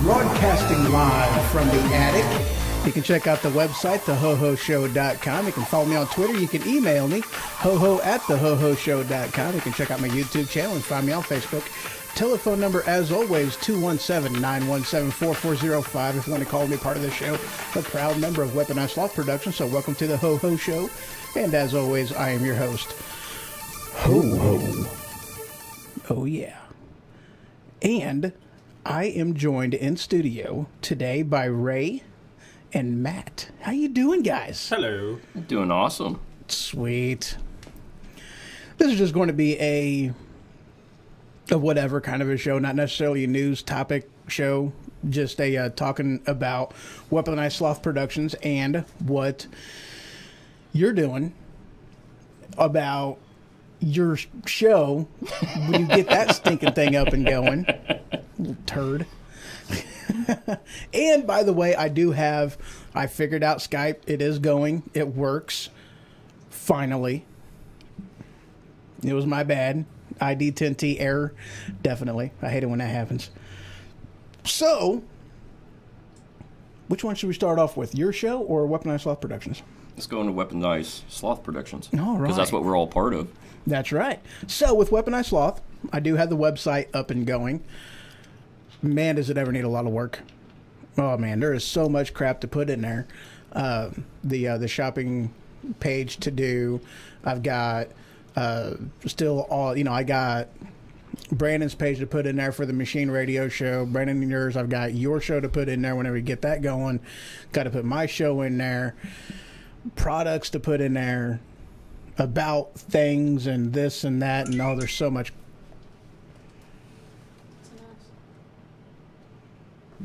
Broadcasting live from the attic. You can check out the website, thehohoshow.com. You can follow me on Twitter. You can email me, hoho@thehohoshow.com. You can check out my YouTube channel and find me on Facebook. Telephone number, as always, 217-917-4405 if you want to call me part of the show. A proud member of Weaponized Sloth Productions, so welcome to the Ho-Ho Show. And as always, I am your host, Ho-Ho. Oh, yeah. And I am joined in studio today by Ray and Matt. How you doing, guys? Hello. Doing awesome. Sweet. This is just going to be a whatever kind of a show, not necessarily a news topic show, just a talking about Weaponized Sloth Productions and what you're doing about your show when you get that stinking thing up and going. Little turd. And by the way, I figured out Skype. It is going. It works. Finally. It was my bad. ID10T error. Definitely. I hate it when that happens. So, which one should we start off with? Your show or Weaponized Sloth Productions? Let's go into Weaponized Sloth Productions. All right. Because that's what we're all part of. That's right. So, with Weaponized Sloth, I do have the website up and going. Man, does it ever need a lot of work. Oh, man, there is so much crap to put in there. The shopping page to do. I've got still all, I got Brandon's page to put in there for the Machine Radio show. Brandon and yours, I've got your show to put in there whenever you get that going. Got to put my show in there. Products to put in there. About things and this and that. And oh, there's so much.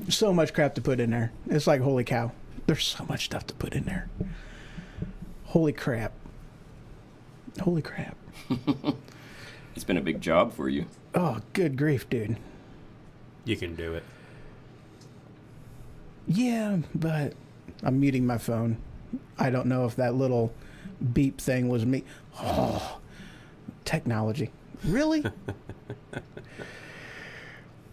So much crap to put in there. It's like, holy cow. There's so much stuff to put in there. Holy crap. Holy crap. It's been a big job for you. Oh, good grief, dude. You can do it. Yeah, but I'm muting my phone. I don't know if that little beep thing was me. Oh, technology. Really?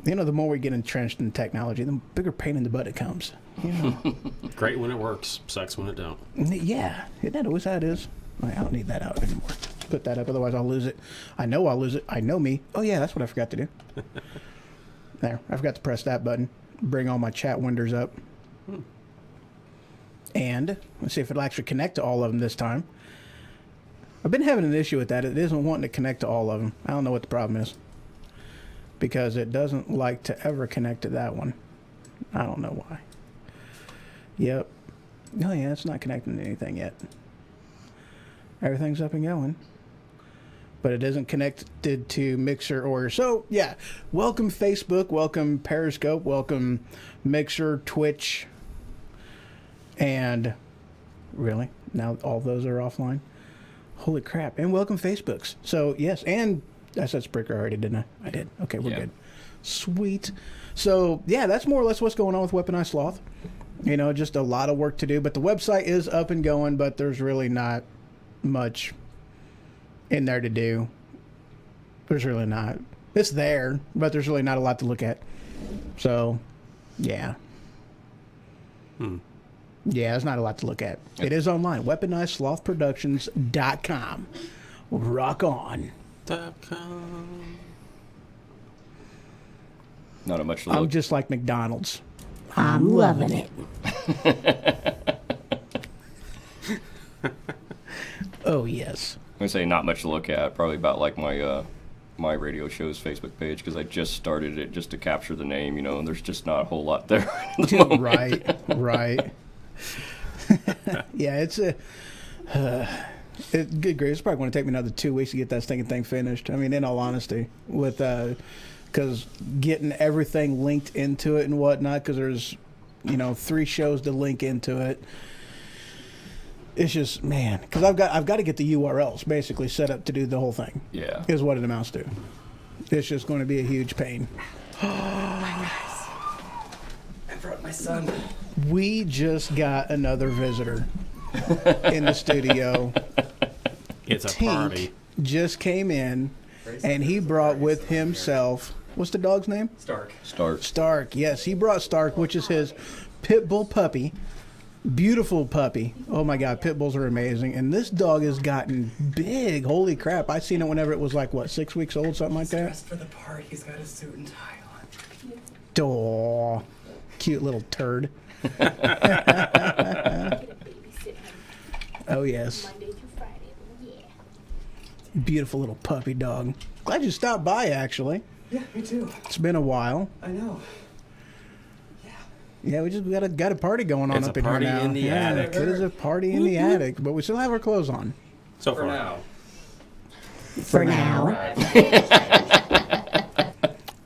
You know, the more we get entrenched in technology, the bigger pain in the butt it comes. You know? Great when it works, sucks when it don't. Yeah, isn't that always how it is? I don't need that out anymore. Put that up, otherwise I'll lose it. I know I'll lose it. I know me. Oh yeah, that's what I forgot to do. There, I forgot to press that button. Bring all my chat windows up. And let's see if it'll actually connect to all of them this time. I've been having an issue with that. It isn't wanting to connect to all of them. I don't know what the problem is. Because it doesn't like to ever connect to that one. I don't know why. Yep. Oh yeah, it's not connecting to anything yet. Everything's up and going. But it isn't connected to Mixer or... So, yeah. Welcome Facebook. Welcome Periscope. Welcome Mixer, Twitch. And... Really? Now all those are offline? Holy crap. And welcome Facebooks. So, yes. And I said Spreaker already, didn't I? I did. Okay, we're good. Sweet. So, yeah, that's more or less what's going on with Weaponized Sloth. You know, just a lot of work to do. But the website is up and going, but there's really not much in there to do. There's really not. It's there, but there's really not a lot to look at. So, yeah. Yeah, there's not a lot to look at. It is online. WeaponizedSlothProductions.com. Rock on. Not a much to look. I'm just like McDonald's. I'm loving it. Oh, yes. I'm going to say not much to look at. Probably about like my radio show's Facebook page, because I just started it just to capture the name, you know, and there's just not a whole lot there. At the moment. Right. Yeah, it's a... good grief. It's probably going to take me another 2 weeks to get that stinking thing finished. I mean, in all honesty, with because getting everything linked into it and whatnot, because there's 3 shows to link into it. It's just, man, because I've got to get the URLs basically set up to do the whole thing. Yeah, is what it amounts to. It's just going to be a huge pain. I brought my son. We just got another visitor in the studio. It's a party. Just came in, and he brought with himself. What's the dog's name? Stark. Yes, he brought Stark, which is his pit bull puppy. Beautiful puppy. Oh my God, pit bulls are amazing. And this dog has gotten big. Holy crap! I seen it whenever it was like 6 weeks old, something like that. Dressed for the party. He's got his suit and tie on. Aw, cute little turd. Oh yes. Monday through Friday. Yeah. Beautiful little puppy dog. Glad you stopped by, actually. Yeah, me too. It's been a while. I know. Yeah, we got a party going on It's up a in here party now. in the attic. It is a party in the attic, but we still have our clothes on. So For far. now. For now.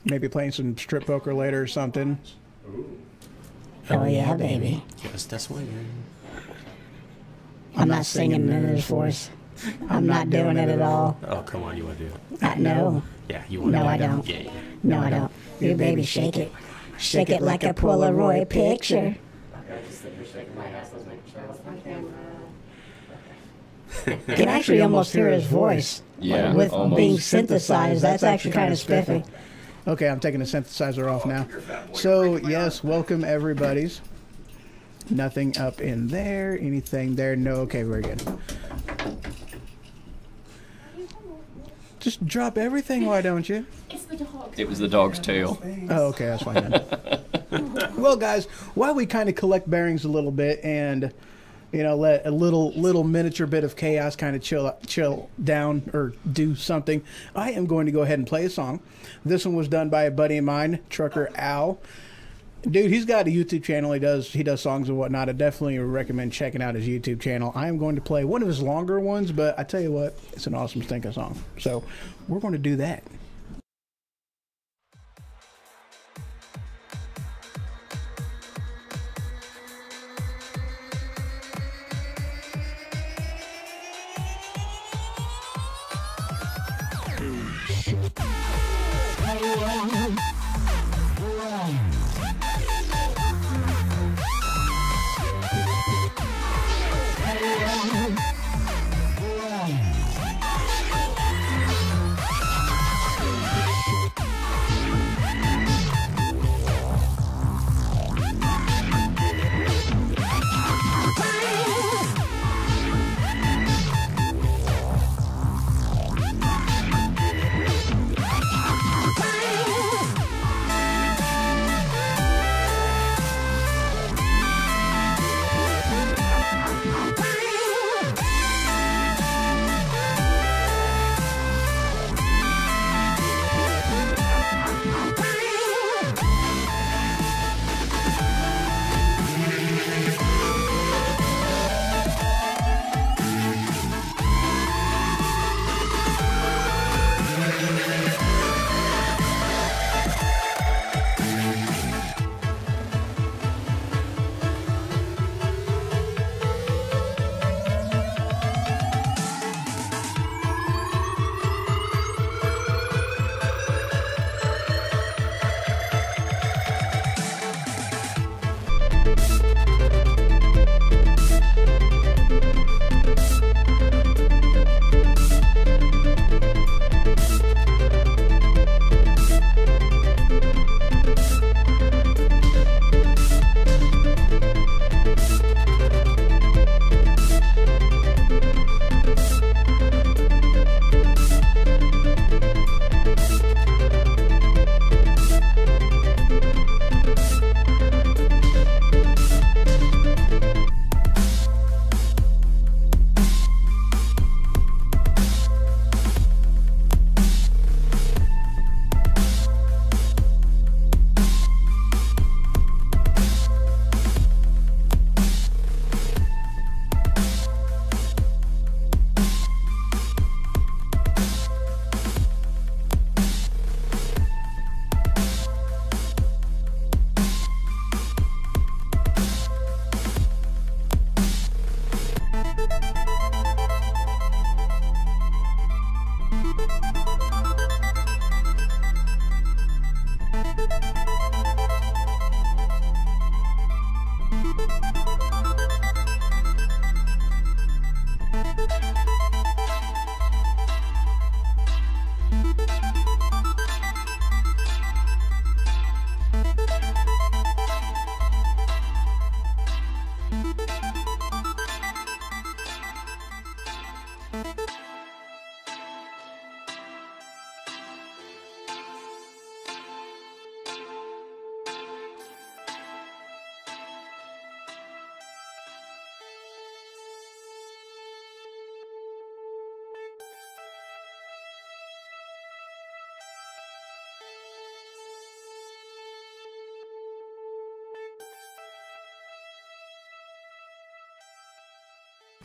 Maybe playing some strip poker later or something. Oh yeah, baby. Just a swinging. I'm not singing in his voice. I'm not doing it at all. Oh, come on, you want to do it? No. Yeah, you want to No, do it? I don't. Yeah. No, I don't. You baby, shake it. Shake it like a Polaroid picture. You can actually almost hear his voice. Yeah, With almost. being synthesized, that's actually kind of spiffy. Okay, I'm taking the synthesizer off now. So, yes, welcome everybody's. Nothing up in there. Anything there? No. Okay, very good. Just drop everything, why don't you? It was the dog's tail. Oh, okay, that's fine then. Well, guys, while we kind of collect bearings a little bit and, let a little miniature bit of chaos kind of chill down or do something, I am going to go ahead and play a song. This one was done by a buddy of mine, Trucker Al. Dude, he's got a YouTube channel. He does songs and whatnot. I definitely recommend checking out his YouTube channel. I am going to play one of his longer ones, but I tell you what, it's an awesome stinker song. So we're going to do that.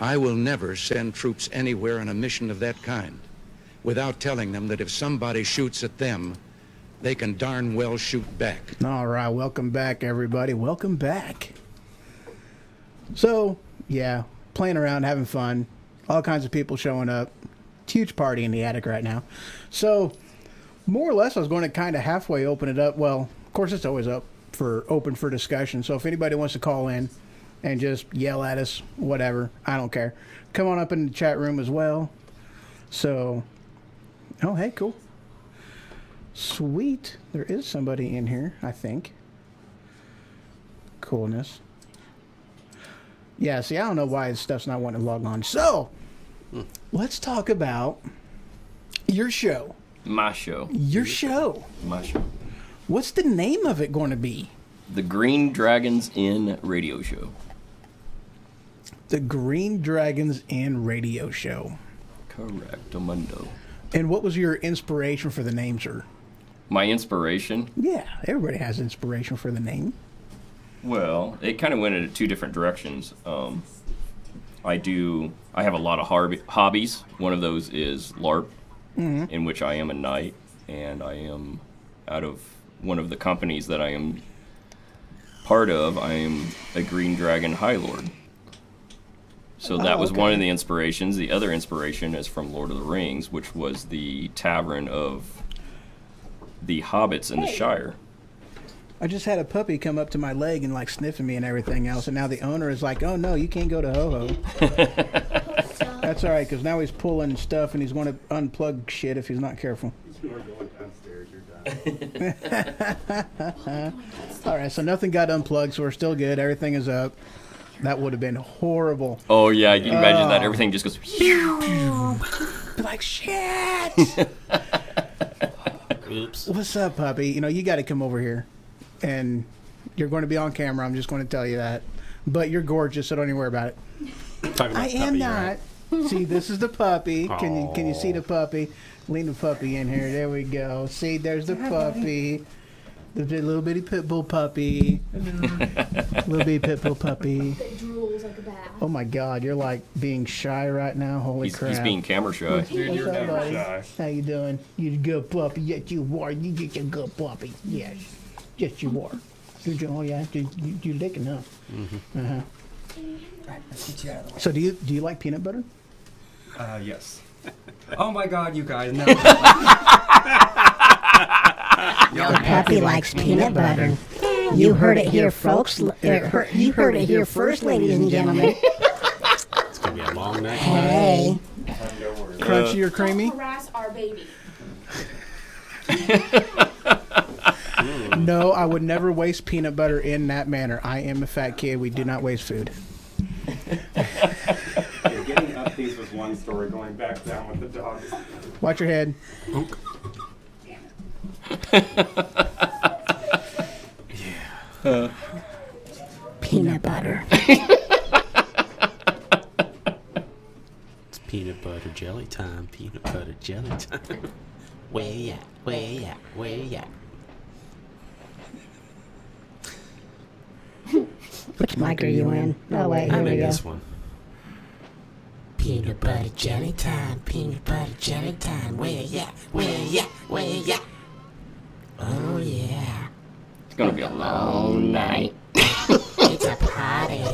I will never send troops anywhere on a mission of that kind without telling them that if somebody shoots at them, they can darn well shoot back. All right, welcome back, everybody. Welcome back. So, yeah, playing around, having fun. All kinds of people showing up. Huge party in the attic right now. So, more or less, I was going to kind of halfway open it up. Well, of course, it's always open for discussion. So if anybody wants to call in and just yell at us, whatever, I don't care. Come on up in the chat room as well. So, oh, hey, cool. Sweet. There is somebody in here, I think. Coolness. Yeah, see, I don't know why this stuff's not wanting to log on. So, let's talk about your show. My show. Your show. My show. What's the name of it going to be? The Green Dragons Inn Radio Show. The Green Dragons Inn Radio Show. Correctamundo. And what was your inspiration for the name, sir? My inspiration? Yeah, everybody has inspiration for the name. Well, it kind of went in two different directions. I have a lot of hobbies. One of those is LARP, in which I am a knight, and I am out of one of the companies that I am part of, I am a Green Dragon High Lord. So that was one of the inspirations. The other inspiration is from Lord of the Rings, which was the tavern of the hobbits in the Shire. I just had a puppy come up to my leg and like sniffing me and everything else, and now the owner is like, "Oh no, you can't go to Ho-Ho." That's all right, because now he's pulling stuff and he's going to unplug shit if he's not careful. You are going downstairs. You're done. All right, so nothing got unplugged, so we're still good. Everything is up. That would have been horrible. Oh yeah, you can imagine that. Everything just goes. Be like, shit. Oops. What's up, puppy? You know, you got to come over here, and you're going to be on camera. I'm just going to tell you that. But you're gorgeous, so don't even worry about it. Talking about I am puppy, not. right? See, this is the puppy. Can you see the puppy? Lean the puppy in here. There we go. See, there's the puppy. The little bitty pit bull puppy. Little bitty pit bull puppy. That drools like a bath. Oh my God, you're like being shy right now. Holy crap! He's being camera shy. Dude, you're What's up, never buddy? shy. How you doing? You a good puppy? Yes, you are. You get a good puppy. Yes, yes, you are. Oh yeah, you licking, huh? Mm-hmm. Uh huh. Let's get you out of the way. So do you like peanut butter? Yes. Oh my God, you guys! No. The puppy likes peanut butter. You heard it here, folks. You heard it here first, ladies and gentlemen. It's gonna be a long night. Hey, Crunchy or creamy? Harass our baby. No, I would never waste peanut butter in that manner. I am a fat kid. We do not waste food. Yeah, getting up these was one story. Going back down with the dogs. Watch your head. peanut butter. It's peanut butter jelly time. Peanut butter jelly time. Way at, way at, way at. Which mic are you in? Oh wait, here I we made go. this one. Peanut butter jelly time. Peanut butter jelly time. Where ya? Where ya? Where ya? Oh yeah. It's gonna be a long night. It's a party.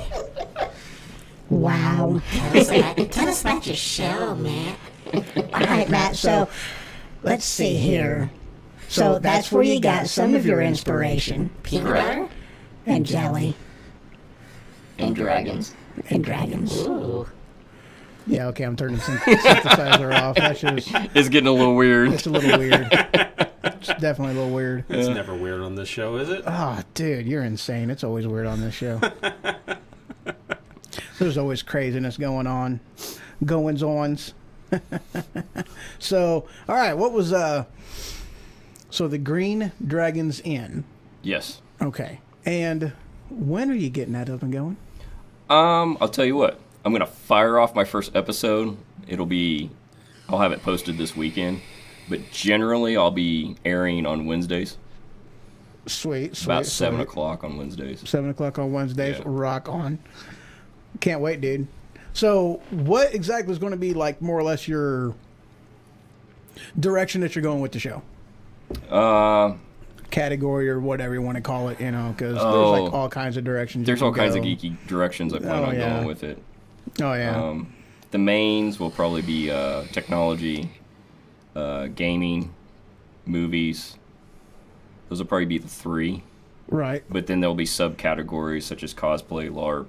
Wow. Tell us about your show, Matt. All right, Matt. So let's see here. So that's where you got some of your inspiration. Peanut butter and jelly And dragons. and dragons. Ooh. Yeah, okay, I'm turning some synthesizer off. That's just, It's getting a little weird. it's a little weird. It's definitely a little weird. It's never weird on this show, is it? Oh, dude, you're insane. It's always weird on this show. There's always craziness going on. Goings-ons. So, all right, what was, so the Green Dragon's Inn. Yes. Okay. And when are you getting that up and going? I'll tell you what. I'm gonna fire off my first episode. I'll have it posted this weekend. But generally, I'll be airing on Wednesdays. Sweet. About sweet, 7 sweet. o'clock on Wednesdays. 7 o'clock on Wednesdays. Yeah. Rock on. Can't wait, dude. So, what exactly is going to be like more or less your direction that you're going with the show? Category or whatever you want to call it, you know, because there's like all kinds of directions. There's you all can kinds of go. geeky directions I plan on going with it. Oh, yeah. The mains will probably be technology, gaming, movies. Those will probably be the three. Right. But then there'll be subcategories such as cosplay, LARP,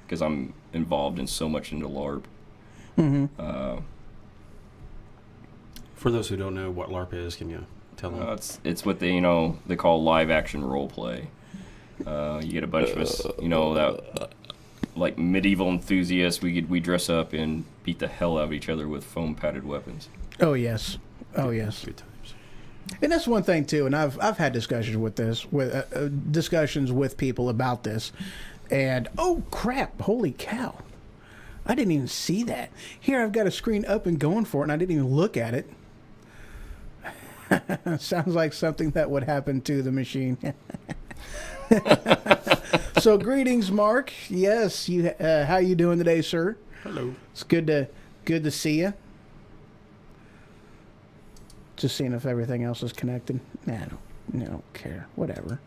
because I'm involved in so much into LARP. Mm-hmm. For those who don't know what LARP is, can you tell them? It's what they call live action role play. You get a bunch of us, that like medieval enthusiasts. We dress up and beat the hell out of each other with foam padded weapons. Oh, yes. Oh, yes. Good times. And that's one thing too, and I've had discussions with people about this, and oh crap, holy cow, I didn't even see that. Here I've got a screen up and going for it, and I didn't even look at it. Sounds like something that would happen to the machine. So greetings, Mark. Yes, how you doing today, sir? Hello. It's good to see you. Just seeing if everything else is connected. Nah, I don't care. Whatever.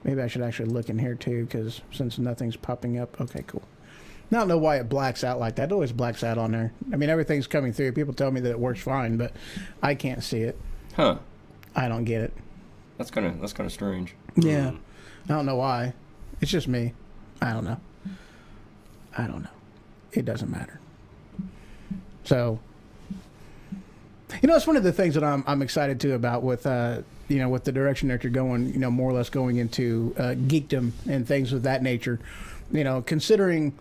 Maybe I should actually look in here too, because since nothing's popping up. Okay, cool. I don't know why it blacks out like that. It always blacks out on there. I mean, everything's coming through. People tell me that it works fine, but I can't see it. Huh? I don't get it. That's kind of strange. Yeah. I don't know why. It's just me. I don't know. It doesn't matter. So, it's one of the things that I'm excited too about with with the direction that you're going, more or less going into geekdom and things of that nature. Considering,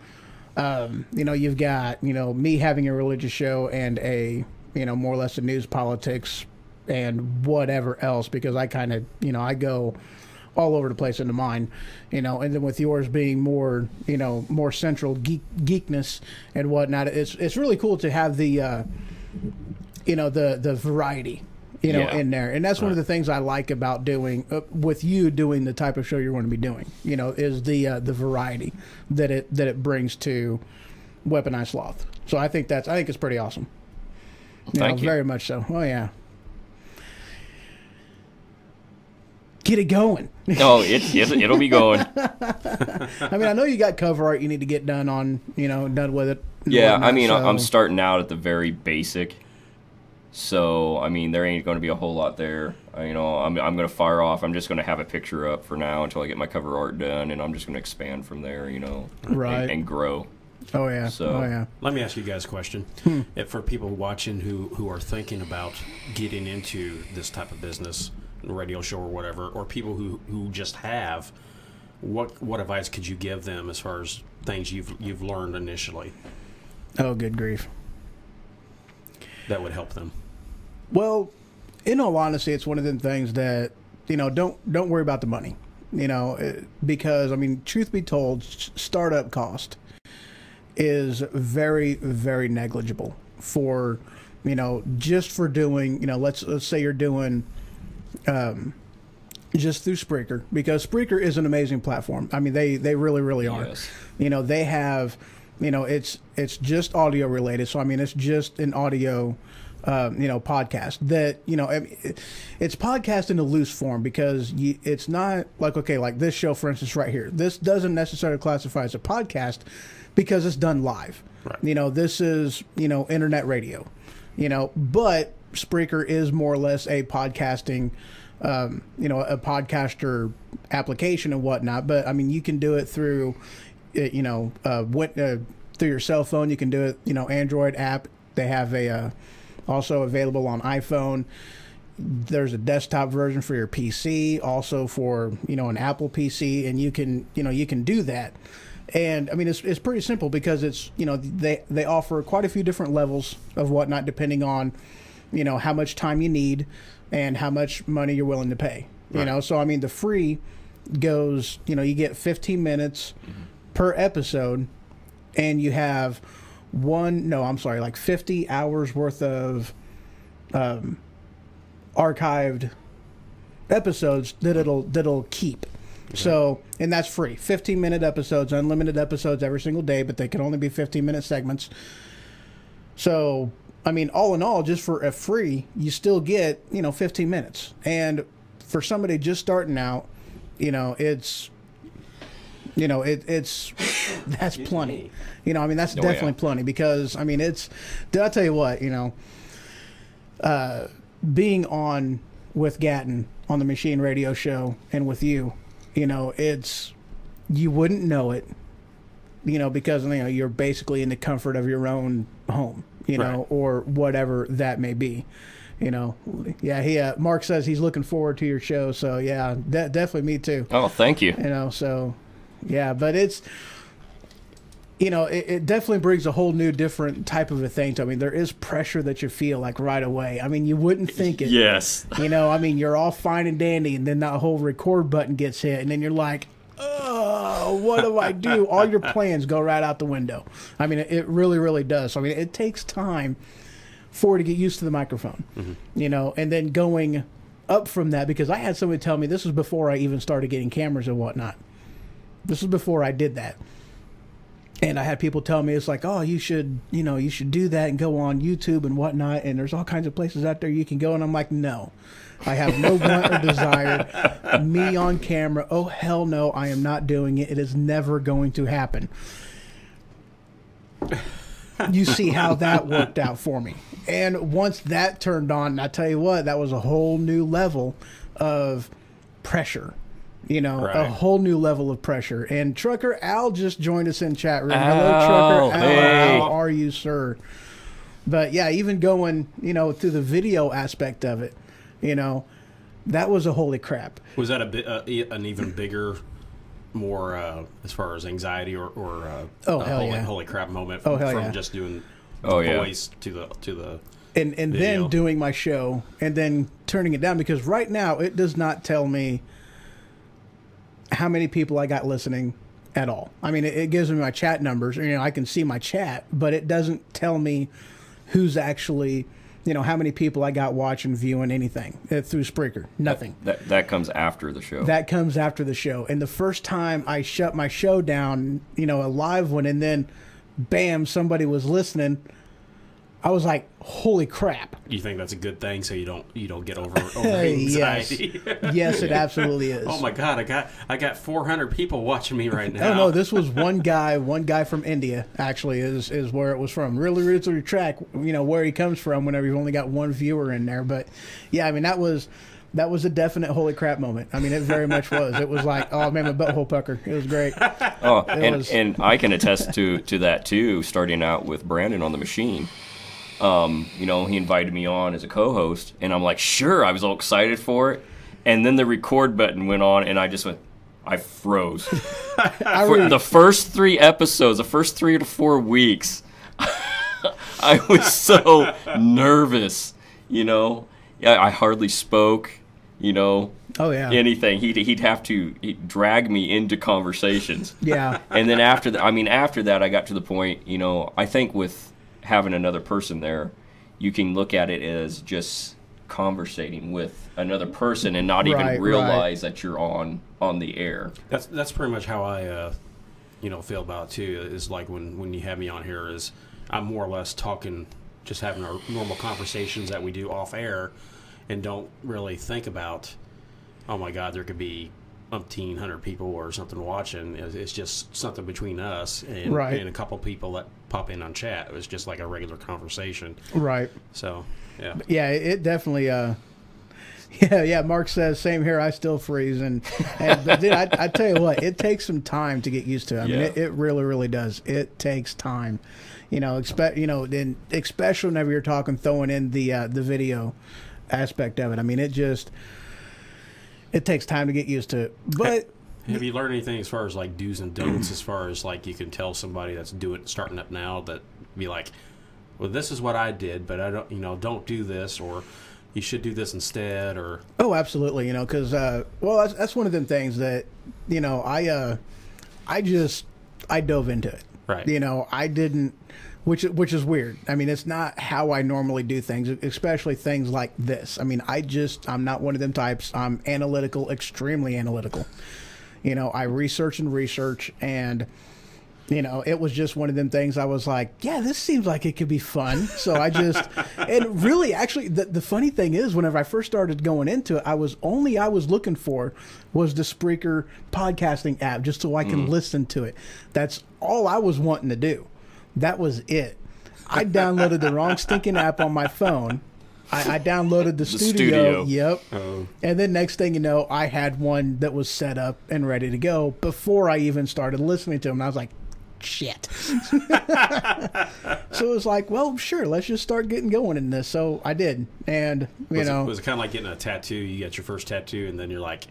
you've got, me having a religious show and a, more or less a news, politics, and whatever else, because I kind of, I go all over the place into mine, and then with yours being more, more central geekness and whatnot. It's really cool to have the, the variety, in there. And that's one of the things I like about doing with you doing the type of show you're going to be doing, is the variety that it brings to Weaponized Sloth. So I think it's pretty awesome. Thank you. Very much so. Oh yeah. Get it going. No, it'll be going. I mean, I know you got cover art you need to get done on, done with it. Yeah, whatnot, I mean, so. I'm starting out at the very basic. So, I mean, there ain't going to be a whole lot there. I'm going to fire off. I'm just going to have a picture up for now until I get my cover art done, and I'm just going to expand from there, Right. and grow. Oh, yeah. So, oh, yeah. Let me ask you guys a question. For people watching who are thinking about getting into this type of business, radio show or whatever, or people who just have, what advice could you give them as far as things you've learned initially Oh, good grief. that would help them? Well, in all honesty, it's one of them things that, don't worry about the money, because, I mean, truth be told, startup cost is very, very negligible for, just for doing, let's say you're doing, just through Spreaker, because Spreaker is an amazing platform. I mean, they really, really are. Yes. They have, it's just audio related. So, I mean, it's just an audio, podcast that, it's podcast in a loose form, because it's not like, okay, like this show, for instance, right here. This doesn't necessarily classify as a podcast because it's done live. Right. This is, internet radio, but Spreaker is more or less a podcasting, a podcaster application and whatnot. But I mean, you can do it through, through your cell phone. You can do it, Android app. They have also available on iPhone. There's a desktop version for your PC, also for, an Apple PC, and you can do that. And I mean, it's pretty simple, because it's, they offer quite a few different levels of whatnot, depending on, how much time you need and how much money you're willing to pay. Right. So I mean, the free goes, you get 15 minutes per episode, and you have 50 hours worth of archived episodes that'll keep. Okay. So, and that's free. 15-minute episodes, unlimited episodes every single day, but they can only be 15-minute segments. So, I mean, all in all, just for a free, you still get, 15 minutes. And for somebody just starting out, it's, that's plenty. I mean, that's definitely plenty, because, I mean, I'll tell you what, being on with Gatton on the Machine Radio Show and with you, you wouldn't know it, because, you're basically in the comfort of your own home, right. or whatever that may be, Yeah, Mark says he's looking forward to your show. So, yeah, definitely me too. Oh, thank you. So, yeah, but it's, it definitely brings a whole new, different type of a thing to. I mean, there is pressure that you feel like right away. I mean, you wouldn't think it. Yes. I mean, you're all fine and dandy, and then that whole record button gets hit, and then you're like, oh, what do I do? All your plans go right out the window. I mean, it really, really does. So, I mean, it takes time for it to get used to the microphone, and then going up from that, because I had somebody tell me, this was before I even started getting cameras and whatnot. This was before I did that. And I had people tell me, it's like, oh, you should do that and go on YouTube and whatnot. And there's all kinds of places out there you can go. And I'm like, no, I have no want or desire. Me on camera. Oh, hell no, I am not doing it. It is never going to happen. You see how that worked out for me. And once that turned on, I tell you what, that was a whole new level of pressure. You know, Right. a whole new level of pressure. And Trucker Al just joined us in chat room. Hello, Al, Trucker Al. hey. How are you, sir? But yeah, even going, you know, through the video aspect of it, you know, that was a holy crap. Was that a bit an even bigger, more as far as anxiety or Oh, a hell holy, yeah. holy crap moment Oh, from hell yeah. just doing the Oh, yeah. voice to the And then video. doing my show and then turning it down, because right now it does not tell me how many people I got listening at all. I mean, it gives me my chat numbers. You know, I can see my chat, but it doesn't tell me who's actually, you know, how many people I got watching, viewing anything through Spreaker. Nothing. That comes after the show. That comes after the show. And the first time I shut my show down, you know, a live one, and then bam, somebody was listening, I was like, holy crap. You think that's a good thing, so you don't get over Yes. anxiety? Yes, it absolutely is. Oh my God, I got 400 people watching me right now. Oh no, this was one guy from India actually is where it was from. Really to track, you know, where he comes from whenever you've only got one viewer in there. But yeah, I mean that was a definite holy crap moment. I mean, it very much was. It was like, oh man, my butthole pucker. It was great. Oh, was- and I can attest to that too. Starting out with Brandon on the machine, you know, he invited me on as a co-host, and I'm like, sure. I was all excited for it, and then the record button went on, and I froze. For the first 3 episodes, the first 3 to 4 weeks, I was so nervous. You know, I hardly spoke. You know. Oh yeah. Anything. He'd have to drag me into conversations. Yeah. And then after that, I got to the point, you know, I think with having another person there, you can look at it as just conversating with another person and not Right, even realize that you're on the air. That's pretty much how I feel about it too. Is like when you have me on here, is I'm more or less talking, just having our normal conversations that we do off air, and don't really think about, oh my God, there could be 1,500 people or something watching. It's just something between us and, Right. and a couple people that pop in on chat. It was just like a regular conversation. Right. So yeah. Yeah, it definitely. Yeah. Mark says same here. I still freeze, but dude, I tell you what, it takes some time to get used to. I mean, Yeah. it really, really does. It takes time. You know, then especially whenever you're throwing in the video aspect of it. I mean, it takes time to get used to it. But Have you learned anything as far as like do's and don'ts, as far as like you can tell somebody that's starting up now, that be like, well, this is what I did, but I don't, don't do this, or you should do this instead, or oh, absolutely. You know, because that's one of them things that I dove into it. Right. You know, I didn't, which is weird. I mean, it's not how I normally do things, especially things like this. I mean, I'm not one of them types. I'm analytical, extremely analytical. You know, I research, and you know, it was just one of them things. I was like, yeah, this seems like it could be fun. So and really, actually, the funny thing is, whenever I first started going into it, I was looking for was the Spreaker podcasting app, just so I can listen to it. That's all I was wanting to do. That was it. I downloaded the wrong stinking app on my phone. I downloaded the studio. Yep. Oh. And then next thing you know, I had one that was set up and ready to go before I even started listening to them. And I was like, shit. So it was like, well, sure, let's just start getting going in this. So I did. And, was it kind of like getting a tattoo? You got your first tattoo, and then you're like,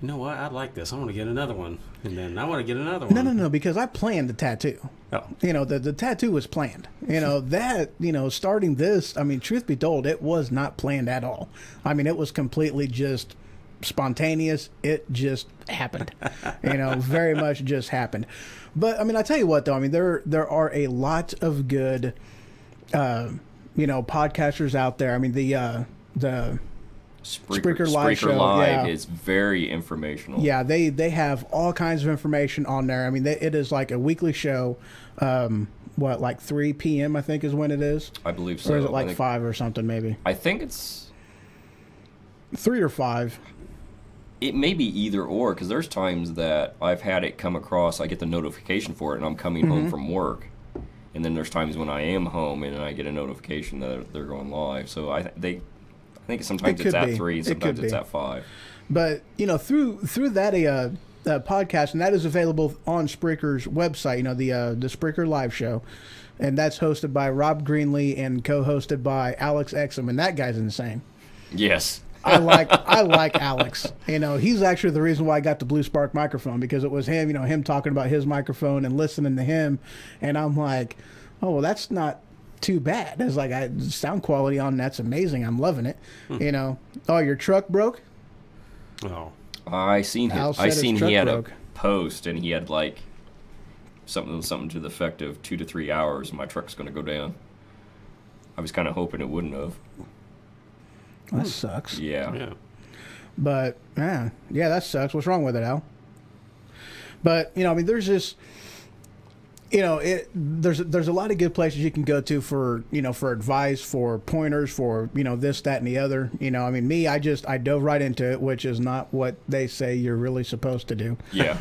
you know what? I like this. I want to get another one. And then I want to get another one. No, because I planned the tattoo. Oh. You know, the tattoo was planned. You know, starting this, I mean, truth be told, it was not planned at all. I mean, it was completely just spontaneous. It just happened. You know, very much just happened. But, I mean, I tell you what, though, I mean, there are a lot of good, podcasters out there. I mean, the Spreaker Live show, yeah. is very informational. Yeah, they have all kinds of information on there. I mean, it is like a weekly show. Like 3 p.m. I think is when it is? I believe so. Or is it like 5 or something maybe? I think it's 3 or 5. It may be either or, because there's times that I've had it come across, I get the notification for it, and I'm coming home from work. And then there's times when I am home, and I get a notification that they're going live. So I think sometimes it's at 3, and sometimes it's at 5. But through that podcast, and that is available on Spreaker's website. The Spreaker live show, and that's hosted by Rob Greenlee and co-hosted by Alex Exum, and that guy's insane. Yes. I like Alex. He's actually the reason why I got the Blue Spark microphone, because it was him. Him talking about his microphone and listening to him, and I'm like, oh, well, that's not too bad. It's like sound quality on that's amazing. I'm loving it. Oh, your truck broke. Oh, I seen Al his. said I his seen truck he had broke. a post, and he had like something to the effect of 2 to 3 hours, and my truck's going to go down. I was kind of hoping it wouldn't have. That sucks. Yeah. But yeah, that sucks. What's wrong with it, Al? But there's just there's a lot of good places you can go to for for advice, for pointers, for this, that, and the other. I dove right into it, which is not what they say you're really supposed to do. Yeah.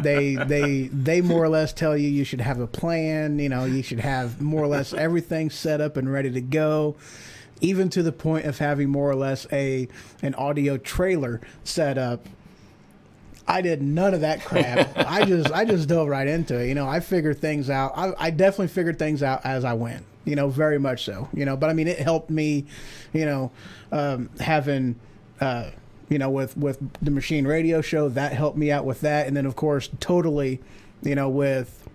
They more or less tell you should have a plan. You should have more or less everything set up and ready to go. Even to the point of having more or less an audio trailer set up. I did none of that crap. I just dove right into it. I figured things out. I definitely figured things out as I went. Very much so. But it helped me. Having with the Machine Radio Show, that helped me out with that, and then of course totally, with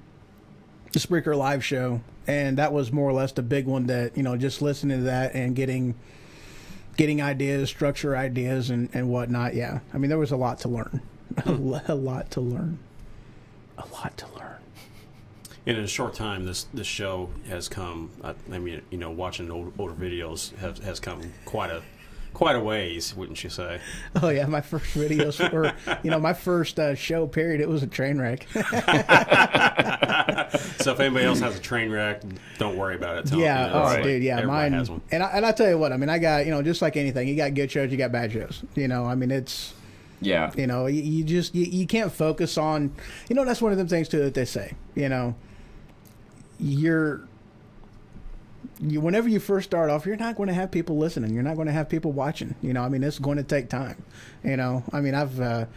the Spreaker Live Show. And that was more or less the big one that, just listening to that and getting ideas, structure ideas and whatnot. Yeah. There was a lot to learn. A lot to learn. in a short time, this show has come. Watching older videos has come quite a ways, wouldn't you say? Oh yeah, my first videos were, my first show period. It was a train wreck. So if anybody else has a train wreck, don't worry about it. Dude, yeah, everybody mine. has one. And I tell you what, I got just like anything, you got good shows, you got bad shows. It's. Yeah. You can't focus on. That's one of them things too that they say. Whenever you first start off, you're not going to have people listening. You're not going to have people watching. It's going to take time. I've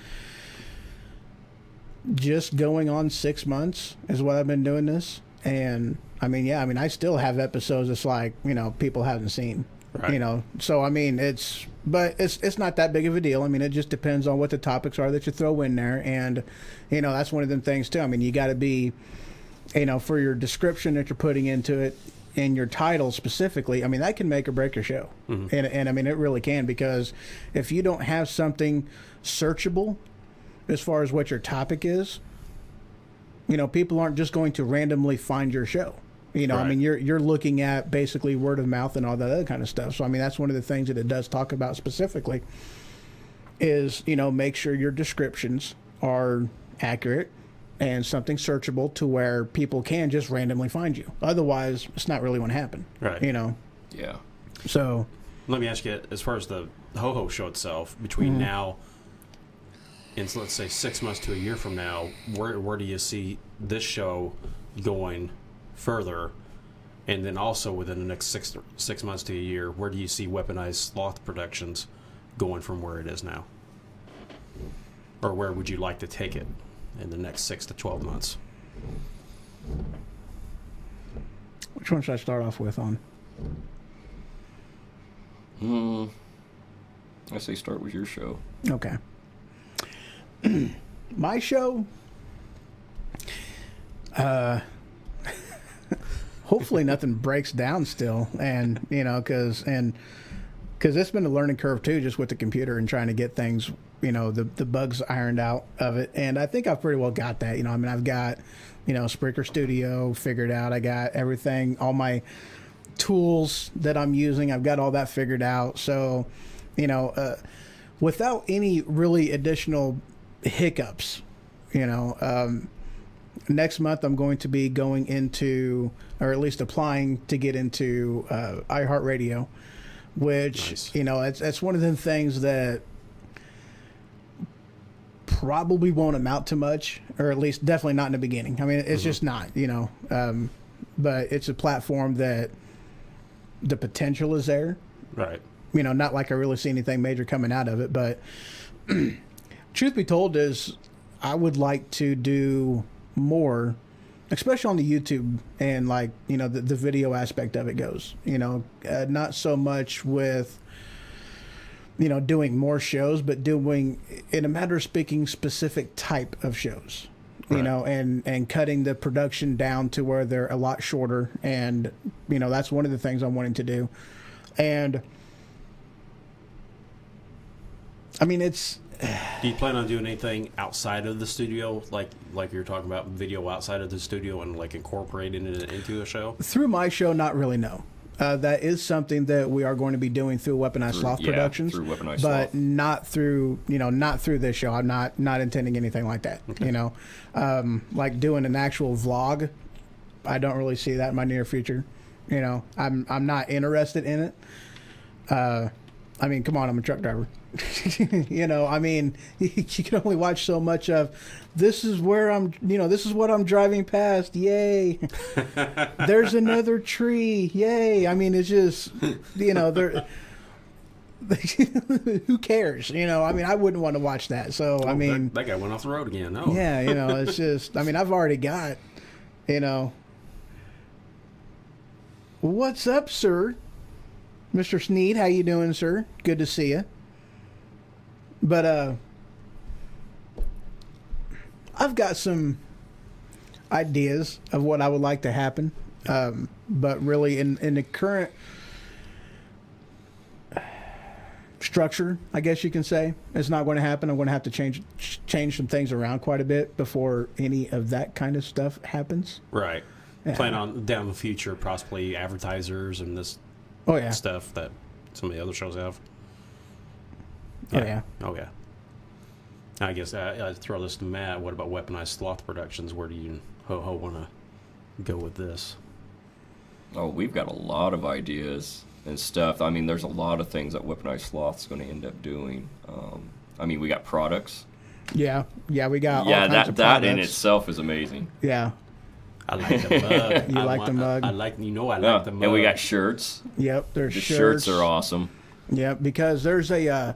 just going on 6 months is what I've been doing this, and I still have episodes that's like people haven't seen. Right. So it's not that big of a deal. It just depends on what the topics are that you throw in there, and that's one of them things too. You got to be, for your description that you're putting into it. And your title specifically, that can make or break your show. Mm-hmm. And it really can, because if you don't have something searchable as far as what your topic is, people aren't just going to randomly find your show. Right. You're looking at basically word of mouth and all that other kind of stuff. So that's one of the things that it does talk about specifically is, make sure your descriptions are accurate and something searchable to where people can just randomly find you. Otherwise, it's not really going to happen. Right. Yeah. So let me ask you, as far as the Ho-Ho show itself, between now and let's say 6 months to a year from now, where do you see this show going further? And then also within the next six months to a year, where do you see Weaponized Sloth Productions going from where it is now? Or where would you like to take it in the next 6 to 12 months? Which one should I start off with on? I say start with your show. Okay. My show, hopefully nothing breaks down still, and because it's been a learning curve too, just with the computer and trying to get things, the bugs ironed out of it. And I think I've pretty well got that. I've got, Spreaker Studio figured out. I got everything, all my tools that I'm using, I've got all that figured out. So, without any really additional hiccups, next month I'm going to be going into, or at least applying to get into iHeartRadio, which, nice. It's one of them things that probably won't amount to much, or at least definitely not in the beginning. It's just not, but it's a platform that the potential is there. Right. not like I really see anything major coming out of it. But truth be told is I would like to do more, especially on the YouTube and like, the video aspect of it goes, not so much with, doing more shows, but doing, in a matter of speaking, specific type of shows. Right. And cutting the production down to where they're a lot shorter. And, that's one of the things I'm wanting to do. And, I mean, it's... Do you plan on doing anything outside of the studio, like you're talking about video outside of the studio and like incorporating it into a show? Through my show, not really, no. That is something that we are going to be doing through Weaponized Sloth Productions, through Weaponized but Sloth. not through this show. I'm not intending anything like that. Okay. Like doing an actual vlog, I don't really see that in my near future. I'm not interested in it. I mean, come on, I'm a truck driver. I mean, you can only watch so much of. This is where I'm. This is what I'm driving past. Yay! There's another tree. Yay! I mean, it's just, there. Who cares? I mean, I wouldn't want to watch that. So I mean, that guy went off the road again. Oh. Yeah, it's just. I mean, I've already got. What's up, sir? Mr. Sneed, how you doing, sir? Good to see you. But I've got some ideas of what I would like to happen. But really, in the current structure, I guess you can say, it's not going to happen. I'm going to have to change some things around quite a bit before any of that kind of stuff happens. Right. Plan on down the future, possibly advertisers and this stuff that some of the other shows have. Yeah. Oh, yeah. I guess I throw this to Matt. What about Weaponized Sloth Productions? Where do you want to go with this? Oh, we've got a lot of ideas and stuff. I mean, there's a lot of things that Weaponized Sloth's going to end up doing. I mean, we got products. Yeah, we got all kinds of that products. in itself is amazing. Yeah. I like the mug. You like the mug? I like the mug. And we got shirts. Yep, there's The shirts. shirts are awesome. Yeah, because there's a,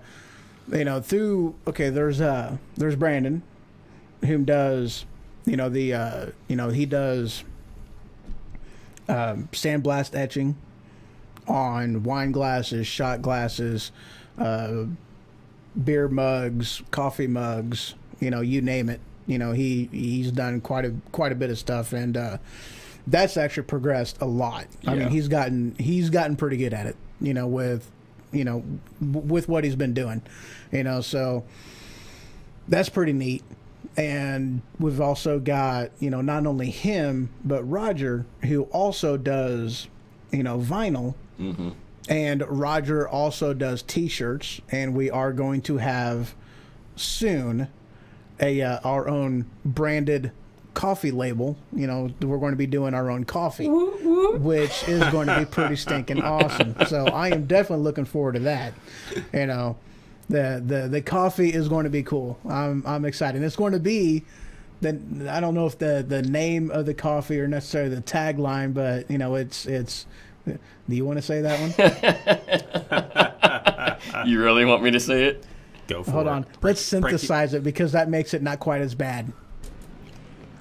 there's Brandon, whom does, he does sandblast etching on wine glasses, shot glasses, beer mugs, coffee mugs, you name it. He's done quite a bit of stuff, and that's actually progressed a lot. I mean, he's gotten pretty good at it. With what he's been doing, so that's pretty neat. And we've also got not only him but Roger, who also does vinyl. Mm-hmm. And Roger also does T-shirts, and we are going to have soon our own branded coffee label. We're going to be doing our own coffee, which is going to be pretty stinking awesome. So I am definitely looking forward to that. The coffee is going to be cool. I'm excited. And it's going to be I don't know if the name of the coffee or necessarily the tagline, but it's. Do you want to say that one? You really want me to say it? Go for it. Hold on. Let's synthesize it because that makes it not quite as bad.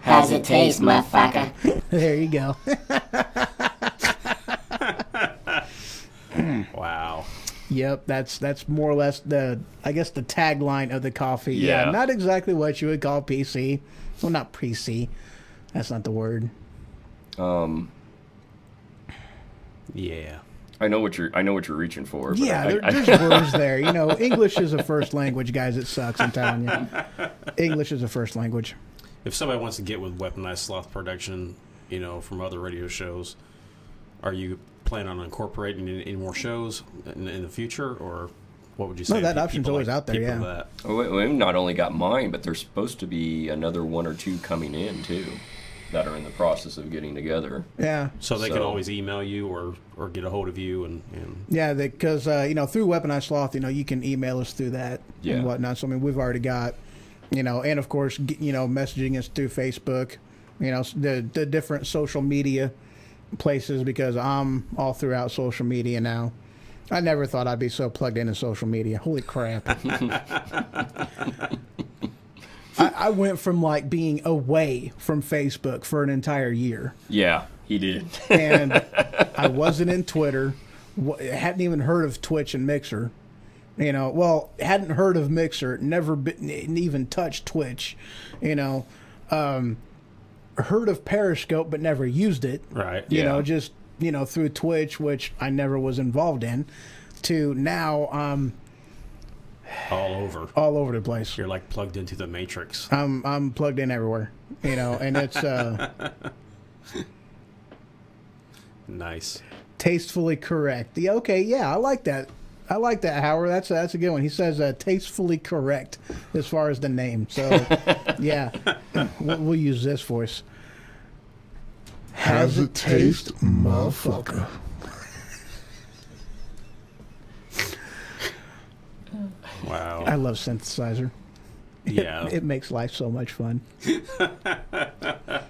How's it taste, motherfucker? There you go. Wow. Yep, that's more or less the tagline of the coffee. Yeah. Not exactly what you would call PC. Well, not PC. That's not the word. Yeah. I know what you're reaching for. But Yeah, there's words there. English is a first language, guys. It sucks, I'm telling you. English is a first language. If somebody wants to get with Weaponized Sloth Production, from other radio shows, are you planning on incorporating any more shows in the future, or what would you say? No, that option's always out there, yeah. That? We've not only got mine, but there's supposed to be another one or two coming in too, that are in the process of getting together. Yeah. So they can always email you or get a hold of you and Yeah, because through Weaponized Sloth, you can email us through that and whatnot. So I mean, we've already got, and of course, messaging us through Facebook, the different social media places, because I'm all throughout social media now. I never thought I'd be so plugged into social media. Holy crap. I went from like being away from Facebook for an entire year. Yeah, he did. And I wasn't in Twitter. Hadn't even heard of Twitch and Mixer. You know, well, hadn't heard of Mixer, never even touched Twitch. You know, heard of Periscope, but never used it. Right. You know, just, you know, through Twitch, which I never was involved in, to now all over the place. You're like plugged into the Matrix. I'm plugged in everywhere, you know, and it's nice. Tastefully correct. Yeah, okay, yeah, I like that. I like that, Howard. That's a good one. He says tastefully correct as far as the name. So, yeah, we'll use this voice. Has it taste, motherfucker? Wow. I love synthesizer. Yeah. It makes life so much fun.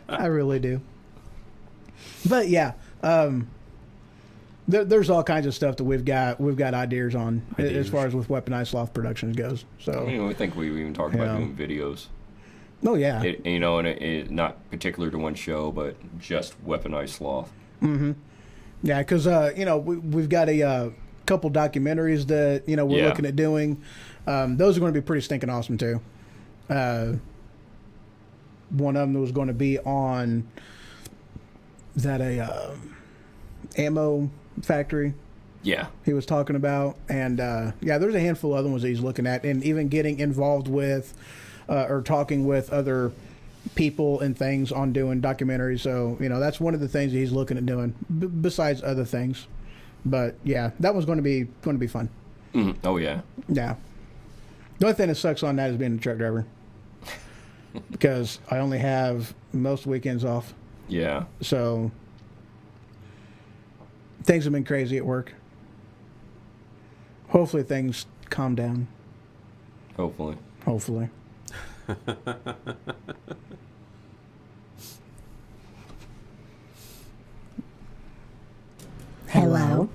I really do. But yeah, there's all kinds of stuff that we've got ideas on as far as with Weaponized Sloth Productions goes. So I think we even talked about doing videos. Oh yeah. It not particular to one show, but just Weaponized Sloth. Mm-hmm. Yeah, because we've got a couple documentaries that we're looking at doing. Those are going to be pretty stinking awesome too. One of them was going to be on that ammo factory. Yeah, he was talking about, and there's a handful of other ones that he's looking at, and even getting involved with or talking with other people and things on doing documentaries. So that's one of the things that he's looking at doing besides other things. But yeah, that one's going to be fun. Mm-hmm. Oh yeah. Yeah. The only thing that sucks on that is being a truck driver, because I only have most weekends off. Yeah. So things have been crazy at work. Hopefully things calm down. Hopefully. Hello.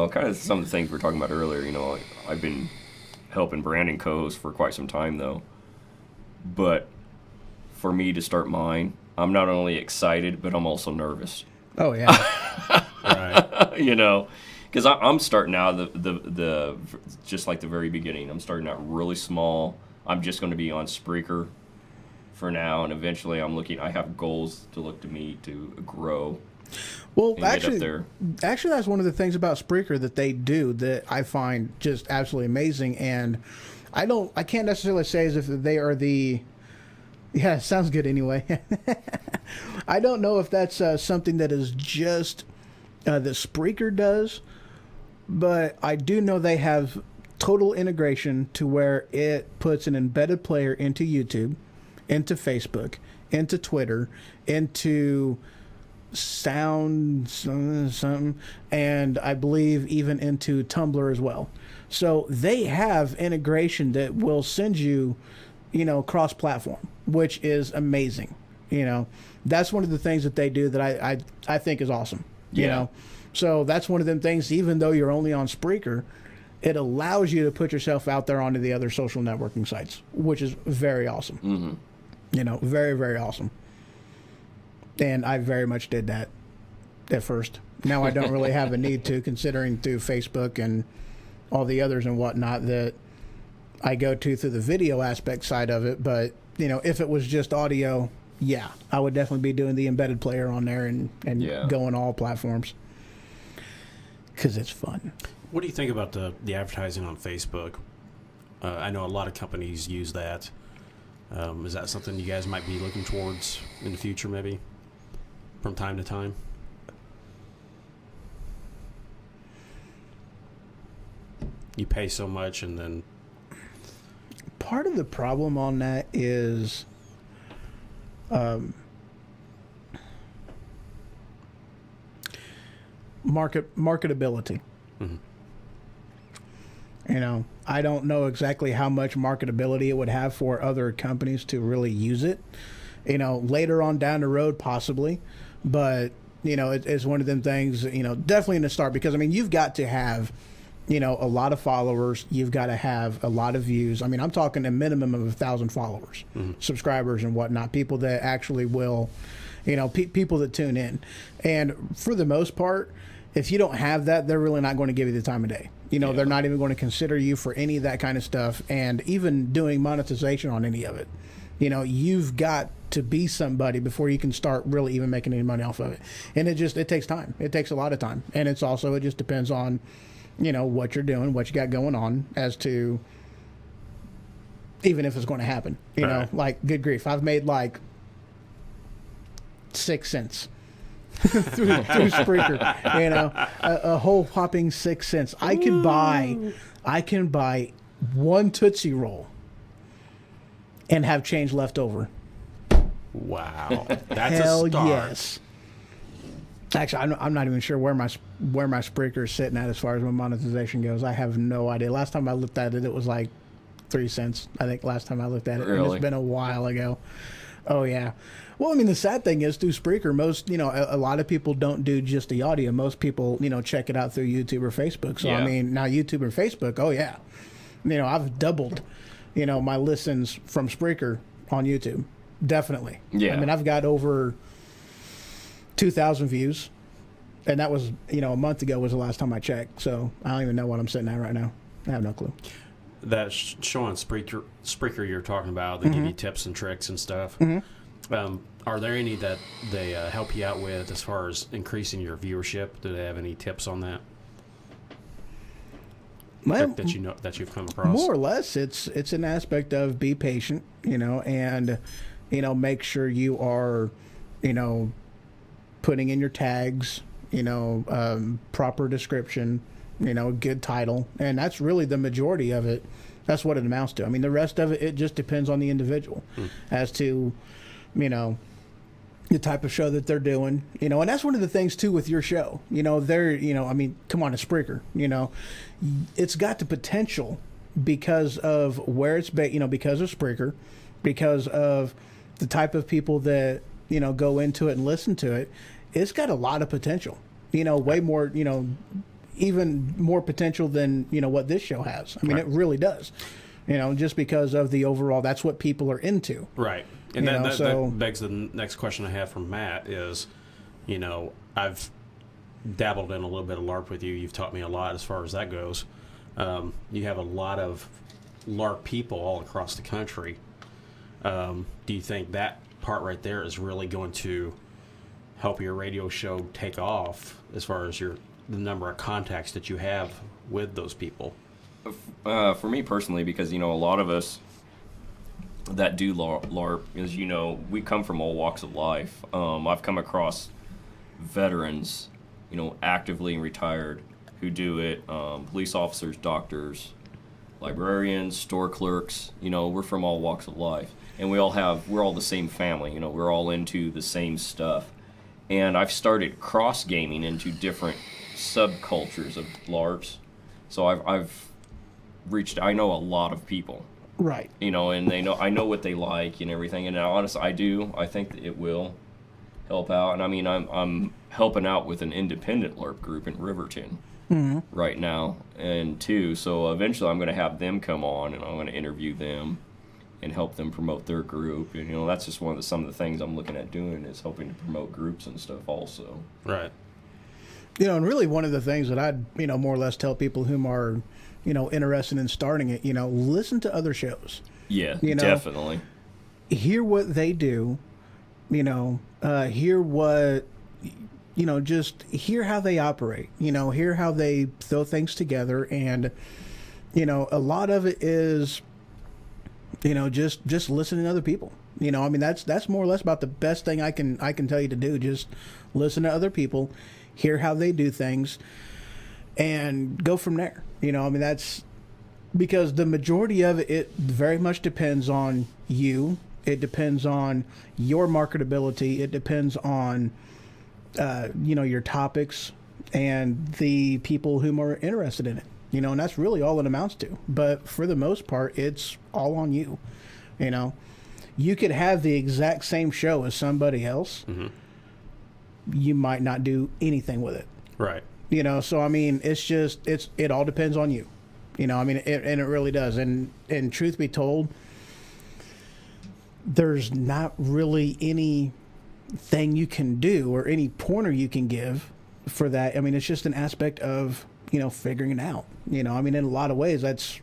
Kind of some of the things we were talking about earlier. I've been helping Brandon Coes for quite some time though. But for me to start mine, I'm not only excited, but I'm also nervous. Oh yeah. Right. Because I'm starting out the just like the very beginning. I'm starting out really small. I'm just going to be on Spreaker for now, and eventually I have goals to look to me to grow. Well, actually, that's one of the things about Spreaker that they do that I find just absolutely amazing. And I can't necessarily say as if they are the. Yeah, it sounds good anyway. I don't know if that's something that is just that Spreaker does, but I do know they have total integration to where it puts an embedded player into YouTube, into Facebook, into Twitter, into Sound something, and I believe even into Tumblr as well. So they have integration that will send you, cross-platform, which is amazing. That's one of the things that they do that I think is awesome. So that's one of them things. Even though you're only on Spreaker, it allows you to put yourself out there onto the other social networking sites, which is very awesome. Mm-hmm. Very, very awesome. And I very much did that at first. Now I don't really have a need to, considering through Facebook and all the others and whatnot that I go to through the video aspect side of it. But, if it was just audio, yeah, I would definitely be doing the embedded player on there and going all platforms. Because it's fun. What do you think about the advertising on Facebook? I know a lot of companies use that. Is that something you guys might be looking towards in the future, maybe, from time to time? You pay so much, and then... Part of the problem on that is... marketability. Mm-hmm. I don't know exactly how much marketability it would have for other companies to really use it. Later on down the road, possibly. But, it's one of them things, definitely in the start, because, I mean, you've got to have, a lot of followers. You've got to have a lot of views. I mean, I'm talking a minimum of 1,000 followers, subscribers and whatnot, people that actually will, people that tune in. And for the most part, if you don't have that, they're really not going to give you the time of day. They're not even going to consider you for any of that kind of stuff, and even doing monetization on any of it. You've got to be somebody before you can start really even making any money off of it. And it takes time. It takes a lot of time. And it just depends on, what you're doing, what you got going on, as to even if it's going to happen. Like, good grief, I've made like 6 cents through Spreaker, a whole whopping 6 cents. I can buy one Tootsie Roll and have change left over. Wow, that's hell a start. Yes. Actually, I'm not even sure where my Spreaker is sitting at as far as my monetization goes. I have no idea. Last time I looked at it, it was like 3 cents. I think last time I looked at it, really? And it's been a while ago. Oh yeah. Well, I mean, the sad thing is, through Spreaker, most, a lot of people don't do just the audio. Most people, check it out through YouTube or Facebook. So, I mean, now YouTube or Facebook, oh, yeah. I've doubled, my listens from Spreaker on YouTube. Definitely. Yeah. I mean, I've got over 2,000 views. And that was, a month ago was the last time I checked. So, I don't even know what I'm sitting at right now. I have no clue. That show on Spreaker you're talking about, they give you tips and tricks and stuff. Are there any that they help you out with as far as increasing your viewership? Do they have any tips on that? Well, that you've come across? More or less, it's an aspect of be patient, and make sure you are, putting in your tags, proper description, good title, and that's really the majority of it. That's what it amounts to. I mean, the rest of it, it just depends on the individual as to, the type of show that they're doing, and that's one of the things too with your show. I mean, come on, a Spreaker, it's got the potential because of where it's because of Spreaker, because of the type of people that, go into it and listen to it. It's got a lot of potential, way more, even more potential than, what this show has. I mean, It really does, just because of the overall, that's what people are into. Right. And that begs the next question I have from Matt is, I've dabbled in a little bit of LARP with you. You've taught me a lot as far as that goes. You have a lot of LARP people all across the country. Do you think that part right there is really going to help your radio show take off as far as the number of contacts that you have with those people? For me personally, because, a lot of us that do LARP is, we come from all walks of life. I've come across veterans, actively and retired who do it, police officers, doctors, librarians, store clerks, we're from all walks of life. And we're all the same family, we're all into the same stuff. And I've started cross-gaming into different subcultures of LARPs. So I know a lot of people. Right. And I know what they like and everything. And honestly, I think that it will help out. And I mean, I'm helping out with an independent LARP group in Riverton right now, and so eventually I'm going to have them come on, and I'm going to interview them and help them promote their group. And that's just some of the things I'm looking at doing, is helping to promote groups and stuff also. Right. And really one of the things that I'd more or less tell people whom are interested in starting it, listen to other shows. Yeah, definitely. Hear what they do, hear what, just hear how they operate, hear how they throw things together. And, a lot of it is, just listening to other people. I mean, that's more or less about the best thing I can tell you to do. Just listen to other people, hear how they do things, and go from there. I mean, that's because the majority of it very much depends on you. It depends on your marketability. It depends on, your topics and the people whom are interested in it. And that's really all it amounts to. But for the most part, it's all on you. You could have the exact same show as somebody else, you might not do anything with it. Right. You know, so I mean, it all depends on you. You know, I mean, and it really does. And truth be told, there's not really anything you can do or any pointer you can give for that. I mean, it's just an aspect of, you know, figuring it out. You know, I mean, in a lot of ways, that's,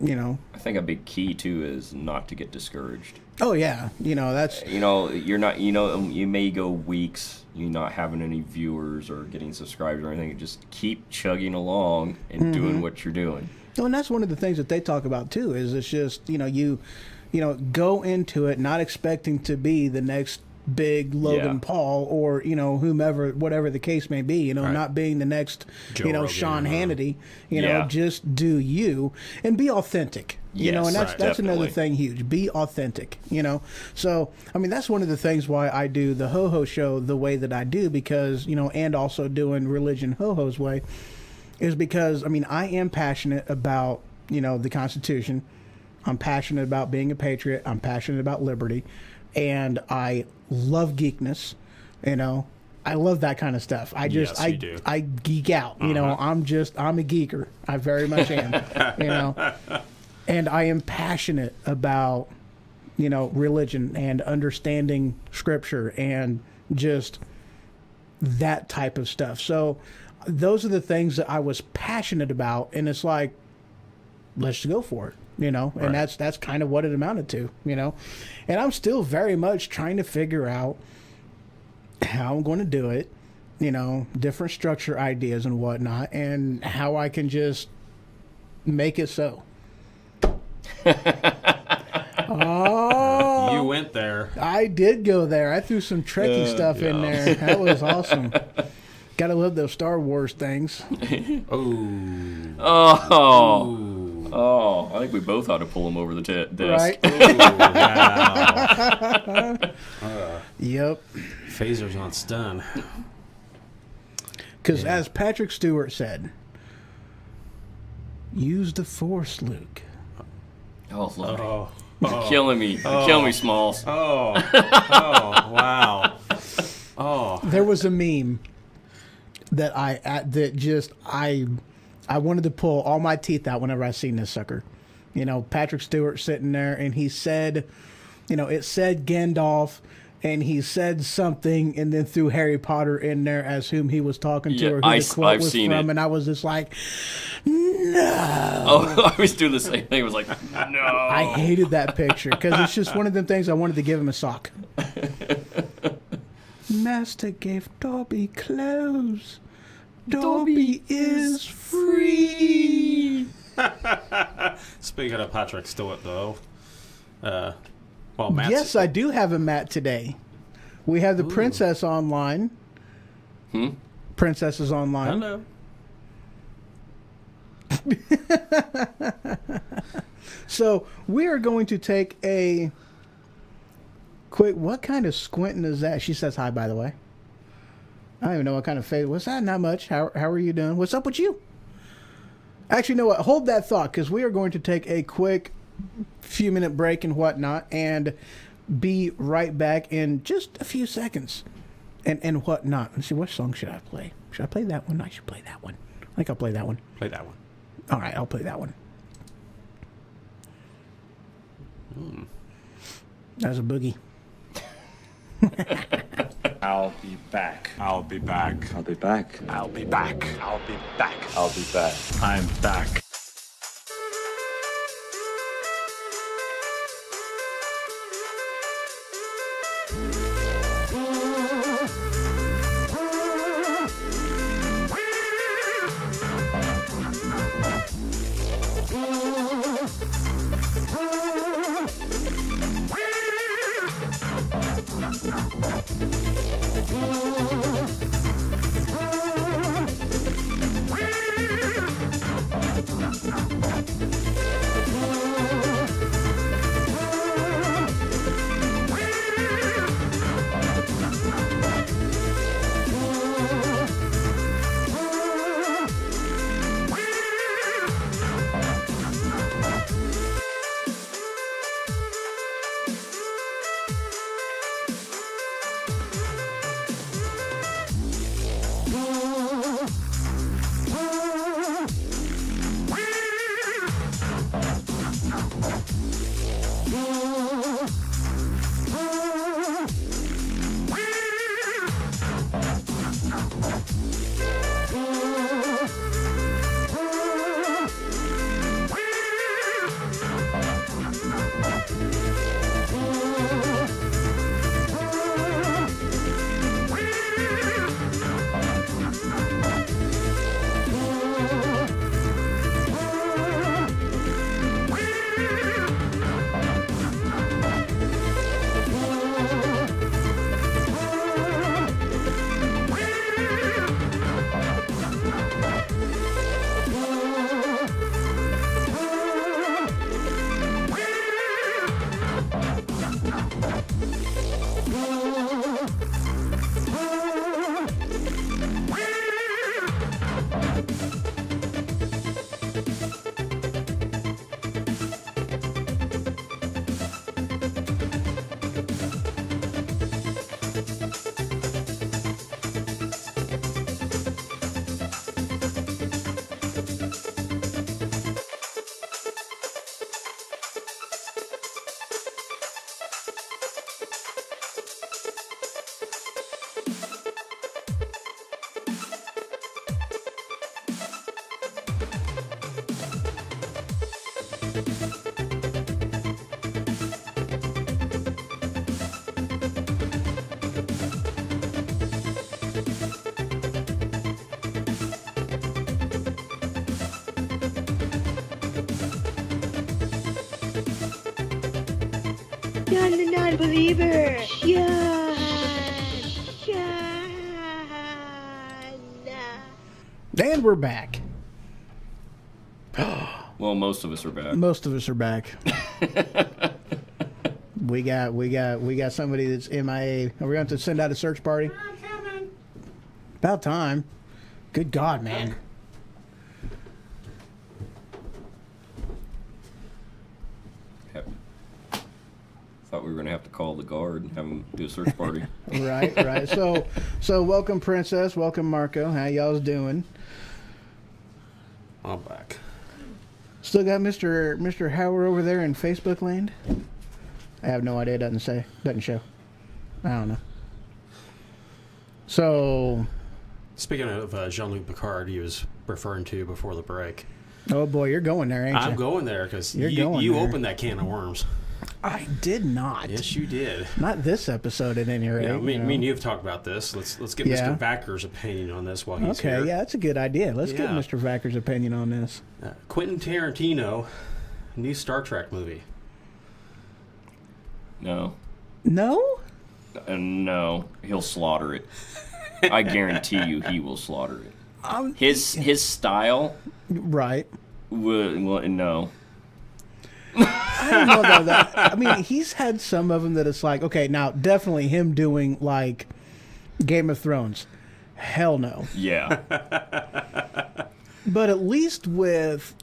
you know. I think a big key too is not to get discouraged. Oh yeah, you know, that's, You know, you're not. You know, you may go weeks you not having any viewers or getting subscribers or anything. Just keep chugging along and doing what you're doing. well, and that's one of the things that they talk about too. Is it's just, you know, you know, go into it not expecting to be the next big Logan Yeah. Paul or, you know, whomever, whatever the case may be, you know, Right. not being the next, Joe you know, Rogan, Sean Hannity, you know, Yeah. just do you and be authentic, you know, Yes, and that's, right. that's another Definitely. thing huge, be authentic, you know? So, I mean, that's one of the things why I do the Ho-Ho show the way that I do, because, you know, and also doing Religion Ho-Ho's way is because, I mean, I am passionate about, you know, the Constitution. I'm passionate about being a patriot. I'm passionate about liberty. And I love geekness, you know. I love that kind of stuff. I just, Yes, you do. I geek out, you know. I'm a geeker. I very much am, you know. And I am passionate about, you know, religion and understanding scripture and just that type of stuff. So those are the things that I was passionate about, and it's like, let's go for it, you know. And Right. that's kind of what it amounted to, you know. And I'm still very much trying to figure out how I'm going to do it, you know, different structure ideas and whatnot, and how I can just make it so. Oh, You went there. I did go there. I threw some Trekkie stuff in yeah. there. That was awesome. Gotta love those Star Wars things. Oh. Oh, I think we both ought to pull him over the desk. Right? Wow. Yep. Phaser's not stun. Because as Patrick Stewart said, use the Force, Luke. Oh, Lord. Oh. You're killing me. You're killing me, Smalls. Oh. Oh. Wow. Oh. There was a meme that I wanted to pull all my teeth out whenever I seen this sucker. You know, Patrick Stewart sitting there, and he said, you know, it said Gandalf, and he said something, and then threw Harry Potter in there as whom he was talking to, Yeah, or who the quote I've was seen from, it. and I was just like, no. Oh, I was doing the same thing. It was like, no. I hated that picture because it's just one of them things I wanted to give him a sock. Master gave Dobby clothes. Dobby is free. Speaking of Patrick Stewart, though, well, Matt's, Yes, I do have a mat today. We have the Princess online. Princess is online. Hello. So we are going to take a quick. What kind of squinting is that? She says hi, by the way. I don't even know what kind of face. What's that? Not much. How are you doing? What's up with you? Actually, you know what? Hold that thought, because we are going to take a quick few-minute break and whatnot, and be right back in just a few seconds, and whatnot. Let's see, what song should I play? Should I play that one? I should play that one. I think I'll play that one. Play that one. All right, I'll play that one. That's a boogie. I'll be back. I'll be back. I'll be back. I'll be back. I'll be back. I'll be back. I'm back. You're a non-believer. Sean. And we're back. Well, most of us are back. Most of us are back. we got somebody that's MIA. Are we going to send out a search party? I'm coming. About time. Good God, man. Thought we were going to have to call the guard and have them do a search party. Right. So welcome, Princess. Welcome, Marco. How y'all's doing? I'm back. Still got Mr. Howard over there in Facebook land? I have no idea. It doesn't show. I don't know. So, Speaking of Jean-Luc Picard, he was referring to before the break. oh boy, you're going there, ain't you? I'm going there because You're you going there. opened that can of worms. I did not. Yes, you did. Not this episode, at any rate. Yeah, me you know. and you have talked about this. Let's get Yeah. Mr. Vacker's opinion on this while he's Okay, here. yeah, that's a good idea. Let's get Yeah. Mr. Vacker's opinion on this. Quentin Tarantino, new Star Trek movie. No. No? No. He'll slaughter it. I guarantee you he will slaughter it. His style Right. would... Well, no. I don't know though. I mean, he's had some of them that it's like, okay, now definitely him doing like Game of Thrones. Hell no. Yeah. But at least with,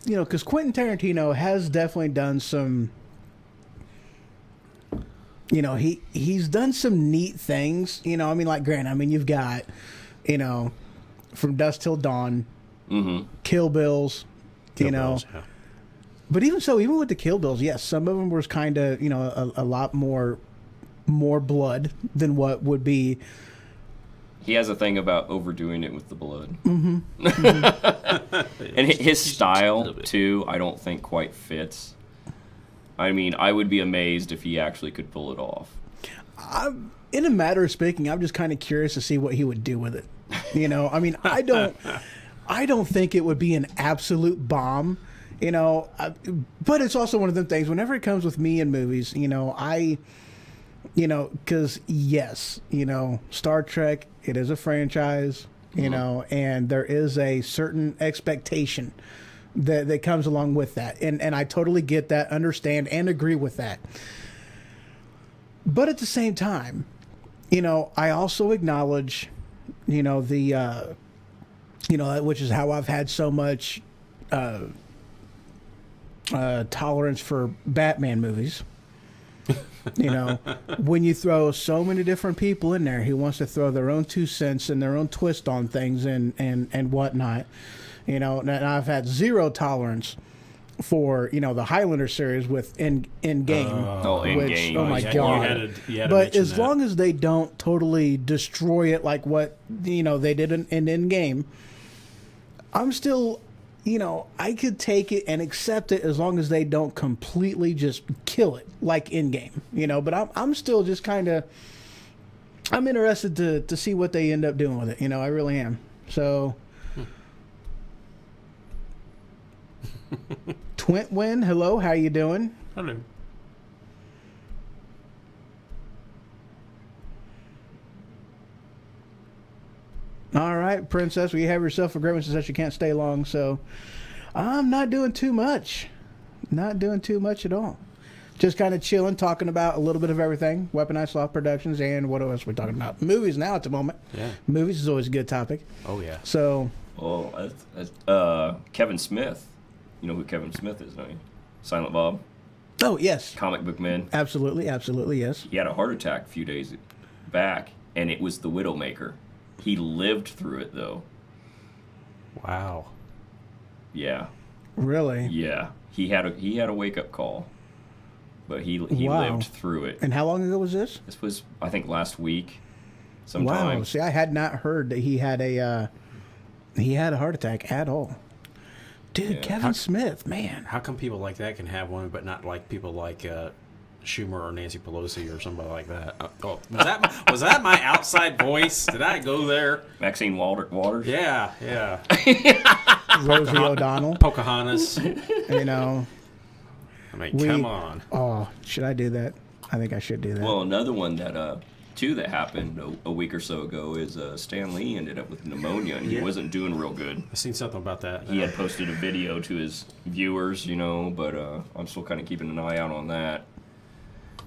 you know, because Quentin Tarantino has definitely done some, you know, he's done some neat things. You know, I mean, like, granted, I mean, you've got, you know, From Dusk Till Dawn, Kill Bills, you know. Yeah. But even so, even with the Kill Bills, yes, some of them was kind of, you know, a lot more blood than what would be. He has a thing about overdoing it with the blood. And his style, too, I don't think quite fits. I mean, I would be amazed if he actually could pull it off. In a matter of speaking, I'm just kind of curious to see what he would do with it. You know, I mean, I don't think it would be an absolute bomb. You know, but it's also one of them things. Whenever it comes with me in movies, you know, because yes, you know, Star Trek, it is a franchise, you know, and there is a certain expectation that comes along with that, and I totally get that, understand, and agree with that. But at the same time, you know, I also acknowledge, you know, the, you know, which is how I've had so much. Tolerance for Batman movies. You know, when you throw so many different people in there who wants to throw their own 2 cents and their own twist on things and whatnot, you know, and I've had zero tolerance for, you know, the Highlander series with Endgame. Endgame. Oh my You God. had to But mention as that. long as they don't totally destroy it like what, you know, they did in Endgame, I'm still... You know, I could take it and accept it as long as they don't completely just kill it like Endgame. You know, but I'm still just kind of, I'm interested to see what they end up doing with it. You know, I really am. So, Twintwin, hello, how you doing? Hello. All right, Princess, well, you have yourself a grimace that you can't stay long, so I'm not doing too much. Not doing too much at all. Just kind of chilling, talking about a little bit of everything. Weaponized Sloth Productions, and what else are we talking about? Movies now at the moment. Yeah. Movies is always a good topic. Oh, yeah. So, Kevin Smith. You know who Kevin Smith is, don't you? Silent Bob. oh, yes. Comic book man. Absolutely, yes. He had a heart attack a few days back, and it was the Widowmaker. He lived through it, though. Wow. Yeah. Really? Yeah. He had a wake-up call, but he Wow. lived through it. And how long ago was this? This was, I think, last week sometime. Wow. See, I had not heard that he had a heart attack at all. Dude, Kevin Smith, man. How come people like that can have one, but not like people like Schumer or Nancy Pelosi or somebody like that? Oh, was that my outside voice? Did I go there? Maxine Waters? Yeah. Rosie O'Donnell. Pocahontas. You know. I mean, come on. Oh, should I do that? I think I should do that. Well, another one that too that happened a week or so ago is Stan Lee ended up with pneumonia and he wasn't doing real good. I seen something about that. He had posted a video to his viewers, you know, but I'm still kind of keeping an eye out on that.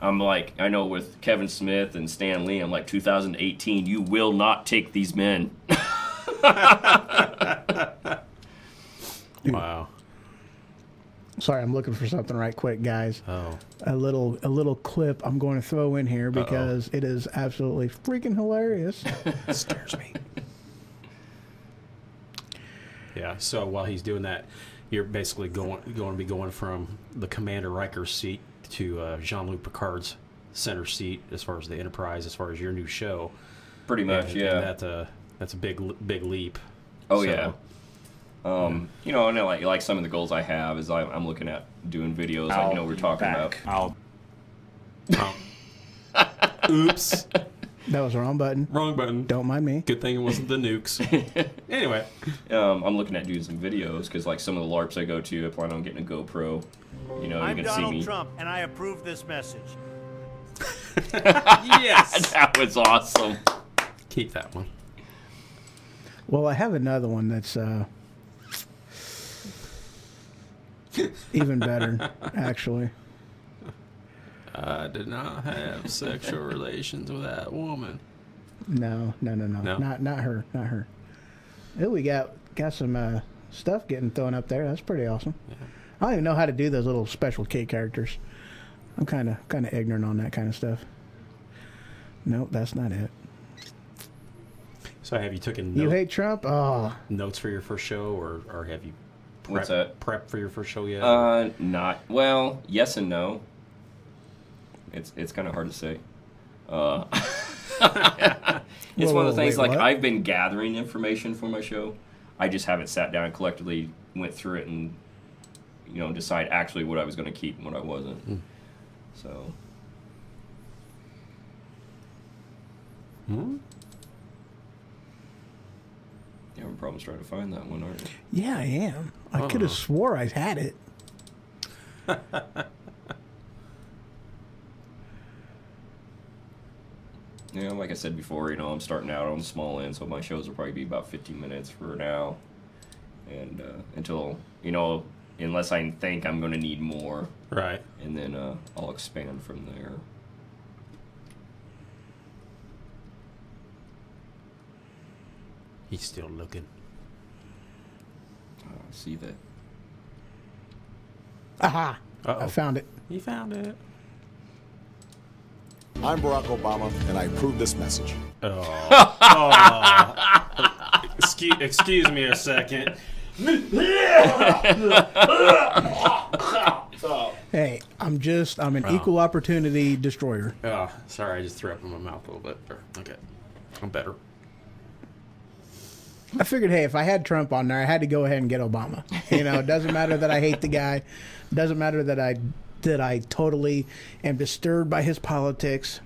I'm like, I know with Kevin Smith and Stan Lee, I'm like, 2018, you will not take these men. Wow. Sorry, I'm looking for something right quick, guys. Oh. A little clip I'm going to throw in here because it is absolutely freaking hilarious. It scares me. Yeah, so while he's doing that, you're basically going to be going from the Commander Riker's seat to Jean-Luc Picard's center seat as far as the Enterprise, as far as your new show. Pretty much, yeah. And that's a big leap. Oh, so, yeah. You know, and like some of the goals I have is I'm looking at doing videos like, you know, we're talking about. Oops. That was the wrong button. Wrong button. Don't mind me. Good thing it wasn't the nukes. Anyway. I'm looking at doing some videos because like some of the LARPs I go to, I plan on getting a GoPro. You know, I'm you can see me. Donald Trump, and I approve this message. Yes. That was awesome. Keep that one. Well, I have another one that's even better, actually. I did not have sexual relations with that woman. No. Not her. Oh, we got some stuff getting thrown up there. That's pretty awesome. Yeah. I don't even know how to do those little special K characters. I'm kind of ignorant on that kind of stuff. Nope, that's not it. So have you taken You hate Trump? Oh. Notes for your first show, or have you What's that? Prep for your first show yet? Not. Well, yes and no. It's kind of hard to say. It's one of the things, like, what? I've been gathering information for my show. I just haven't sat down and collectively went through it and, you know, decide actually what I was going to keep and what I wasn't. So. You having problems trying to find that one, aren't you? Yeah, I am. I could have swore I had it. Yeah, like I said before, you know, I'm starting out on the small end, so my shows will probably be about 15 minutes for now. And until, you know, unless I think I'm going to need more. Right. And then I'll expand from there. He's still looking. See that? Aha! I found it. He found it. I'm Barack Obama, and I approve this message. Excuse me a second. Hey, I'm an equal opportunity destroyer. Oh, sorry, I just threw up in my mouth a little bit. Okay, I'm better. I figured, hey, if I had Trump on there, I had to go ahead and get Obama. You know, it doesn't matter that I hate the guy. It doesn't matter that I totally am disturbed by his politics.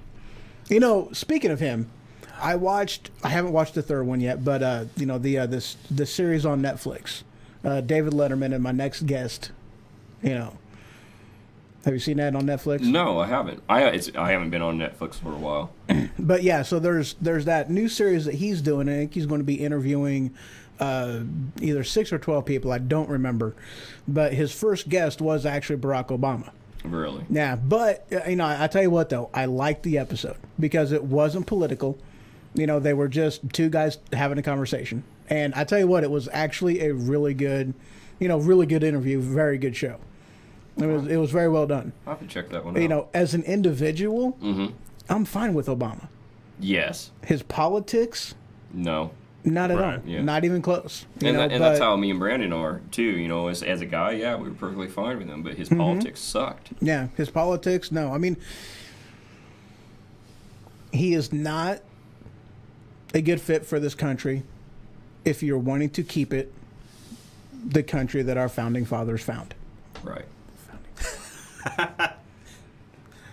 You know, speaking of him, I haven't watched the third one yet, but you know, the series on Netflix, David Letterman and My Next Guest. You know, have you seen that on Netflix? No, I haven't. I haven't been on Netflix for a while. But yeah, so there's that new series that he's doing. I think he's going to be interviewing either 6 or 12 people. I don't remember, but his first guest was actually Barack Obama. Really? Yeah, but you know, I tell you what though, I liked the episode because it wasn't political. You know, they were just two guys having a conversation, and I tell you what, it was actually a really good interview, very good show. It was very well done. I'll have to check that one out. You know, as an individual, I'm fine with Obama. Yes. His politics? No. Not at all. Yeah. Not even close. And that's how me and Brandon are, too. You know, as a guy, yeah, we were perfectly fine with him, but his politics sucked. Yeah, his politics, no. I mean, he is not a good fit for this country if you're wanting to keep it the country that our founding fathers found. Right.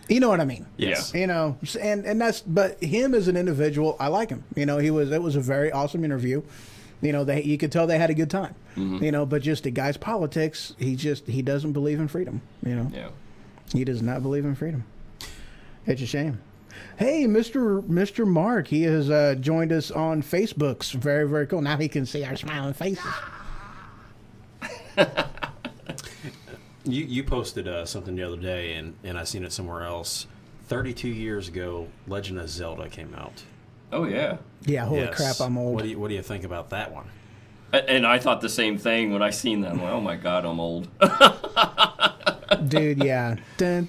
You know what I mean? Yes. You know, and that's, but him as an individual, I like him. You know, it was a very awesome interview. You know, you could tell they had a good time. You know, but just the guy's politics, he doesn't believe in freedom. You know, Yeah. He does not believe in freedom. It's a shame. Hey, Mr. Mark, he has joined us on Facebook's. Very, very cool. Now he can see our smiling faces. You posted something the other day, and I seen it somewhere else. 32 years ago, Legend of Zelda came out. Oh, yeah. Yeah, holy crap, I'm old. What do you think about that one? And I thought the same thing when I seen that. I'm like, oh my God, I'm old. Dude, yeah. But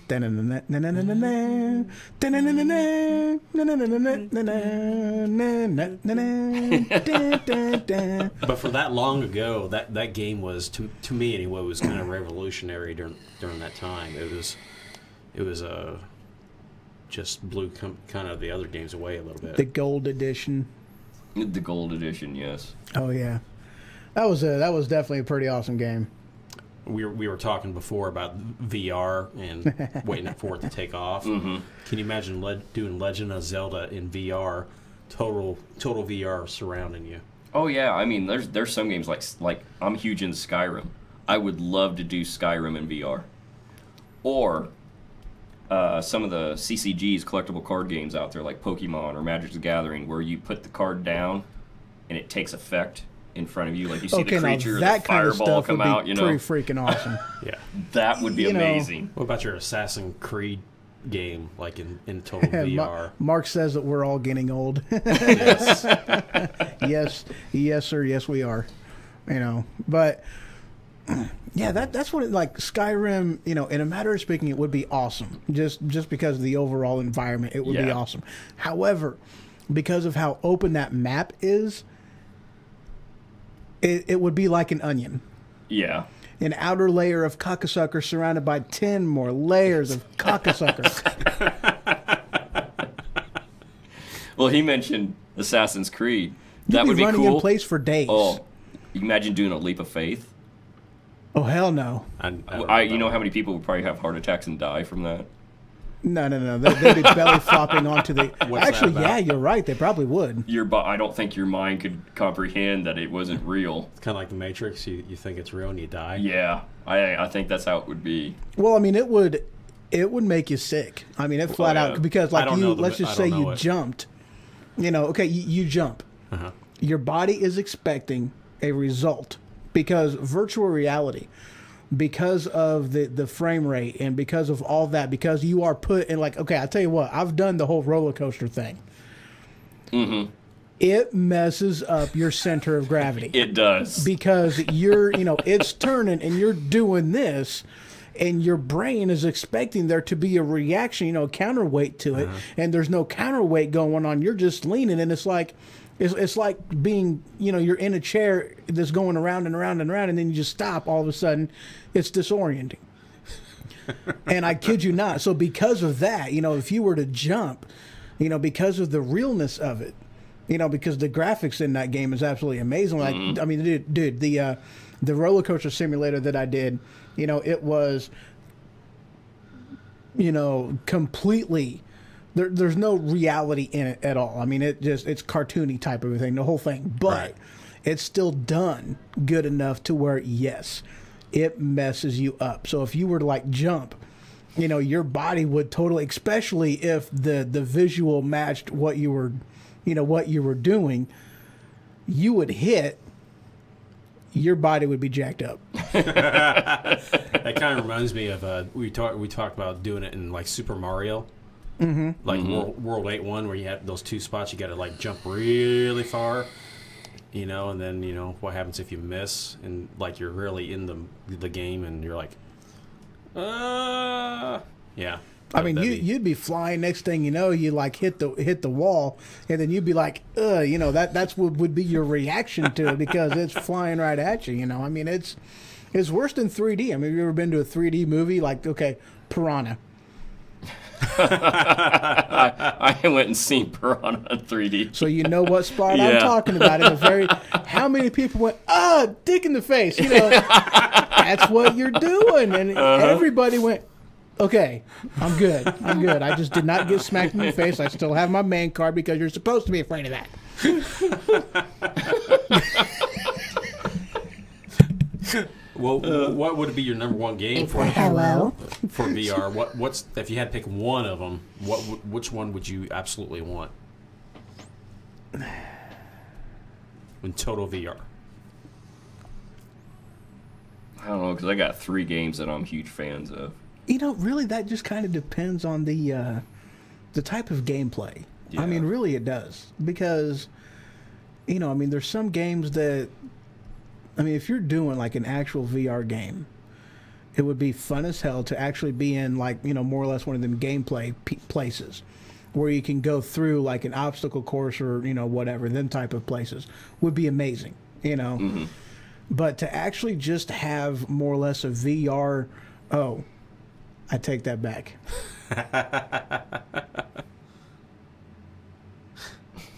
for that long ago, that game was, to me anyway, was kind of revolutionary during that time. It was just blew kind of the other games away a little bit. The gold edition. The gold edition, yes. Oh yeah, that was definitely a pretty awesome game. We were talking before about VR and waiting for it to take off. Can you imagine doing Legend of Zelda in VR, total VR surrounding you? Oh yeah, I mean, there's some games like I'm huge into Skyrim. I would love to do Skyrim in VR, or some of the CCGs, collectible card games out there, like Pokemon or Magic the Gathering, where you put the card down and it takes effect in front of you, like you see the creature, that the kind of fireball stuff come would be out. You know, pretty freaking awesome. Yeah, that would be amazing. What about your Assassin's Creed game, like in total VR? Mark says that we're all getting old. Yes. yes, sir. Yes, we are. You know, but yeah, that's what like Skyrim. You know, in a matter of speaking, it would be awesome. Just because of the overall environment, it would be awesome. However, because of how open that map is, it would be like an onion. Yeah. An outer layer of cockasucker surrounded by 10 more layers of cockasucker. Well, he mentioned Assassin's Creed. You'd That would be running cool. in place for days. Oh, you imagine doing a leap of faith? Oh, hell no. You know how many people would probably have heart attacks and die from that? No. They'd be belly flopping onto the... What's Actually, that about? yeah, you're right. They probably would. I don't think your mind could comprehend that it wasn't real. It's kind of like the Matrix. You think it's real and you die. Yeah, I think that's how it would be. Well, I mean, it would make you sick. I mean, it flat out... Because, like, let's just say you jumped. You know, okay, you jump. Uh-huh. Your body is expecting a result. Because virtual reality... because of the frame rate and because of all that, because you are put in like, okay, I'll tell you what, I've done the whole roller coaster thing. Mm-hmm. It messes up your center of gravity. It does. Because you're, it's turning and you're doing this and your brain is expecting there to be a reaction, a counterweight to it. And there's no counterweight going on. You're just leaning and it's like being, you're in a chair that's going around and around and around, and then you just stop all of a sudden. It's disorienting. And I kid you not. So because of that, if you were to jump, because of the realness of it, because the graphics in that game is absolutely amazing. Like, I mean, dude, the roller coaster simulator that I did, it was, completely... There's no reality in it at all. I mean, it's cartoony type of thing, the whole thing. But it's still done good enough to where, yes, it messes you up. So if you were to, like, jump, your body would totally, especially if the visual matched what you were, what you were doing, you would hit, your body would be jacked up. That kind of reminds me of, we talked about doing it in, like, Super Mario. Like World 8-1, where you have those two spots, you got to like jump really far, and then what happens if you miss and like you're really in the game and you're like, yeah. I mean, you'd be flying. Next thing you know, you like hit the wall, and then you'd be like, that's what would be your reaction to it because it's flying right at you. I mean, it's worse than 3D. I mean, have you ever been to a 3D movie? Like, okay, Piranha. I went and seen Piranha in 3D. So you know what spot I'm talking about. In the very, how many people went, dick in the face. You know, that's what you're doing. And everybody went, okay, I'm good. I just did not get smacked in the face. I still have my man card because you're supposed to be afraid of that. Well, what would be your number one game for VR? What's if you had to pick one of them? Which one would you absolutely want in total VR? I don't know, because I got 3 games that I'm huge fans of. You know, really, that just kind of depends on the type of gameplay. Yeah. I mean, really, it does, because you know, I mean, there's some games that. I mean, if you're doing like an actual VR game, it would be fun as hell to actually be in like, you know, more or less one of them gameplay places where you can go through like an obstacle course or, you know, whatever, them type of places would be amazing, you know. Mm-hmm. But to actually just have more or less a VR, I take that back.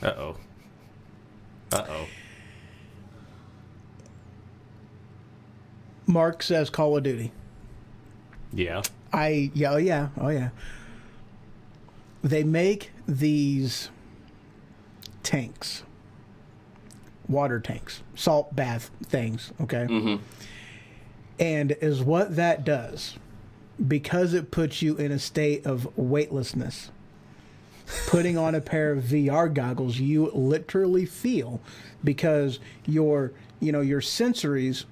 Uh-oh. Mark says Call of Duty. Yeah. Oh yeah. They make these tanks, water tanks, salt bath things, okay? Mm-hmm. And is what that does, because it puts you in a state of weightlessness. Putting on a pair of VR goggles, you literally feel, because your sensories,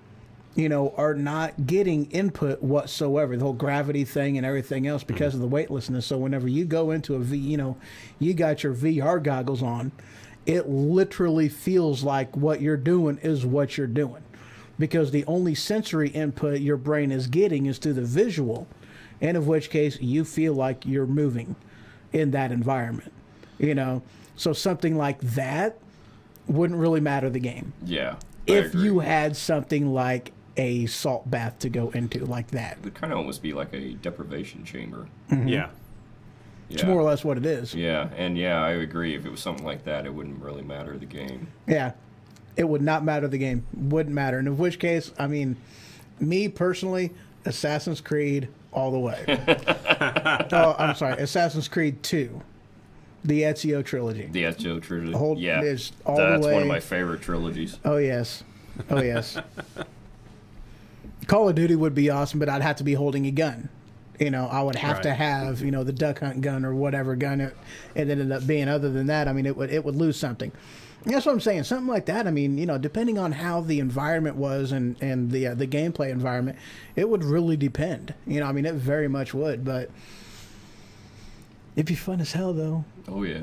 you know, are not getting input whatsoever. The whole gravity thing and everything else because of the weightlessness. So whenever you go into you got your VR goggles on, it literally feels like what you're doing is what you're doing, because the only sensory input your brain is getting is through the visual, and of which case you feel like you're moving in that environment, you know. So something like that wouldn't really matter the game. Yeah. If you had something like a salt bath to go into like that. It would kind of almost be like a deprivation chamber. Mm-hmm. Yeah. It's more or less what it is. Yeah, and I agree. If it was something like that, it wouldn't really matter the game. Yeah. It would not matter the game. Wouldn't matter. And in which case, I mean, me personally, Assassin's Creed all the way. I'm sorry, Assassin's Creed 2. The Ezio trilogy. The Ezio trilogy. That's one of my favorite trilogies. Oh, yes. Call of Duty would be awesome, but I'd have to be holding a gun. You know, I would have to have, you know, the duck hunt gun or whatever gun it ended up being. Other than that, I mean, it would lose something. And that's what I'm saying. Something like that, I mean, you know, depending on how the environment was and the gameplay environment, it would really depend. You know, I mean, it very much would, but it'd be fun as hell, though. Oh, yeah.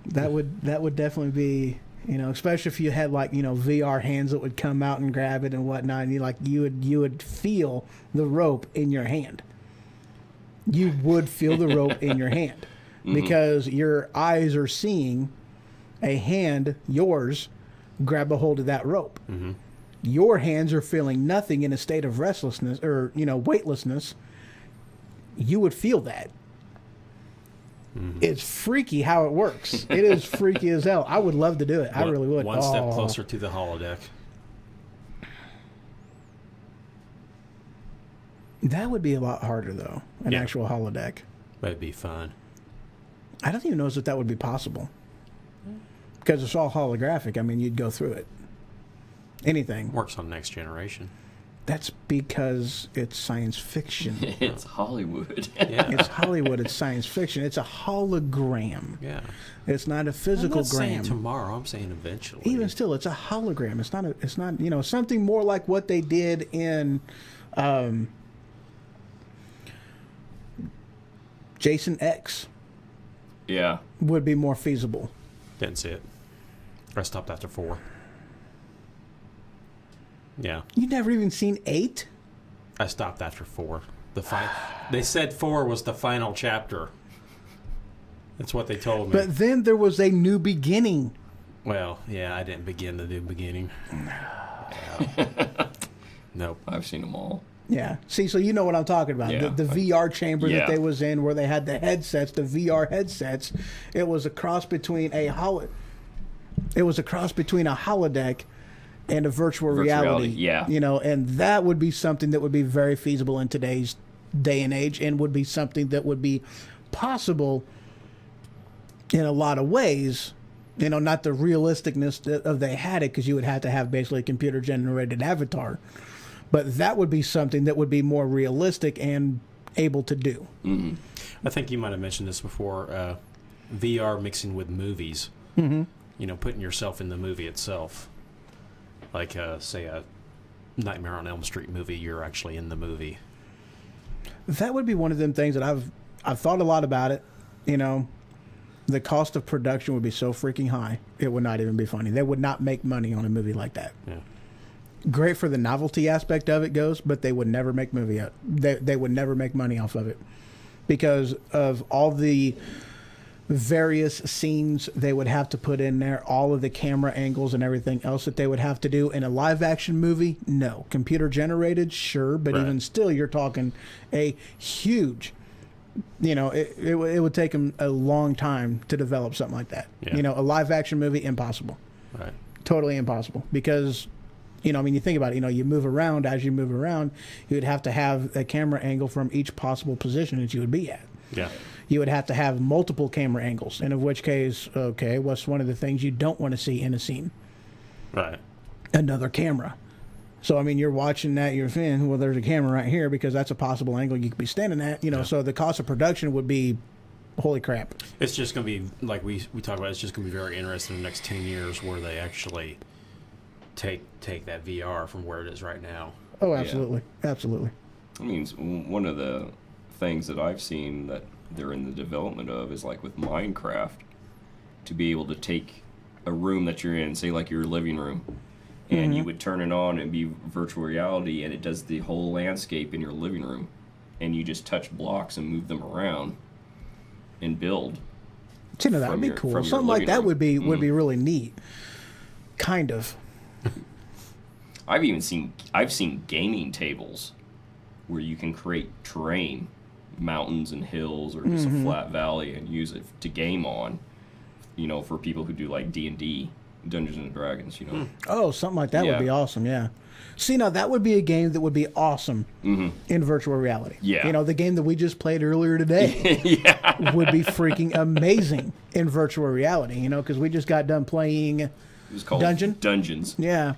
That would definitely be, you know, especially if you had like, you know, VR hands that would come out and grab it and whatnot, and you would feel the rope in your hand. You would feel the rope in your hand because your eyes are seeing a hand, yours, grab a hold of that rope. Mm-hmm. Your hands are feeling nothing in a state of restlessness or, you know, weightlessness. You would feel that. Mm-hmm. It's freaky how it works. It is freaky as hell. I would love to do it. I really would. One step closer to the holodeck. That would be a lot harder, though, an actual holodeck. That'd be fun. I don't even know if that would be possible. Because it's all holographic. I mean, you'd go through it. Anything. Works on Next Generation. That's because it's science fiction. It's Hollywood. Yeah. It's Hollywood. It's science fiction. It's a hologram. Yeah. It's not a physical I'm not saying gram. Tomorrow. I'm saying eventually. Even still, it's a hologram. It's not, you know, something more like what they did in Jason X. Yeah. Would be more feasible. Didn't see it. I stopped after 4. Yeah. You never even seen 8? I stopped after 4. They said 4 was the final chapter. That's what they told me. But then there was a new beginning. Well, yeah, I didn't begin the new beginning. Nope. I've seen them all. Yeah. See, so you know what I'm talking about. Yeah. The VR chamber Yeah. that they was in, where they had the headsets, the VR headsets. It was a cross between a holodeck and a virtual reality. Yeah. You know, and that would be something that would be very feasible in today's day and age, and would be something that would be possible in a lot of ways. You know, not the realisticness of they had it, because you would have to have basically a computer generated avatar. But that would be something that would be more realistic and able to do. Mm-hmm. I think you might have mentioned this before. VR mixing with movies. Mm-hmm. You know, putting yourself in the movie itself. Like, say, a Nightmare on Elm Street movie. You're actually in the movie. That would be one of them things that I've thought a lot about it. You know, the cost of production would be so freaking high, it would not even be funny. They would not make money on a movie like that. Yeah. Great for the novelty aspect of it goes, but they would never make movie out. They would never make money off of it, because of all the various scenes they would have to put in there, all of the camera angles and everything else that they would have to do in a live action movie. No, computer generated, sure, but even still, you're talking a huge. You know, it would take them a long time to develop something like that. Yeah. You know, a live action movie, impossible. Right. Totally impossible, because. You know, I mean, you think about it, you know, you move around. As you move around, you would have to have a camera angle from each possible position that you would be at. Yeah. You would have to have multiple camera angles, and in which case, okay, what's one of the things you don't want to see in a scene? Right. Another camera. So, I mean, you're watching that, you're thinking, well, there's a camera right here, because that's a possible angle you could be standing at, you know, so the cost of production would be, holy crap. It's just going to be, like we talked about, it's just going to be very interesting in the next 10 years where they actually take that VR from where it is right now. Oh, absolutely. Yeah. Absolutely. I mean, one of the things that I've seen that they're in the development of is like with Minecraft, to be able to take a room that you're in, say like your living room, and you would turn it on and be virtual reality, and it does the whole landscape in your living room, and you just touch blocks and move them around and build. You know, that would be cool. Something like that would be really neat. Kind of. I've seen gaming tables where you can create terrain, mountains and hills, or just a flat valley, and use it to game on. You know, for people who do like D&D, Dungeons and Dragons. You know. Oh, something like that would be awesome. Yeah. See, now that would be a game that would be awesome in virtual reality. Yeah. You know, the game that we just played earlier today would be freaking amazing in virtual reality. You know, because we just got done playing. It was called Dungeons. Yeah.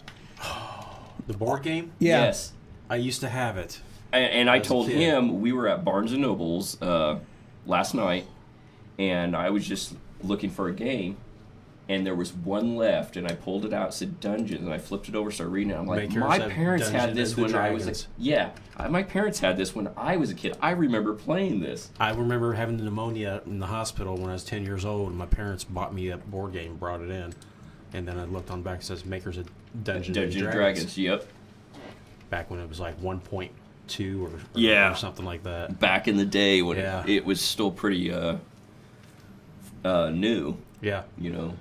The board game? Yeah. Yes. I used to have it. And I told him, we were at Barnes & Noble's last night, and I was just looking for a game, and there was one left, and I pulled it out, it said Dungeons, and I flipped it over, started reading it. I'm like, my parents had this when I was my parents had this when I was a kid. I remember playing this. I remember having pneumonia in the hospital when I was 10 years old, and my parents bought me a board game, brought it in. And then I looked on back, it says makers of Dungeons and Dragons. Yep. Back when it was like 1.2 or something like that. Back in the day when it was still pretty new. Yeah. You know.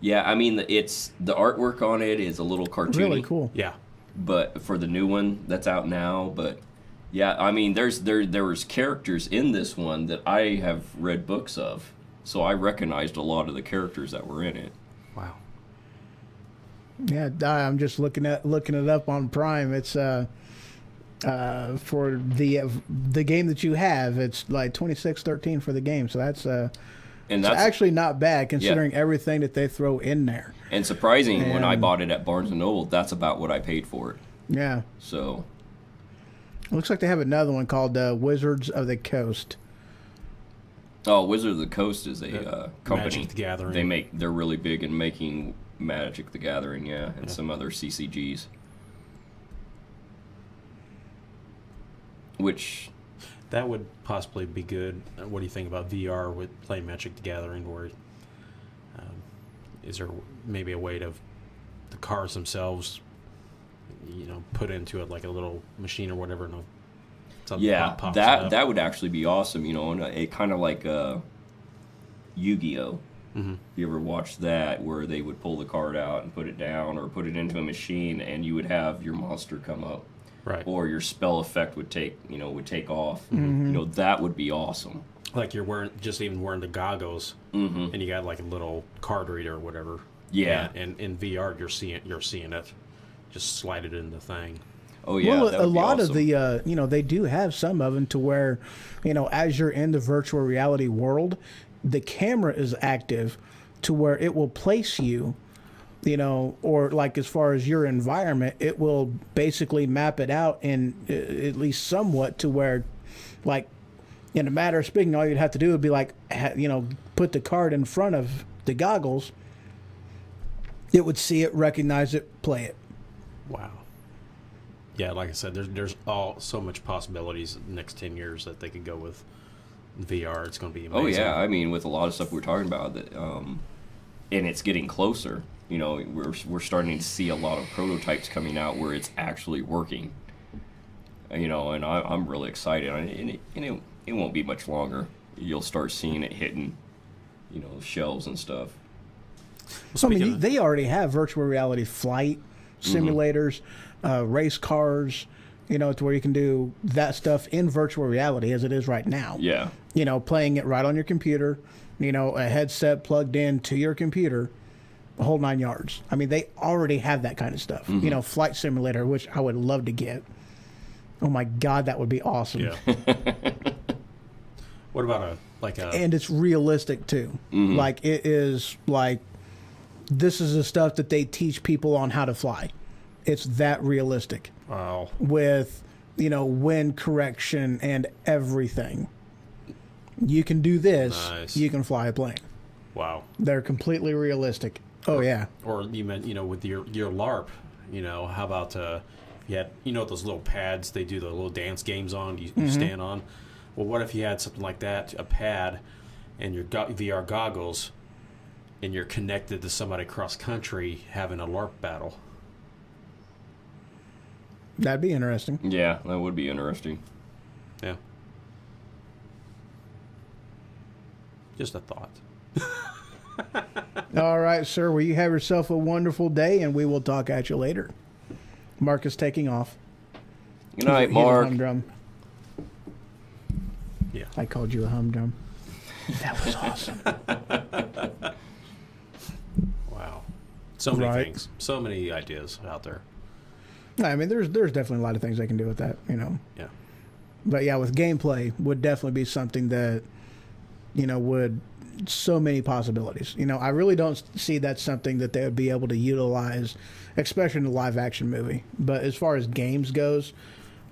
Yeah, I mean, it's the artwork on it is a little cartoony. Really cool. Yeah. But for the new one that's out now, but yeah, I mean, there was characters in this one that I have read books of, so I recognized a lot of the characters that were in it. Wow. Yeah, I'm just looking it up on Prime. It's for the game that you have, it's like $26.13 for the game. So that's actually not bad considering everything that they throw in there. And surprising, when I bought it at Barnes & Noble, that's about what I paid for it. Yeah. So looks like they have another one called Wizards of the Coast. Oh, Wizards of the Coast is a company. Magic the Gathering. They're really big in making Magic the Gathering, and some other CCGs. Which that would possibly be good. What do you think about VR with playing Magic the Gathering? Where is there maybe a way to the cards themselves, put into it like a little machine or whatever? That would actually be awesome. And it kind of like Yu-Gi-Oh. Mm-hmm. You ever watched that where they would pull the card out and put it down or put it into a machine, and you would have your monster come up? Right. or your spell effect would take off. That would be awesome. Like you're wearing the goggles, and you got like a little card reader or whatever. Yeah. And in VR, you're seeing it. Just slide it in the thing. Oh yeah. Well, a lot awesome. of the they do have some of them to where, as you're in the virtual reality world, the camera is active to where it will place you, or like as far as your environment, it will basically map it out in at least somewhat to where, like, in a matter of speaking, all you'd have to do would be like, put the card in front of the goggles. It would see it, recognize it, play it. Wow. Yeah, like I said, there's so much possibilities in the next 10 years that they could go with VR. It's going to be amazing. Oh yeah, I mean, with a lot of stuff we're talking about, that, and it's getting closer. We're starting to see a lot of prototypes coming out where it's actually working. And I'm really excited. And it won't be much longer. You'll start seeing it hitting, shelves and stuff. So, they already have virtual reality flight simulators, race cars, to where you can do that stuff in virtual reality as it is right now. Yeah. Playing it right on your computer, a headset plugged in to your computer, the whole 9 yards. I mean, they already have that kind of stuff. Flight simulator, which I would love to get. Oh my God, that would be awesome. Yeah. What about and it's realistic too. Like, it is like, this is the stuff that they teach people on how to fly. It's that realistic. Wow. With, wind correction and everything. You can do this. Nice. You can fly a plane. Wow. They're completely realistic. Oh, yeah. Or you meant, with your LARP, how about you had, those little pads they do the little dance games on, you stand on. Well, what if you had something like that, a pad, and your VR goggles, and you're connected to somebody cross country having a LARP battle? That'd be interesting. Yeah, that would be interesting. Yeah. Just a thought. All right, sir. Well, you have yourself a wonderful day, and we will talk at you later. Mark is taking off. Good night, Mark. Humdrum. Yeah. I called you a humdrum. That was awesome. Wow. So many things. So many ideas out there. I mean, there's definitely a lot of things they can do with that, Yeah. But yeah, with gameplay would definitely be something that, would so many possibilities. I really don't see that's something that they would be able to utilize, especially in a live action movie. But as far as games goes,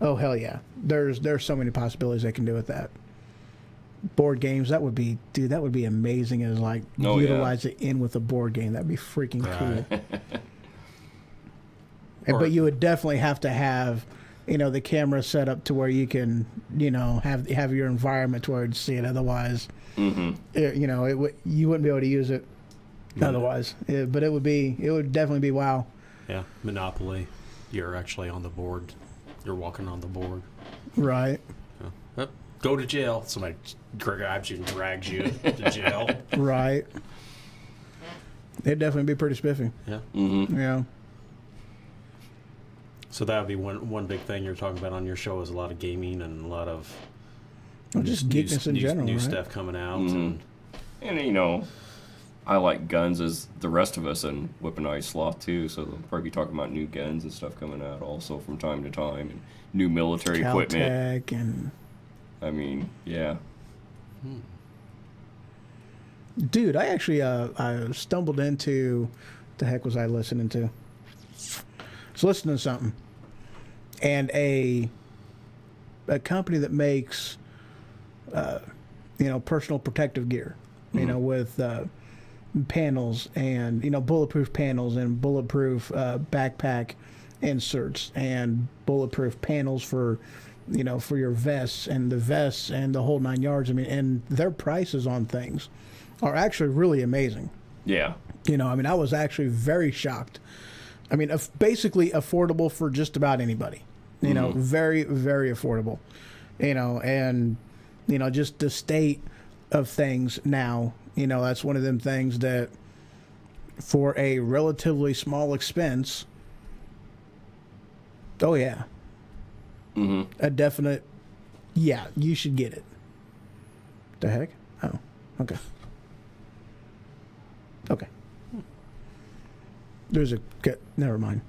oh hell yeah, there's so many possibilities they can do with that. Board games, that would be amazing as utilize it in with a board game. That'd be freaking cool. But you would definitely have to have, the camera set up to where you can, have your environment to where you'd see it. Otherwise, you wouldn't be able to use it. Otherwise, but it would definitely be wow. Yeah, Monopoly. You're actually on the board. You're walking on the board. Right. Yeah. Go to jail. Somebody grabs you and drags you to jail. Right. It'd definitely be pretty spiffy. Yeah. Yeah. So that would be one big thing you're talking about on your show is a lot of gaming and a lot of just geekness in general, new right? stuff coming out. And I like guns as the rest of us and Weaponized Sloth too, so they'll probably be talking about new guns and stuff coming out also from time to time, and new military equipment. And I mean, yeah. Dude, I actually I stumbled into, the heck was I listening to? I was listening to something, and a company that makes personal protective gear, with panels and bulletproof panels and bulletproof backpack inserts and bulletproof panels for for your vests and the whole 9 yards. I mean, and their prices on things are actually really amazing. Yeah. I was actually very shocked. I mean, basically affordable for just about anybody. Very, very affordable. And just the state of things now. That's one of them things that, for a relatively small expense. Oh yeah, A definite, yeah, you should get it. The heck? Oh, okay. Okay. There's a never mind.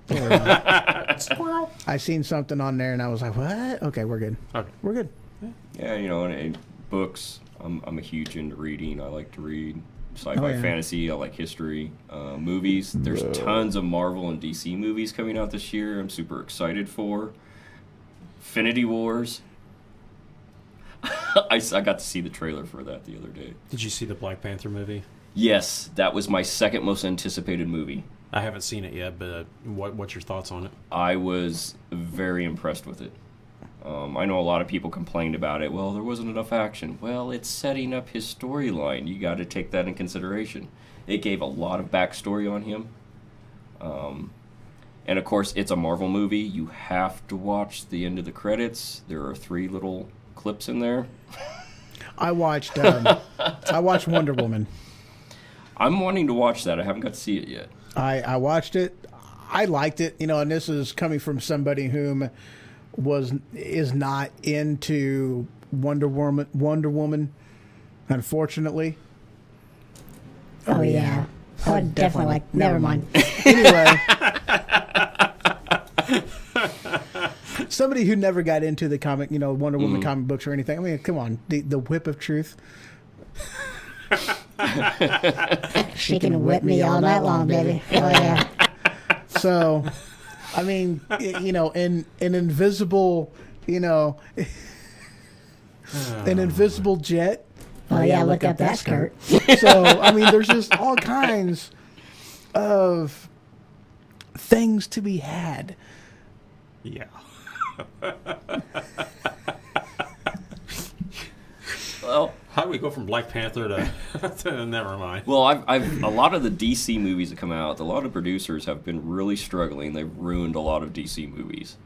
Squirrel. I seen something on there and I was like, what? Okay, we're good. Okay. We're good. Yeah, you know, and books. I'm a huge into reading. I like to read sci-fi, fantasy. I like history. Movies. There's tons of Marvel and DC movies coming out this year. I'm super excited for. Infinity Wars. I got to see the trailer for that the other day. Did you see the Black Panther movie? Yes, that was my second most anticipated movie. I haven't seen it yet, but what's your thoughts on it? I was very impressed with it. I know a lot of people complained about it. Well, there wasn't enough action. Well, it's setting up his storyline. You got to take that in consideration. It gave a lot of backstory on him. And of course, it's a Marvel movie. You have to watch the end of the credits. There are 3 little clips in there. I watched Wonder Woman. I'm wanting to watch that. I haven't got to see it yet. I watched it. I liked it, you know, and this is coming from somebody whom is not into Wonder Woman, unfortunately. Oh yeah. I would definitely like. Never mind. Anyway, somebody who never got into the comic, you know, Wonder Woman comic books or anything. I mean, come on, the whip of truth. She can whip me all night long, baby. Oh yeah. So, I mean, you know, an invisible, you know, an invisible jet. Oh yeah, look up that skirt. So, I mean, there's just all kinds of things to be had. Yeah. Well, how do we go from Black Panther to never mind? Well, I've a lot of the DC movies that come out, a lot of producers have been really struggling. They've ruined a lot of DC movies.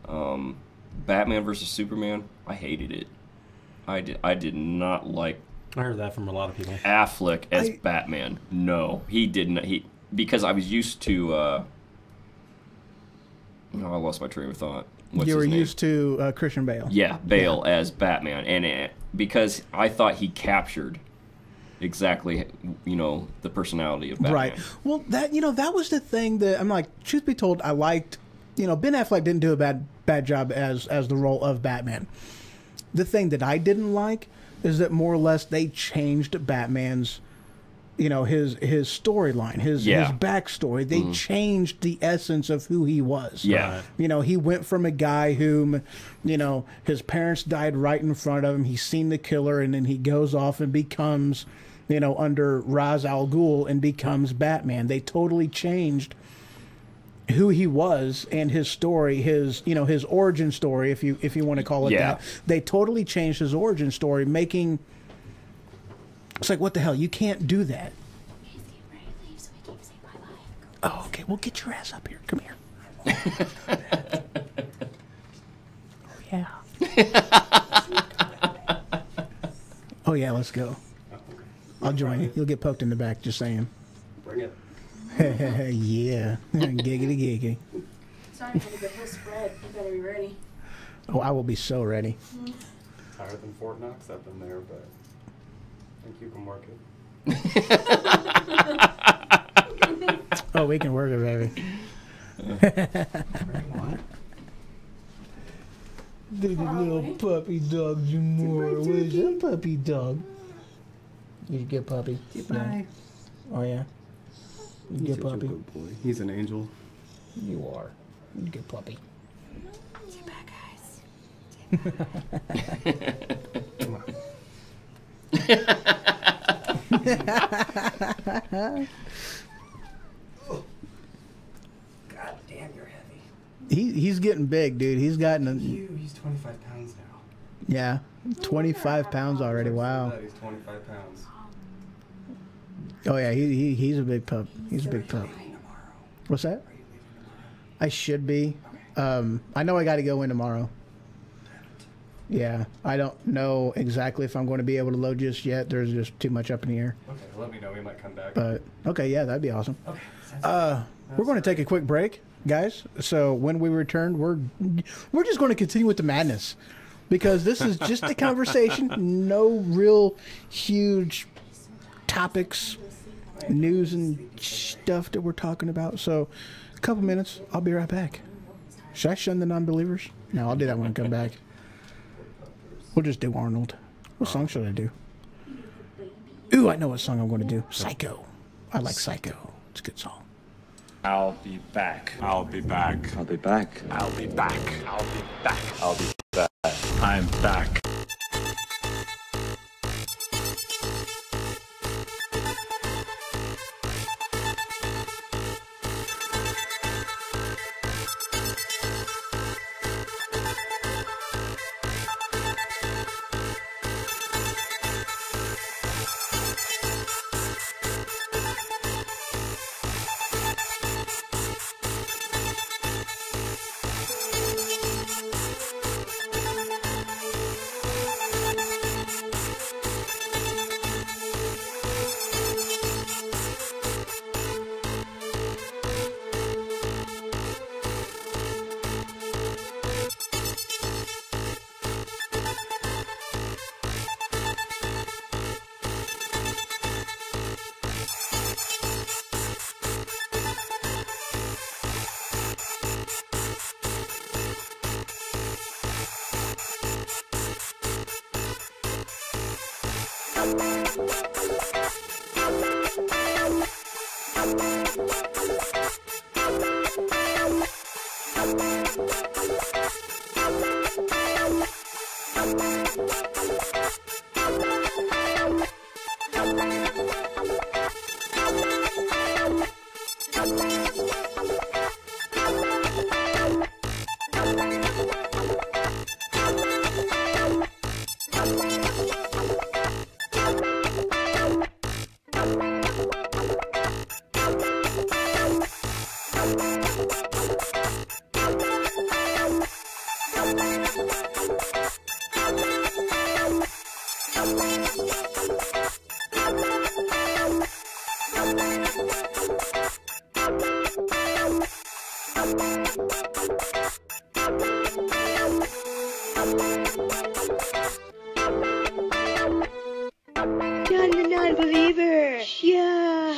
Batman versus Superman, I hated it. I did not like. I heard that from a lot of people. Affleck as Batman. No, he didn't. Because I was used to. I lost my train of thought. You were used to Christian Bale. Yeah, Bale as Batman, and because I thought he captured exactly, you know, the personality of Batman. Right. Well, that was the thing that I'm like. Truth be told, I liked. You know, Ben Affleck didn't do a bad job as the role of Batman. The thing that I didn't like is that more or less they changed Batman's, you know, his storyline, his backstory. They changed the essence of who he was. Yeah. You know, he went from a guy whom, you know, his parents died right in front of him. He's seen the killer, and then he goes off and becomes, you know, under Ra's al Ghul and becomes Batman. They totally changed who he was and his story, his origin story, if you want to call it that. They totally changed his origin story, making it's like, what the hell? You can't do that. Oh, okay. Well, get your ass up here. Come here. Oh yeah. Oh yeah. Let's go. I'll join you. You'll get poked in the back. Just saying. Bring it. Yeah. Giggity giggity. Sorry for the whole spread. You better be ready. Oh, I will be so ready. Higher than Fort Knox. I've been there, but I think you can work it. Oh, we can work it, baby. Look at little puppy dog, Jamora. Where's that puppy dog? You good puppy? Bye. Oh, yeah? You He's good such a puppy? good boy. He's an angel. You are. You good puppy. Get back, guys. Come on. God damn, you're heavy. He's getting big, dude. He's gotten He's 25 pounds now. yeah, 25 pounds already. Wow. He's 25 pounds. Oh yeah, he's a big pup. He's a big pup. What's that? I should be. I know I got to go in tomorrow. Yeah, I don't know exactly if I'm going to be able to load just yet. There's just too much up in the air. Okay, let me know. We might come back. But okay, yeah, that'd be awesome. Okay. We're going to take a quick break. guys. So when we return, we're just going to continue with the madness because this is just a conversation. No real huge topics, news and stuff that we're talking about. So a couple minutes. I'll be right back. Should I shun the non-believers? No, I'll do that when I come back. We'll just do Arnold. What song should I do? Ooh, I know what song I'm going to do. Psycho. I like Psycho. It's a good song. I'll be back. I'll be back. I'll be back. I'll be back. I'll be back. I'll be back. I'm back. John the non-believer. John.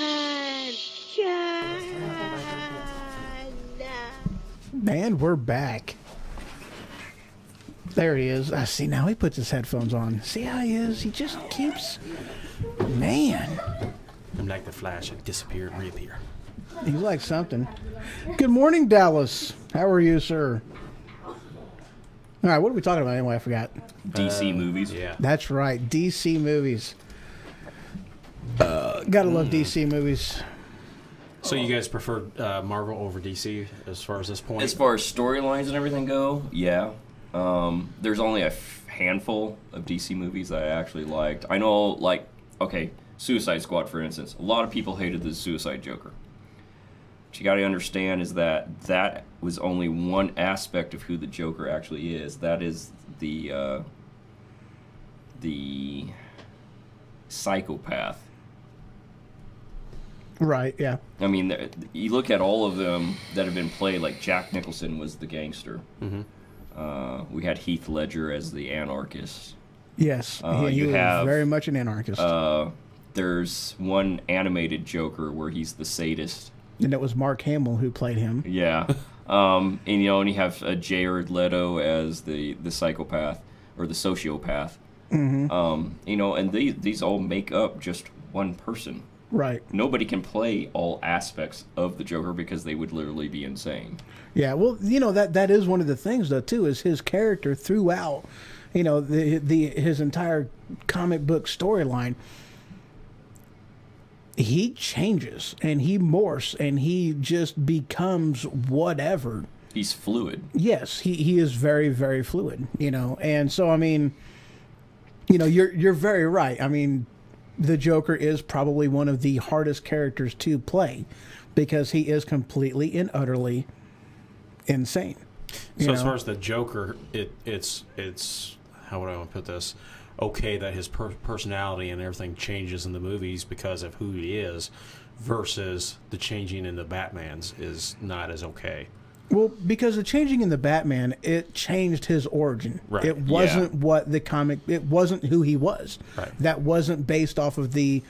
And we're back. There he is. I see now he puts his headphones on. See how he is? He just keeps... Man. I'm like the Flash. I disappear and reappear. He's like something. Good morning, Dallas. How are you, sir? All right, what are we talking about anyway? I forgot. DC movies. Yeah. That's right, DC movies. Gotta love DC movies. So you guys prefer Marvel over DC as far as this point? As far as storylines and everything go, yeah. There's only a handful of DC movies that I actually liked. I know, like, okay, Suicide Squad, for instance. A lot of people hated the Suicide Joker. What you got to understand is that that was only one aspect of who the Joker actually is. That is the psychopath. Right, yeah. I mean, you look at all of them that have been played, like Jack Nicholson was the gangster. Mm-hmm. We had Heath Ledger as the anarchist. Yes, he was very much an anarchist. There's one animated Joker where he's the sadist. And it was Mark Hamill who played him. Yeah. And you have Jared Leto as the psychopath or the sociopath. Mm-hmm. And these all make up just one person. Right. Nobody can play all aspects of the Joker because they would literally be insane. Yeah, well, that is one of the things, though, too, is his character throughout, his entire comic book storyline. He changes, and he morphs, and he just becomes whatever. He's fluid. Yes, he is very, very fluid, And so, I mean, you're very right. I mean, the Joker is probably one of the hardest characters to play because he is completely and utterly insane. So as far as the Joker, it's how would I want to put this? Okay, that his personality and everything changes in the movies because of who he is, versus the changing in the Batman's is not as okay. Well, because the changing in the Batman, it changed his origin. Right. It wasn't what the comic. It wasn't who he was. Right. That wasn't based off of the.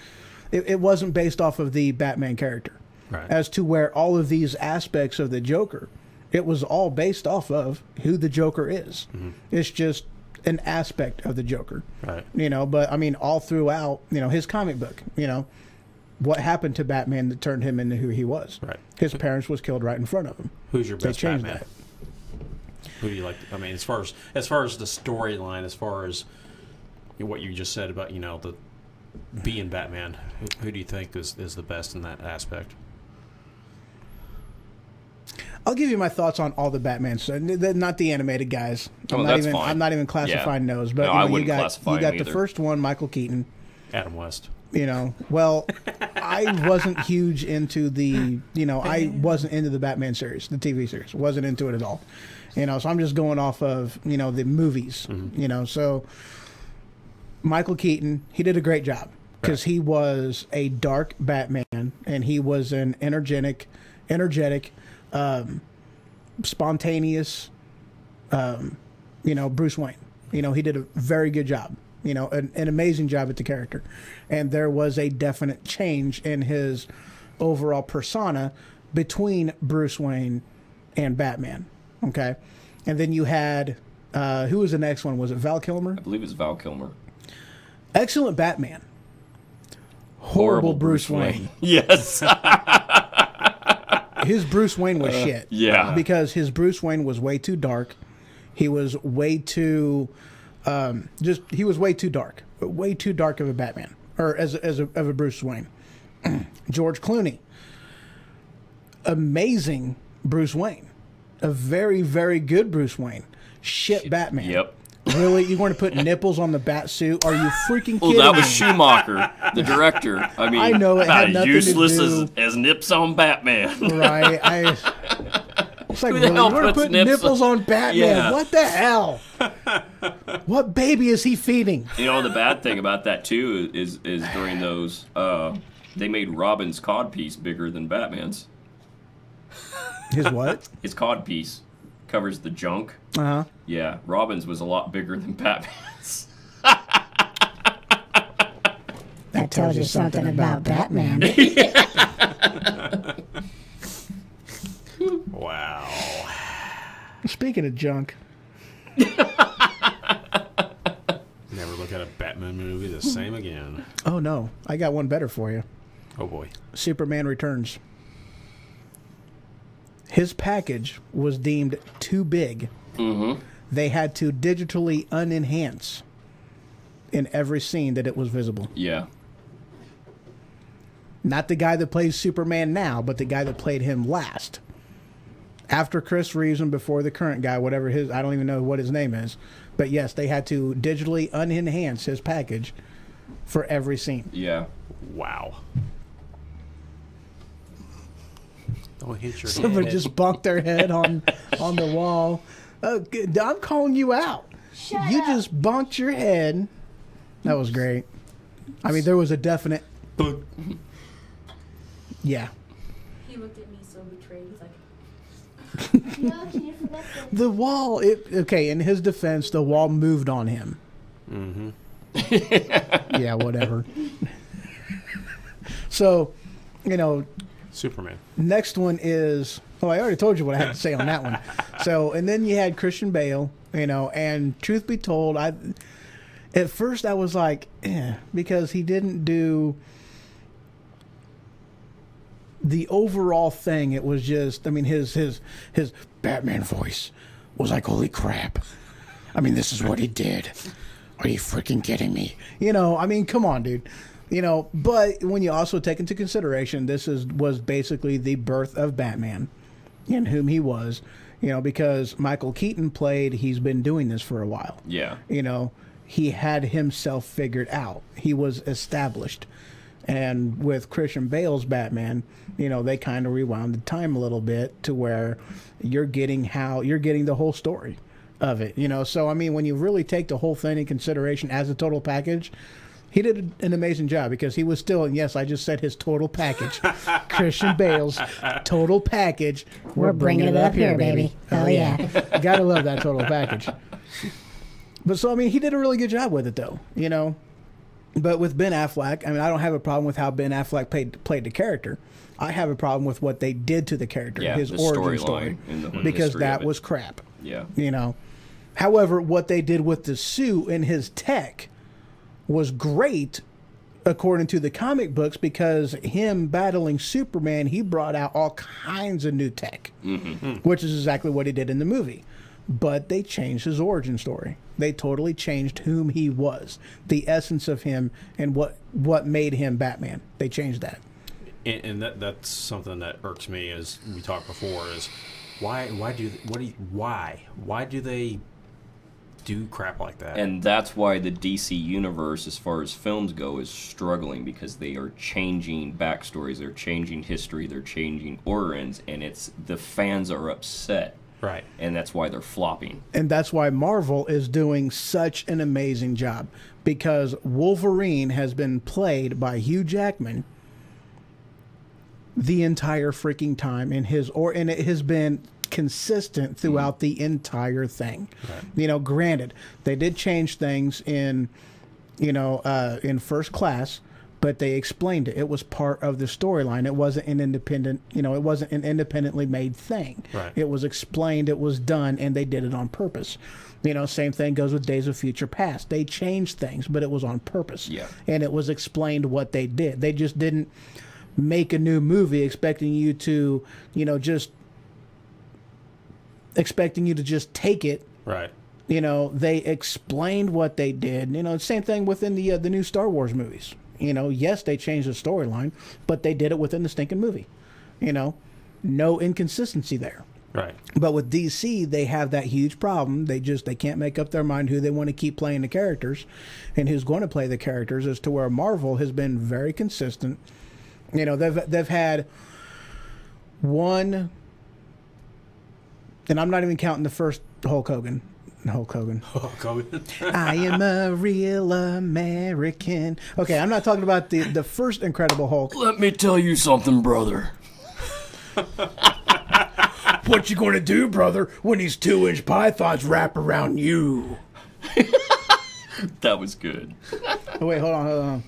It wasn't based off of the Batman character. Right. As to where all of these aspects of the Joker, it was all based off of who the Joker is. Mm-hmm. It's just an aspect of the Joker. Right. You know, but I mean, all throughout, you know, his comic book, you know, what happened to Batman that turned him into who he was. Right. His parents was killed right in front of him. Who's your best They changed Batman? that. Who do you like? I mean, as far as the storyline, as far as what you just said about, you know, the being Batman, who do you think is the best in that aspect? I'll give you my thoughts on all the Batman, so not the animated guys. That's fine. I'm not even classifying those, but No, you know, I wouldn't you classify got him the either. first one, Michael Keaton. Adam West. You know, well, I wasn't huge into the, you know, I wasn't into the Batman series, the TV series. Wasn't into it at all. You know, so I'm just going off of, you know, the movies. You know, so Michael Keaton, he did a great job because he was a dark Batman and he was an energetic, spontaneous, you know, Bruce Wayne. You know, he did a very good job. You know, an amazing job at the character. And there was a definite change in his overall persona between Bruce Wayne and Batman. Okay? And then you had, who was the next one? Was it Val Kilmer? I believe it's Val Kilmer. Excellent Batman. Horrible Bruce Wayne. Yes. His Bruce Wayne was shit. Yeah. Because his Bruce Wayne was way too dark. He was way too... he was way too dark of a Batman, or of a Bruce Wayne. George Clooney, amazing Bruce Wayne, a very, very good Bruce Wayne. Shit Batman. Yep. Really? You want to put nipples on the bat suit? Are you freaking kidding Well, that was me? Schumacher, the director. I mean, I know it about had nothing useless to do. as nips on Batman. Right. It's like, Who the really? hell You want to puts put nips nipples on Batman? Yeah. What the hell? What baby is he feeding? You know, the bad thing about that too is during those they made Robin's codpiece bigger than Batman's. His what? His codpiece covers the junk. Uh-huh. Yeah, Robin's was a lot bigger than Batman's. That tells you something about Batman. Wow. Speaking of junk. Never look at a Batman movie the same again. Oh, no. I got one better for you. Oh, boy. Superman Returns. His package was deemed too big. Mm-hmm. They had to digitally unenhance in every scene that it was visible. Yeah. Not the guy that plays Superman now, but the guy that played him last. After Chris Reeves and before the current guy, whatever his, I don't even know what his name is. But yes, they had to digitally unenhance his package for every scene. Yeah. Wow. Don't hit your Someone head. just bumped their head on the wall. Oh, I'm calling you out. You just bonked your head. That was great. I mean, there was a definite... Yeah. He looked at me so betrayed. He's like, The wall, okay, in his defense, the wall moved on him. Mm-hmm. Yeah, whatever. So, you know... Superman. Next one is... Oh, I already told you what I had to say on that one. So, and then you had Christian Bale, you know, and truth be told, at first I was like, because he didn't do the overall thing. It was just, I mean, his Batman voice was like, holy crap. I mean, this is what he did. Are you freaking kidding me? You know, I mean, come on, dude. You know, but when you also take into consideration, was basically the birth of Batman, in whom he was, you know, because Michael Keaton he's been doing this for a while. Yeah. You know, he had himself figured out. He was established. And with Christian Bale's Batman, you know, they kind of rewound the time a little bit to where you're getting the whole story of it, you know. So, I mean, when you really take the whole thing in consideration as a total package, He did an amazing job because he was still, and yes, I just said his total package. Christian Bale's total package. We're bringing it up here, baby. Oh, yeah. Gotta love that total package. But so, I mean, he did a really good job with it, though, you know. But with Ben Affleck, I mean, I don't have a problem with how Ben Affleck played the character. I have a problem with what they did to the character, his origin story, because that was crap. Yeah. You know. However, what they did with the suit and his tech was great according to the comic books, because him battling Superman, he brought out all kinds of new tech, which is exactly what he did in the movie. But they changed his origin story. They totally changed whom he was, the essence of him, and what made him Batman. They changed that. And that's something that irks me, as we talked before, is why do they do crap like that? And that's why the DC universe, as far as films go, is struggling, because they are changing backstories, they're changing history, they're changing origins, and the fans are upset. Right. And that's why they're flopping. And that's why Marvel is doing such an amazing job, because Wolverine has been played by Hugh Jackman the entire freaking time, and it has been consistent throughout the entire thing. Right. You know, granted, they did change things in First Class, but they explained it. It was part of the storyline. It wasn't an independent, it wasn't an independently made thing. Right. It was explained, it was done, and they did it on purpose. You know, same thing goes with Days of Future Past. They changed things, but it was on purpose. Yeah. And it was explained what they did. They just didn't make a new movie expecting you to, just take it. Right. You know, they explained what they did. You know, same thing within the new Star Wars movies. You know, yes, they changed the storyline, but they did it within the stinking movie. You know, no inconsistency there. Right. But with DC, they have that huge problem. They can't make up their mind who they want to keep playing the characters and who's going to play the characters, as to where Marvel has been very consistent. You know, they've had one, and I'm not even counting the first Hulk Hogan. Hulk Hogan. I am a real American. Okay, I'm not talking about the first Incredible Hulk. Let me tell you something, brother. What you gonna do, brother, when these 2-inch pythons wrap around you? That was good. Oh, wait, hold on.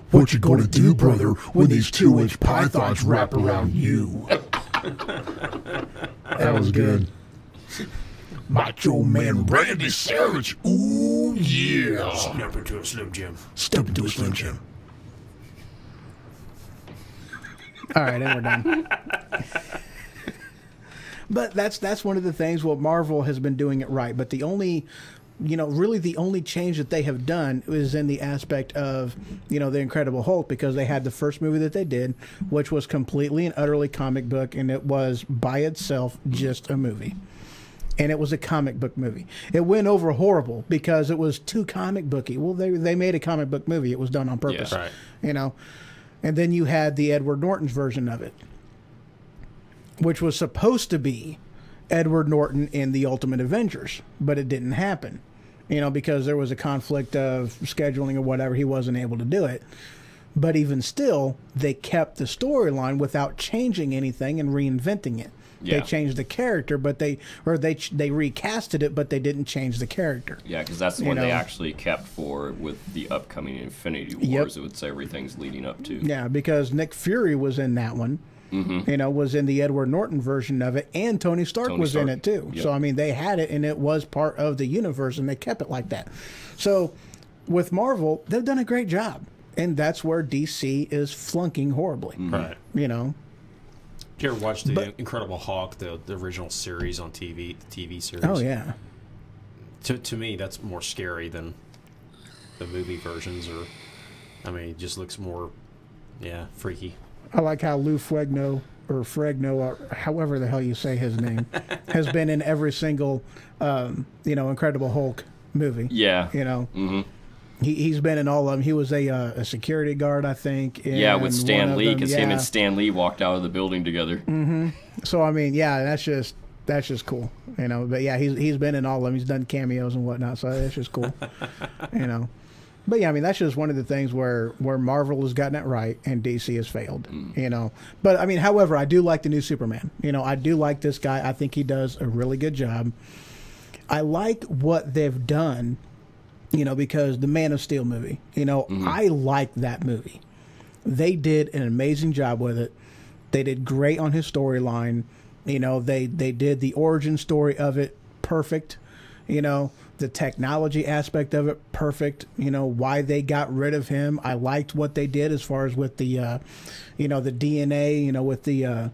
What you gonna do, brother, when these 2-inch pythons wrap around you? That was good. Macho Man Randy Savage. Ooh, yeah. Step into a Slim Jim. Step into a Slim Jim. All right, and we're done. But that's one of the things. Well, Marvel has been doing it right, but the only, really the only change that they have done is in the aspect of, the Incredible Hulk, because they had the first movie that they did, which was completely and utterly comic book, and it was by itself just a movie. And it was a comic book movie. It went over horrible because it was too comic booky. Well, they made a comic book movie. It was done on purpose. Yeah, right. And then you had the Edward Norton's version of it, which was supposed to be Edward Norton in the Ultimate Avengers, but it didn't happen, because there was a conflict of scheduling or whatever. He wasn't able to do it. But even still, they kept the storyline without changing anything and reinventing it. Yeah. They changed the character, but they recasted it, but they didn't change the character. Yeah, because that's the one they actually kept with the upcoming Infinity Wars. It would say everything's leading up to. Yeah, because Nick Fury was in that one. Mm-hmm. Was in the Edward Norton version of it, and Tony Stark was in it too. Yep. So, I mean, they had it, and it was part of the universe, and they kept it like that. So, with Marvel, they've done a great job, and that's where DC is flunking horribly. Right. Did you ever watch the Incredible Hulk, the original series on TV, the TV series? Oh, yeah. To me, that's more scary than the movie versions, it just looks more, freaky. I like how Lou Ferrigno, or however the hell you say his name, has been in every single, Incredible Hulk movie. Yeah. Mm-hmm. He's been in all of them. He was a security guard, I think. With Stan Lee, because him and Stan Lee walked out of the building together. Mm-hmm. So, that's just that's just cool, you know. But yeah, he's been in all of them. He's done cameos and whatnot, so that's just cool, you know. But yeah, I mean, that's just one of the things where Marvel has gotten it right and DC has failed, you know. But I mean, however, I do like the new Superman. You know, I do like this guy. I think he does a really good job. I like what they've done, you know, because the Man of Steel movie, you know, I like that movie. They did an amazing job with it. They did great on his storyline. You know, they did the origin story of it perfect. You know, the technology aspect of it perfect. You know, why they got rid of him. I liked what they did as far as with the, you know, the DNA. You know, with the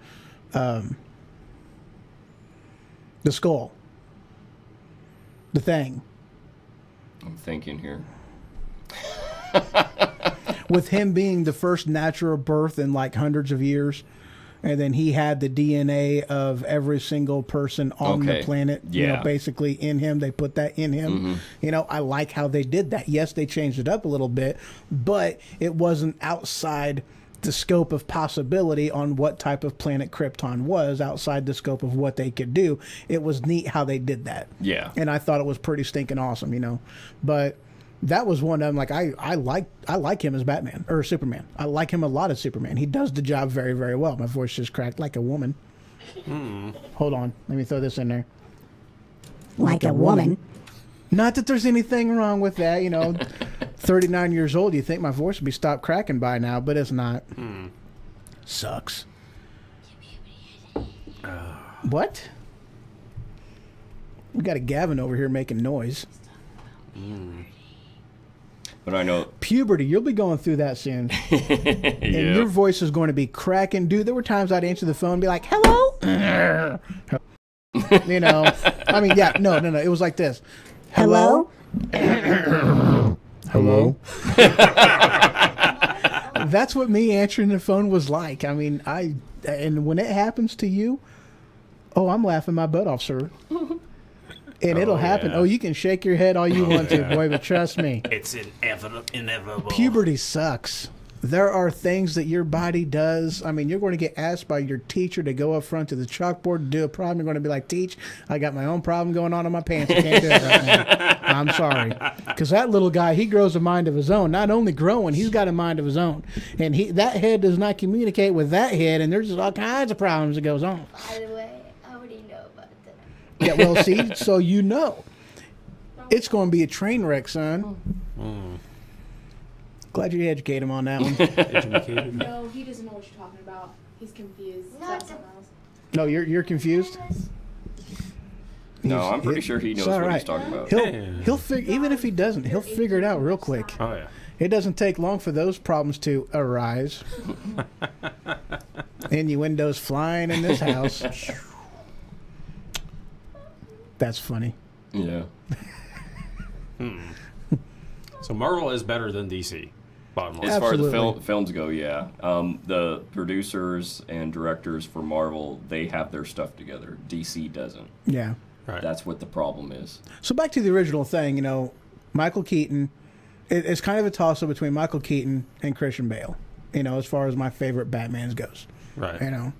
skull, the thing. I'm thinking here. With him being the first natural birth in like hundreds of years. And then he had the DNA of every single person on the planet, you know, basically in him. They put that in him. You know, I like how they did that. Yes, they changed it up a little bit, but it wasn't outside the scope of possibility on what type of planet Krypton was, outside the scope of what they could do. It was neat how they did that. Yeah. And I thought it was pretty stinking awesome, you know. But that was one of them. Like I like him as Batman or Superman. I like him a lot as Superman. He does the job very, very well. My voice just cracked like a woman. Hold on, let me throw this in there. Like a woman. Not that there's anything wrong with that, you know. 39 years old, you think my voice would be stopped cracking by now, but it's not. Sucks. What? We got a Gavin over here making noise. But I know puberty. You'll be going through that soon, and your voice is going to be cracking, dude. There were times I'd answer the phone and be like, "Hello," you know. I mean, yeah, no. It was like this. Hello. Hello. That's what me answering the phone was like. I mean, and when it happens to you, oh, I'm laughing my butt off, sir. And it'll happen. Yeah. Oh, you can shake your head all you want to, boy, but trust me. It's inevitable. Puberty sucks. There are things that your body does. I mean, you're going to get asked by your teacher to go up front to the chalkboard to do a problem. You're going to be like, "Teach, I got my own problem going on in my pants. I can't do it right now. I'm sorry." Because that little guy, he grows a mind of his own. Not only growing, he's got a mind of his own. And that head does not communicate with that head, and there's just all kinds of problems that goes on. By the way, I already know about that. Yeah, well, see, so you know. It's going to be a train wreck, son. Glad you educate him on that one. No, he doesn't know what you're talking about. He's confused. No, you're confused? No, I'm pretty sure he knows what he's talking about. He'll figure, even if he doesn't, he'll figure it out real quick. Oh, yeah. It doesn't take long for those problems to arise. Innuendos flying in this house. That's funny. Yeah. So Marvel is better than DC. Bottom line. As far as the films go, yeah. The producers and directors for Marvel, they have their stuff together. DC doesn't. Yeah. Right. That's what the problem is. So back to the original thing, you know, Michael Keaton, it's kind of a toss-up between Michael Keaton and Christian Bale, you know, as far as my favorite Batmans goes. Right. You know.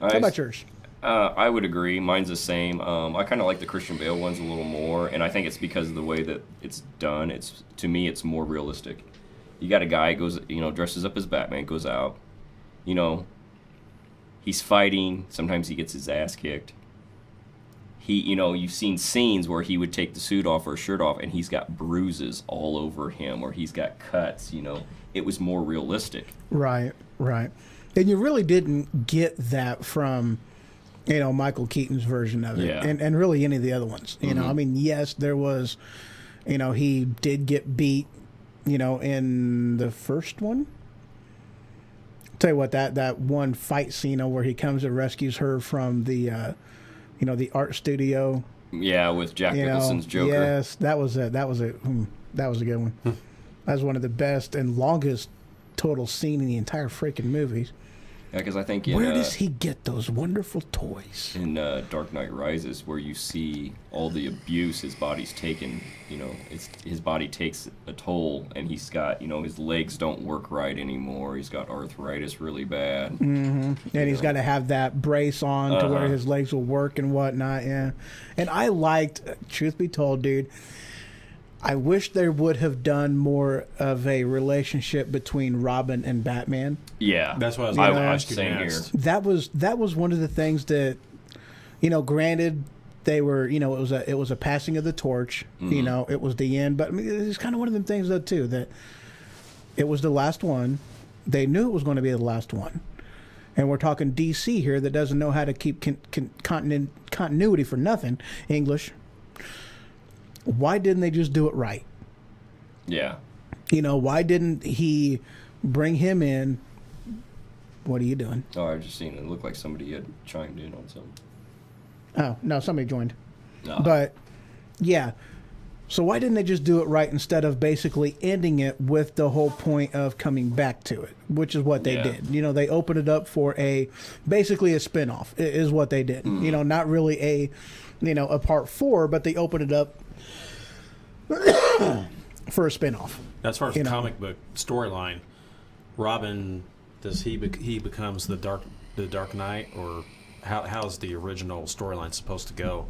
How about yours? I would agree. Mine's the same. I kind of like the Christian Bale ones a little more, and I think it's because of the way that it's done. To me, it's more realistic. You got a guy goes, you know, dresses up as Batman, goes out, you know, he's fighting. Sometimes he gets his ass kicked. You know, you've seen scenes where he would take the suit off or shirt off, and he's got bruises all over him, or he's got cuts. You know, it was more realistic. Right, right. And you really didn't get that from, you know, Michael Keaton's version of it, and really any of the other ones. You know, I mean, yes, there was, you know, he did get beat, you know, in the first one. Tell you what, that one fight scene where he comes and rescues her from the, you know, the art studio. Yeah, with Jack Nicholson's Joker. Yes, that was it. That was a good one. That was one of the best and longest total scene in the entire freaking movie. Yeah, because I think where does he get those wonderful toys? In Dark Knight Rises, where you see all the abuse his body's taken, his body takes a toll, and he's got, his legs don't work right anymore. He's got arthritis really bad. Mm-hmm. And he's got to have that brace on to where his legs will work and whatnot. Yeah, and I liked, truth be told, dude, I wish there would have done more of a relationship between Robin and Batman. Yeah, that's what I was saying here. That was one of the things that, granted they were, it was a passing of the torch. Mm-hmm. It was the end, but I mean, it's kind of one of them things though too, that it was the last one. They knew it was going to be the last one, and we're talking DC here that doesn't know how to keep continuity for nothing. English. Why didn't they just do it right? Yeah. Why didn't he bring him in? What are you doing? Oh, I was just seeing it looked like somebody had chimed in on something. Oh, no, somebody joined. But, yeah. So why didn't they just do it right instead of basically ending it with the whole point of coming back to it, which is what they did. They opened it up for basically a spinoff is what they did. Mm. Not really a part 4, but they opened it up for a spinoff. As far as the comic book storyline, Robin, does he becomes the Dark Knight, or how's the original storyline supposed to go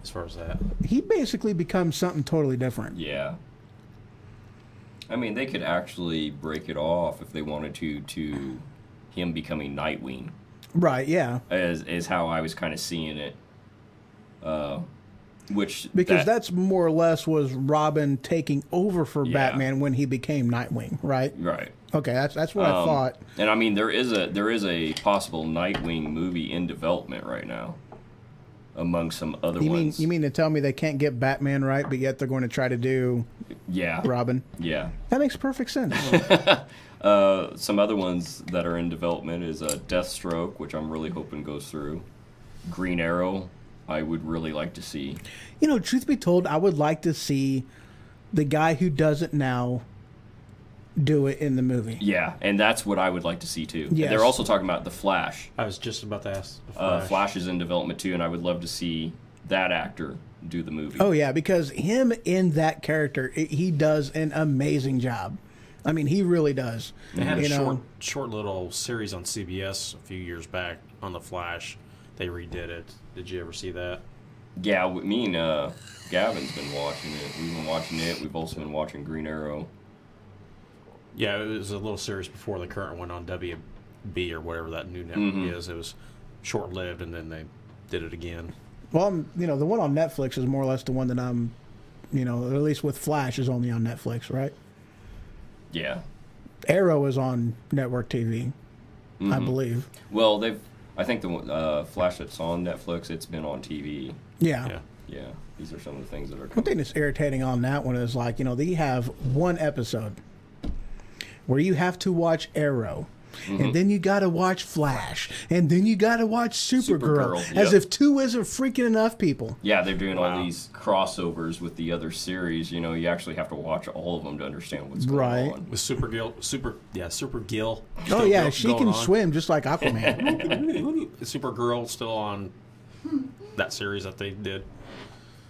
as far as that? He basically becomes something totally different. Yeah. I mean, they could actually break it off if they wanted to him becoming Nightwing. Right, yeah. Is how I was kind of seeing it. Because that's more or less was Robin taking over for Batman when he became Nightwing, right? Right. Okay, that's what I thought. And I mean, there is a possible Nightwing movie in development right now, among some other ones. You mean to tell me they can't get Batman right, but yet they're going to try to do Robin? Yeah. That makes perfect sense. Some other ones that are in development is Deathstroke, which I'm really hoping goes through. Green Arrow, I would really like to see. Truth be told, I would like to see the guy who does it now do it in the movie. Yeah, and that's what I would like to see too. Yes. They're also talking about The Flash. I was just about to ask. Flash is in development too, and I would love to see that actor do the movie. Oh yeah, because him in that character, he does an amazing job. I mean, he really does. They had a short little series on CBS a few years back on The Flash. They redid it. Did you ever see that? Yeah, me and Gavin's been watching it. We've been watching it. We've also been watching Green Arrow. Yeah, it was a little series before the current one on WB or whatever that new network is. It was short-lived, and then they did it again. Well, the one on Netflix is more or less the one that I'm, at least with Flash is only on Netflix, right? Yeah. Arrow is on network TV, I believe. Well, I think the Flash that's on Netflix, it's been on TV. Yeah. These are some of the things that are coming. One thing that's irritating on that one is they have one episode where you have to watch Arrow, and then you got to watch Flash, and then you got to watch Supergirl, as if 2 isn't freaking enough, people. Yeah, they're doing all these crossovers with the other series. You actually have to watch all of them to understand what's going on. With Supergirl. Oh yeah, she can swim just like Aquaman. Supergirl still on that series that they did.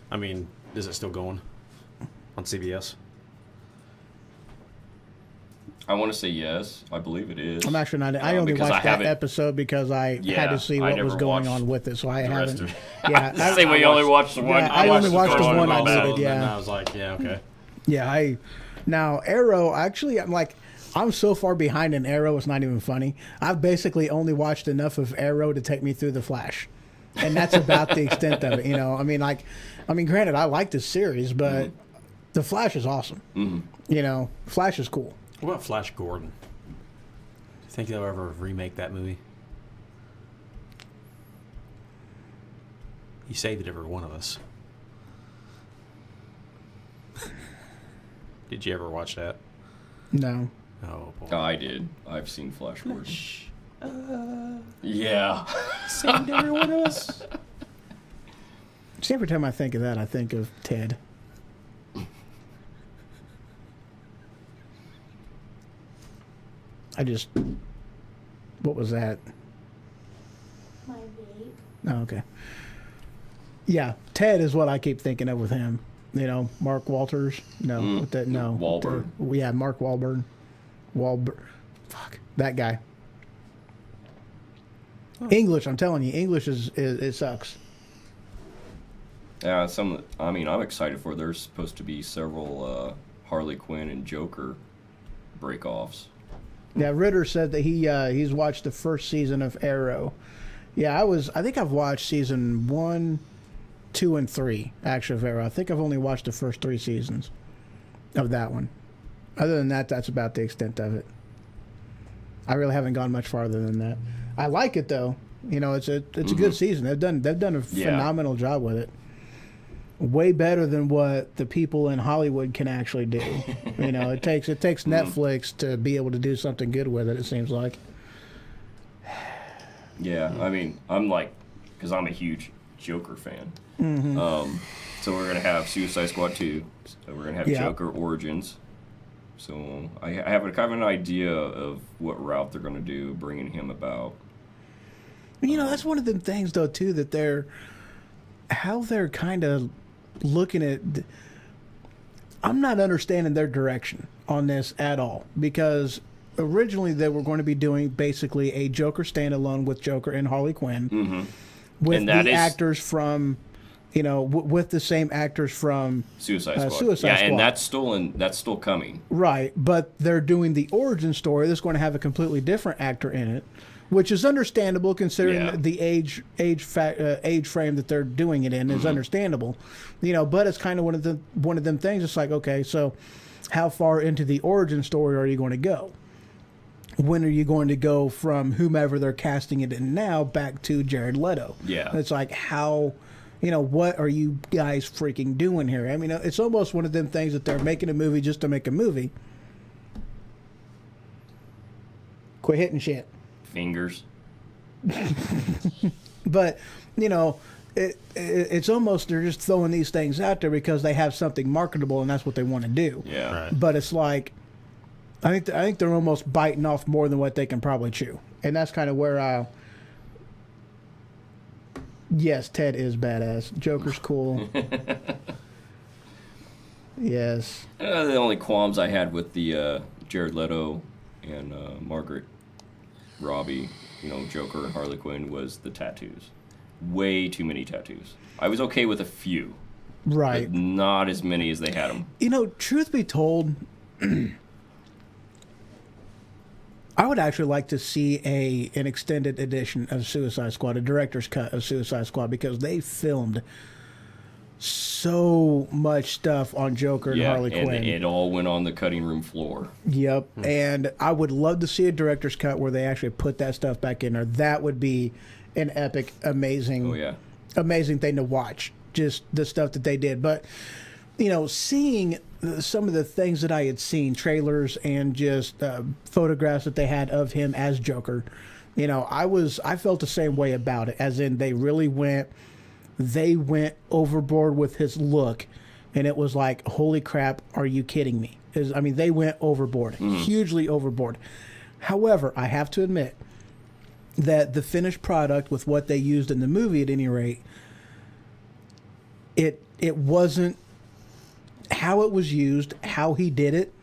I mean, is it still going on CBS? I want to say yes. I believe it is. I'm actually not. I only watched that episode because I had to see what was going on with it, so I haven't. Yeah, same way you only watched the one. I only watched the one I needed. Yeah, and I was like, yeah, okay. Yeah, now Arrow. Actually, I'm so far behind in Arrow. It's not even funny. I've basically only watched enough of Arrow to take me through the Flash, and that's about the extent of it. I mean, granted, I like this series, but the Flash is awesome. Flash is cool. What about Flash Gordon? Do you think they'll ever remake that movie? He saved every one of us. Did you ever watch that? No. Oh, boy. Oh, I did. I've seen Flash Gordon. Yeah. Saved every one of us. See, every time I think of that, I think of Ted. What was that? My vape. Oh, okay. Yeah, Ted is what I keep thinking of with him. You know, Mark Walters. No, with that, no. Wahlberg. Yeah, Mark Wahlberg. Fuck that guy. English, I'm telling you, English is it sucks. Yeah, I'm excited for. There's supposed to be several Harley Quinn and Joker break-offs. Yeah, Ritter said that he's watched the first season of Arrow. Yeah, I think I've watched season 1, 2, and 3 actually of Arrow. I think I've only watched the first 3 seasons of that one. Other than that, that's about the extent of it. I really haven't gone much farther than that. I like it though. You know, it's a good season. They've done a phenomenal job with it. Way better than what the people in Hollywood can actually do. You know, it takes Netflix to be able to do something good with it. It seems like. Yeah, I mean, because I'm a huge Joker fan. So we're gonna have Suicide Squad 2. So we're gonna have Joker Origins. So I have a kind of an idea of what route they're gonna do, bringing him about. You know, that's one of them things though too that they're kind of looking at. I'm not understanding their direction on this at all, because originally they were going to be doing basically a Joker standalone with Joker and Harley Quinn, with the actors from, you know, with the same actors from Suicide Squad. Suicide Squad. And that's still coming. Right, but they're doing the origin story that's going to have a completely different actor in it, which is understandable considering the age frame that they're doing it in is understandable, you know. But it's kind of one of them things. It's like, okay, so how far into the origin story are you going to go? When are you going to go from whomever they're casting it in now back to Jared Leto? Yeah, it's like, how, you know, what are you guys freaking doing here? I mean, it's almost one of them things that they're making a movie just to make a movie. Quit hitting shit. Fingers. But, you know, it's almost they're just throwing these things out there because they have something marketable and that's what they want to do. Yeah. Right. But it's like, I think they're almost biting off more than what they can probably chew, and that's kind of where yes, Ted is badass. Joker's cool. Yes. The only qualms I had with the Jared Leto and Margaret Robbie, you know, Joker and Harley Quinn, was the tattoos. Way too many tattoos. I was okay with a few. Right. But not as many as they had them. You know, truth be told, I would actually like to see an extended edition of Suicide Squad, a director's cut of Suicide Squad, because they filmed so much stuff on Joker and Harley Quinn. And it all went on the cutting room floor. Yep. And I would love to see a director's cut where they actually put that stuff back in there. That would be an epic, amazing, amazing thing to watch. Just the stuff that they did. But, you know, seeing some of the things that I had seen, trailers and just photographs that they had of him as Joker, you know, I felt the same way about it, as in they really went overboard with his look, and it was like, holy crap, are you kidding me? I mean, they went overboard, hugely overboard. However, I have to admit that the finished product with what they used in the movie, at any rate, it wasn't how it was used, how he did it,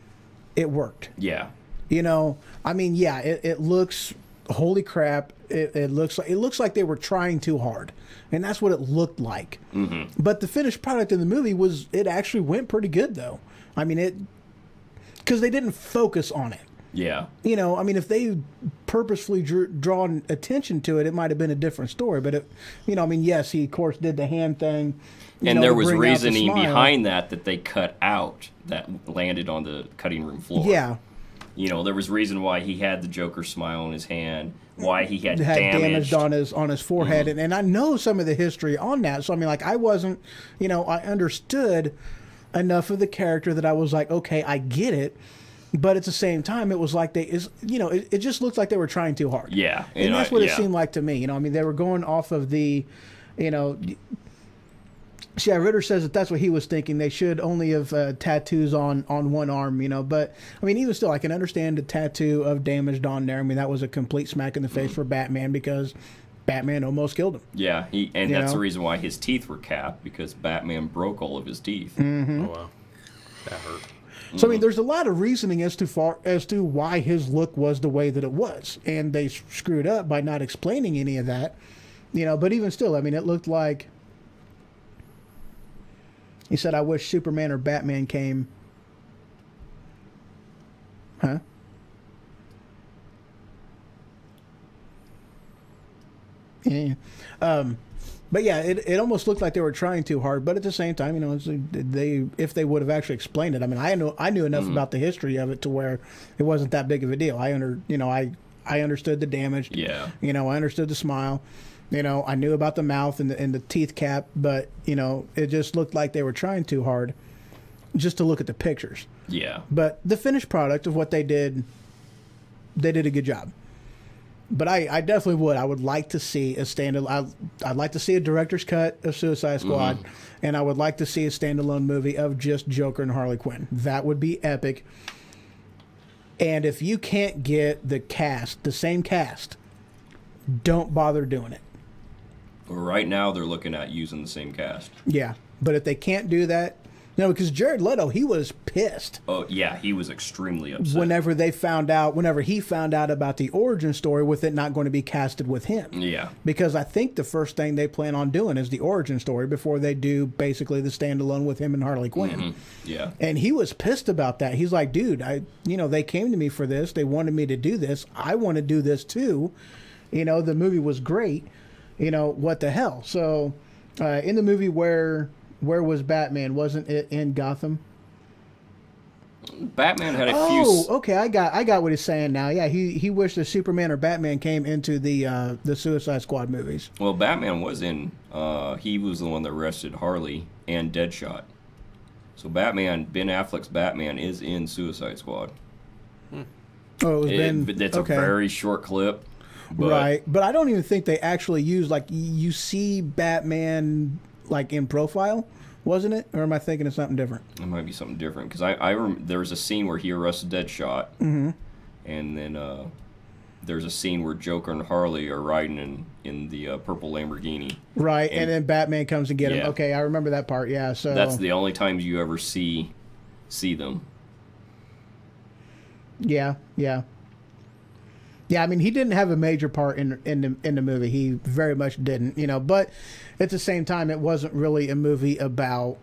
it worked. Yeah. You know, I mean, yeah, it looks, holy crap, it looks like they were trying too hard. And that's what it looked like. But the finished product in the movie it actually went pretty good, though. I mean, because they didn't focus on it. Yeah. You know, I mean, if they purposefully drawn attention to it, it might have been a different story. But, you know, I mean, yes, he, of course, did the hand thing. And there was reasoning behind that they cut out that landed on the cutting room floor. Yeah. You know, there was reason why he had the Joker smile on his hand, why he had damaged on his forehead. And I know some of the history on that. So, I mean, like, I wasn't, you know, I understood enough of the character that I was like, okay, I get it. But at the same time, it was like it just looked like they were trying too hard. Yeah. And that's what it seemed like to me. You know, I mean, they were going off of the, you know, See, Ritter says that that's what he was thinking. They should only have tattoos on one arm, But, I mean, even still, I can understand the tattoo of damaged on there. I mean, that was a complete smack in the face for Batman because Batman almost killed him. Yeah, that's the reason why his teeth were capped, because Batman broke all of his teeth. Mm-hmm. Oh, wow. That hurt. So, I mean, there's a lot of reasoning as to why his look was the way that it was. And they screwed up by not explaining any of that. But even still, I mean, it looked like... He said, I wish Superman or Batman came. Huh? Yeah. But yeah, it almost looked like they were trying too hard. But at the same time, if they would have actually explained it, I mean, I knew enough about the history of it to where it wasn't that big of a deal. I understood the damage. Yeah. I understood the smile. I knew about the mouth and the teeth cap, but, it just looked like they were trying too hard just to look at the pictures. Yeah. But the finished product of what they did a good job. But I definitely would. I would like to see a standalone. I'd like to see a director's cut of Suicide Squad, and I would like to see a standalone movie of just Joker and Harley Quinn. That would be epic. And if you can't get the same cast, don't bother doing it. Right now, they're looking at using the same cast. Yeah, but if they can't do that, because Jared Leto, he was pissed. Oh yeah, he was extremely upset. Whenever he found out about the origin story with it not going to be casted with him. Yeah. Because I think the first thing they plan on doing is the origin story before they do basically the standalone with him and Harley Quinn. Mm-hmm. Yeah. And he was pissed about that. He's like, dude, they came to me for this. They wanted me to do this. I want to do this too. The movie was great. What the hell? So, in the movie, where was Batman? Wasn't it in Gotham? Batman had a few. Oh, okay. I got what he's saying now. Yeah, he wished that Superman or Batman came into the Suicide Squad movies. Well, Batman was in. He was the one that arrested Harley and Deadshot. So Ben Affleck's Batman is in Suicide Squad. Oh, it's a very short clip. Right, but I don't even think they actually used, you see Batman, in profile, wasn't it? Or am I thinking of something different? It might be something different, because there was a scene where he arrested Deadshot, and then there's a scene where Joker and Harley are riding in the purple Lamborghini. Right, and then Batman comes to get him. Okay, I remember that part, yeah. So that's the only times you ever see them. Yeah. Yeah, I mean, he didn't have a major part in the movie. He very much didn't, But at the same time, it wasn't really a movie about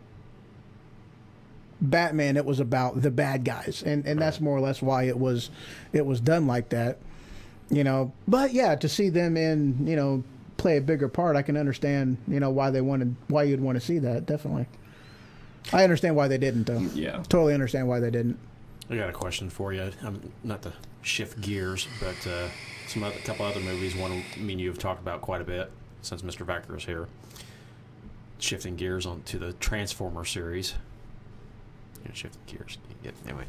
Batman. It was about the bad guys, and that's more or less why it was done like that, But yeah, to see them in play a bigger part, I can understand why you'd want to see that. Definitely, I understand why they didn't though. Yeah, totally understand why they didn't. I got a question for you. Not to shift gears, but a couple other movies. One me and you have talked about quite a bit since Mr. Vacker is here. Shifting gears onto the Transformer series. Shifting gears. Anyway,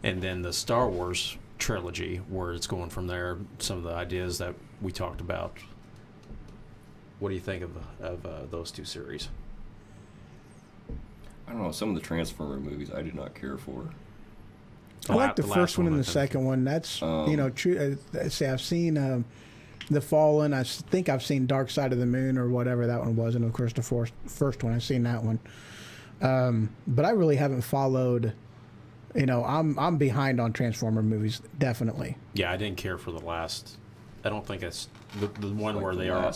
and then the Star Wars trilogy, where it's going from there. Some of the ideas that we talked about. What do you think of those two series? I don't know. Some of the Transformer movies I did not care for. I like the first one and the second one. That's true. I've seen The Fallen. I think I've seen Dark Side of the Moon or whatever that one was, and of course the first one. I've seen that one, but I really haven't followed. I'm behind on Transformer movies, definitely. Yeah, I didn't care for the last. I don't think it's the one where they're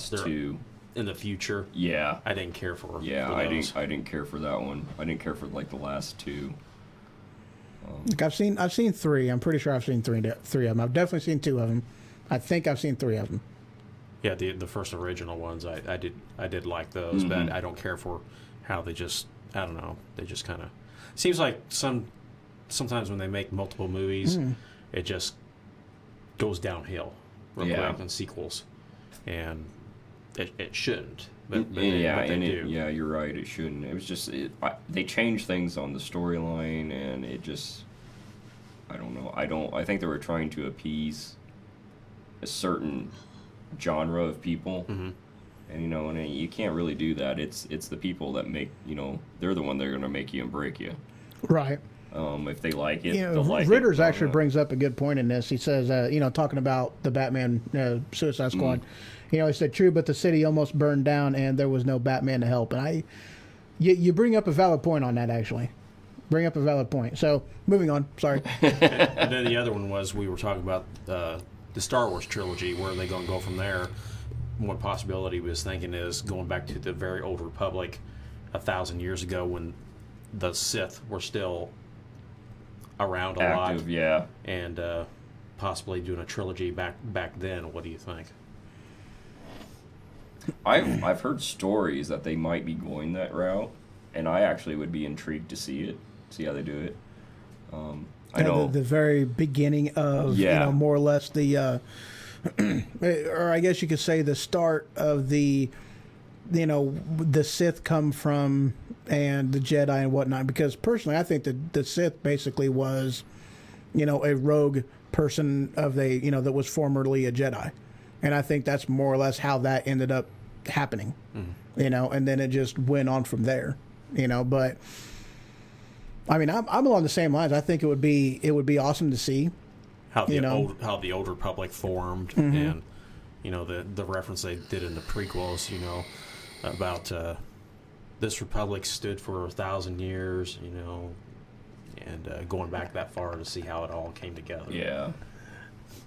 in the future. Yeah, I didn't care for. Yeah, I didn't care for that one. I didn't care for the last two. I've seen three. I'm pretty sure I've seen three of them. I've definitely seen two of them. I think I've seen three of them. Yeah, the first original ones, I did like those, but I don't care for how they just, I don't know, they just kind of, seems like sometimes when they make multiple movies, it just goes downhill real quick in sequels, and it shouldn't. But they do. Yeah, you're right. It shouldn't. It was just they changed things on the storyline, and it just I don't know. I think they were trying to appease a certain genre of people, And and you can't really do that. It's the people that make they're the one that are going to make you and break you. Right. If they like it, they'll like Ritter's it. actually brings up a good point in this. He says, talking about the Batman Suicide Squad, he said, true, but the city almost burned down and there was no Batman to help. And you bring up a valid point on that, actually. Bring up a valid point. So, moving on. Sorry. And then the other one was, we were talking about the Star Wars trilogy. Where are they going to go from there? One possibility was thinking is going back to the very old Republic 1,000 years ago when the Sith were still around a lot. Active, yeah. And possibly doing a trilogy back then. What do you think? I've heard stories that they might be going that route, and I actually would be intrigued to see how they do it. I know the very beginning of more or less the or I guess you could say the start of the Sith come from and the Jedi and whatnot, because personally I think that the Sith basically was a rogue person of that was formerly a Jedi, and I think that's more or less how that ended up happening. And then it just went on from there, but I mean I'm along the same lines. I think it would be awesome to see how the old Republic formed, and the reference they did in the prequels, about this Republic stood for 1,000 years, and going back that far to see how it all came together. Yeah,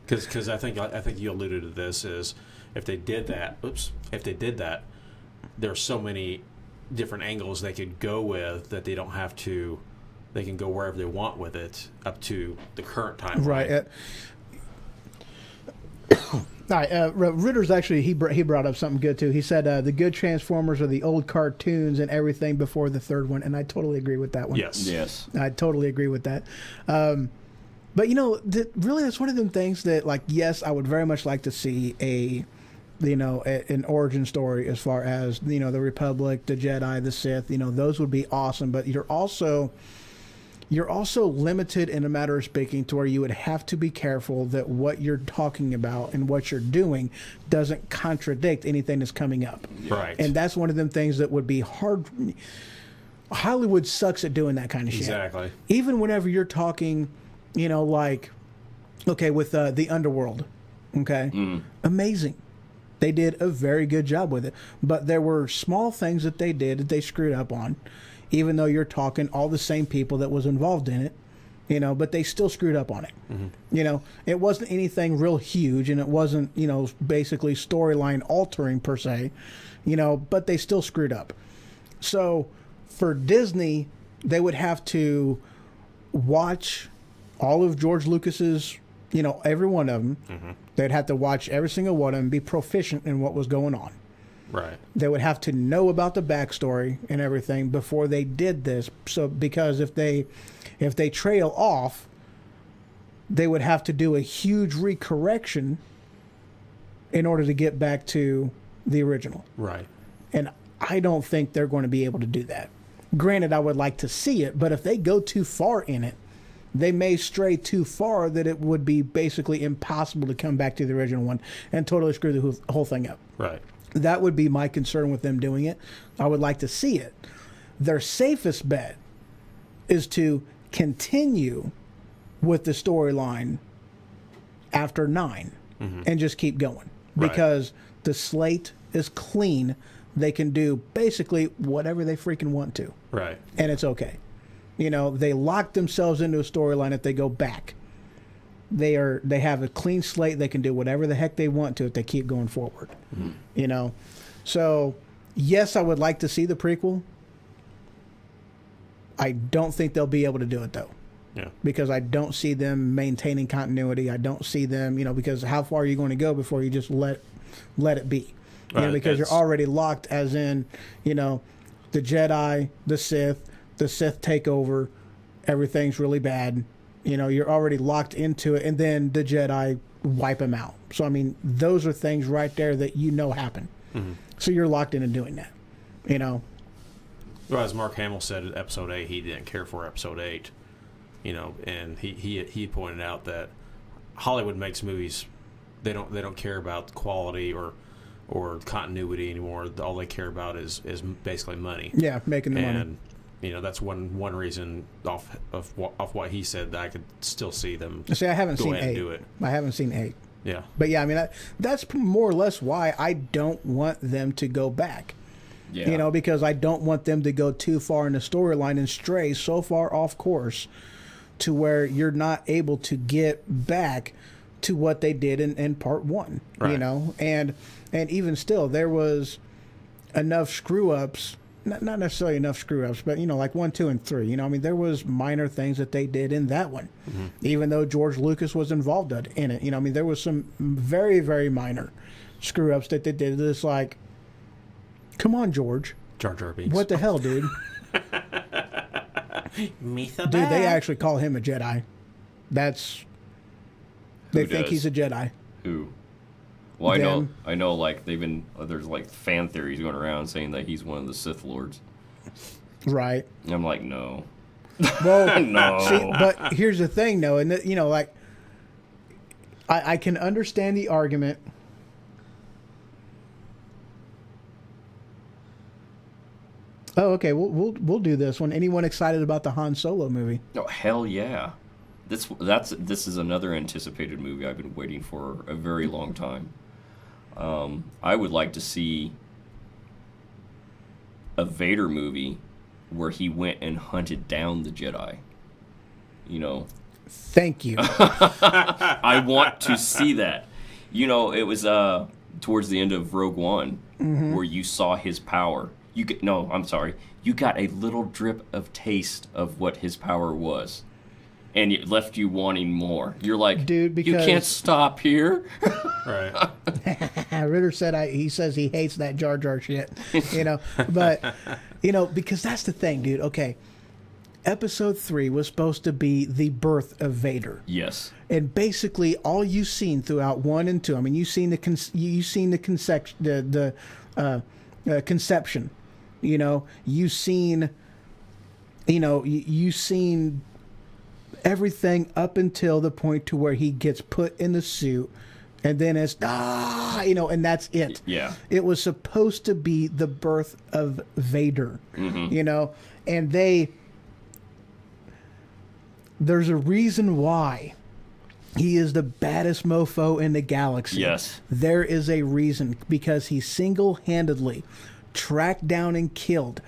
because I think you alluded to this is if they did that, there's so many different angles they could go with that they don't have to. They can go wherever they want with it up to the current timeline. Right. Ritter's actually, he brought up something good, too. He said the good Transformers are the old cartoons and everything before the third one, and I totally agree with that one. Yes. I totally agree with that. But, really that's one of them things that, like, yes, I would very much like to see an origin story as far as, the Republic, the Jedi, the Sith, those would be awesome, but you're also limited in a matter of speaking to where you would have to be careful that what you're talking about and what you're doing doesn't contradict anything that's coming up. Right. And that's one of them things that would be hard. Hollywood sucks at doing that kind of shit. Exactly. Even whenever you're talking, with the Underworld, amazing. They did a very good job with it. But there were small things that they did that they screwed up on. Even though you're talking all the same people that was involved in it, but they still screwed up on it. It wasn't anything real huge, and it wasn't, basically storyline altering per se, but they still screwed up. So for Disney, they would have to watch all of George Lucas's, every one of them. They'd have to watch every single one of them, be proficient in what was going on. Right. They would have to know about the backstory and everything before they did this. So because if they trail off, they would have to do a huge recorrection in order to get back to the original. Right. And I don't think they're going to be able to do that. Granted, I would like to see it, but if they go too far in it, they may stray too far that it would be basically impossible to come back to the original one and totally screw the whole thing up. Right. That would be my concern with them doing it. I would like to see it. Their safest bet is to continue with the storyline after 9 and just keep going. Right. Because the slate is clean. They can do basically whatever they freaking want to. Right. And it's okay. They lock themselves into a storyline if they go back. They have a clean slate. They can do whatever the heck they want to if they keep going forward. So yes, I would like to see the prequel. I don't think they'll be able to do it though. Yeah. Because I don't see them maintaining continuity. I don't see them, because how far are you going to go before you just let it be? Because you're already locked, as in, the Jedi, the Sith take over, everything's really bad. You're already locked into it, and then the Jedi wipe them out. So, I mean, those are things right there that happen. So you're locked into doing that, Well, as Mark Hamill said in Episode 8, he didn't care for Episode 8, and he pointed out that Hollywood makes movies. They don't care about quality or continuity anymore. All they care about is basically money. Yeah, making the money. And that's one reason off what he said that I could still see them. See, I haven't seen ahead 8. And do it. I haven't seen 8. Yeah, but yeah, I mean that's more or less why I don't want them to go back. Yeah. Because I don't want them to go too far in the storyline and stray so far off course to where you're not able to get back to what they did in part 1. Right. And even still, there was enough screw ups. Not necessarily enough screw ups, but like 1, 2, and 3. I mean, there was minor things that they did in that one, even though George Lucas was involved in it. I mean, there was some very, very minor screw ups that they did. It's like, come on, George. Jar Jar Binks. What the hell, dude? Dude, they actually call him a Jedi. They think he's a Jedi. Who? Well, I know. Like there's like fan theories going around saying that he's one of the Sith Lords. Right. And I'm like, no. Well, no. See, but here's the thing, though, and like, I can understand the argument. Oh, okay. We'll do this one. Anyone excited about the Han Solo movie? Oh, hell yeah. This is another anticipated movie I've been waiting for a very long time. I would like to see a Vader movie where he went and hunted down the Jedi. Thank you. I want to see that. It was towards the end of Rogue One where you saw his power. You got a little drip of taste of what his power was. And it left you wanting more. You're like, dude, because you can't stop here. Right. Ritter said he says he hates that Jar Jar shit. But because that's the thing, dude. Okay, Episode 3 was supposed to be the birth of Vader. Yes. And basically, all you've seen throughout 1 and 2, I mean, you've seen the conception. You've seen, you've seen everything up until the point to where he gets put in the suit, and then it's and that's it. Yeah. It was supposed to be the birth of Vader. And there's a reason why he is the baddest mofo in the galaxy. Yes. There is a reason, because he single-handedly tracked down and killed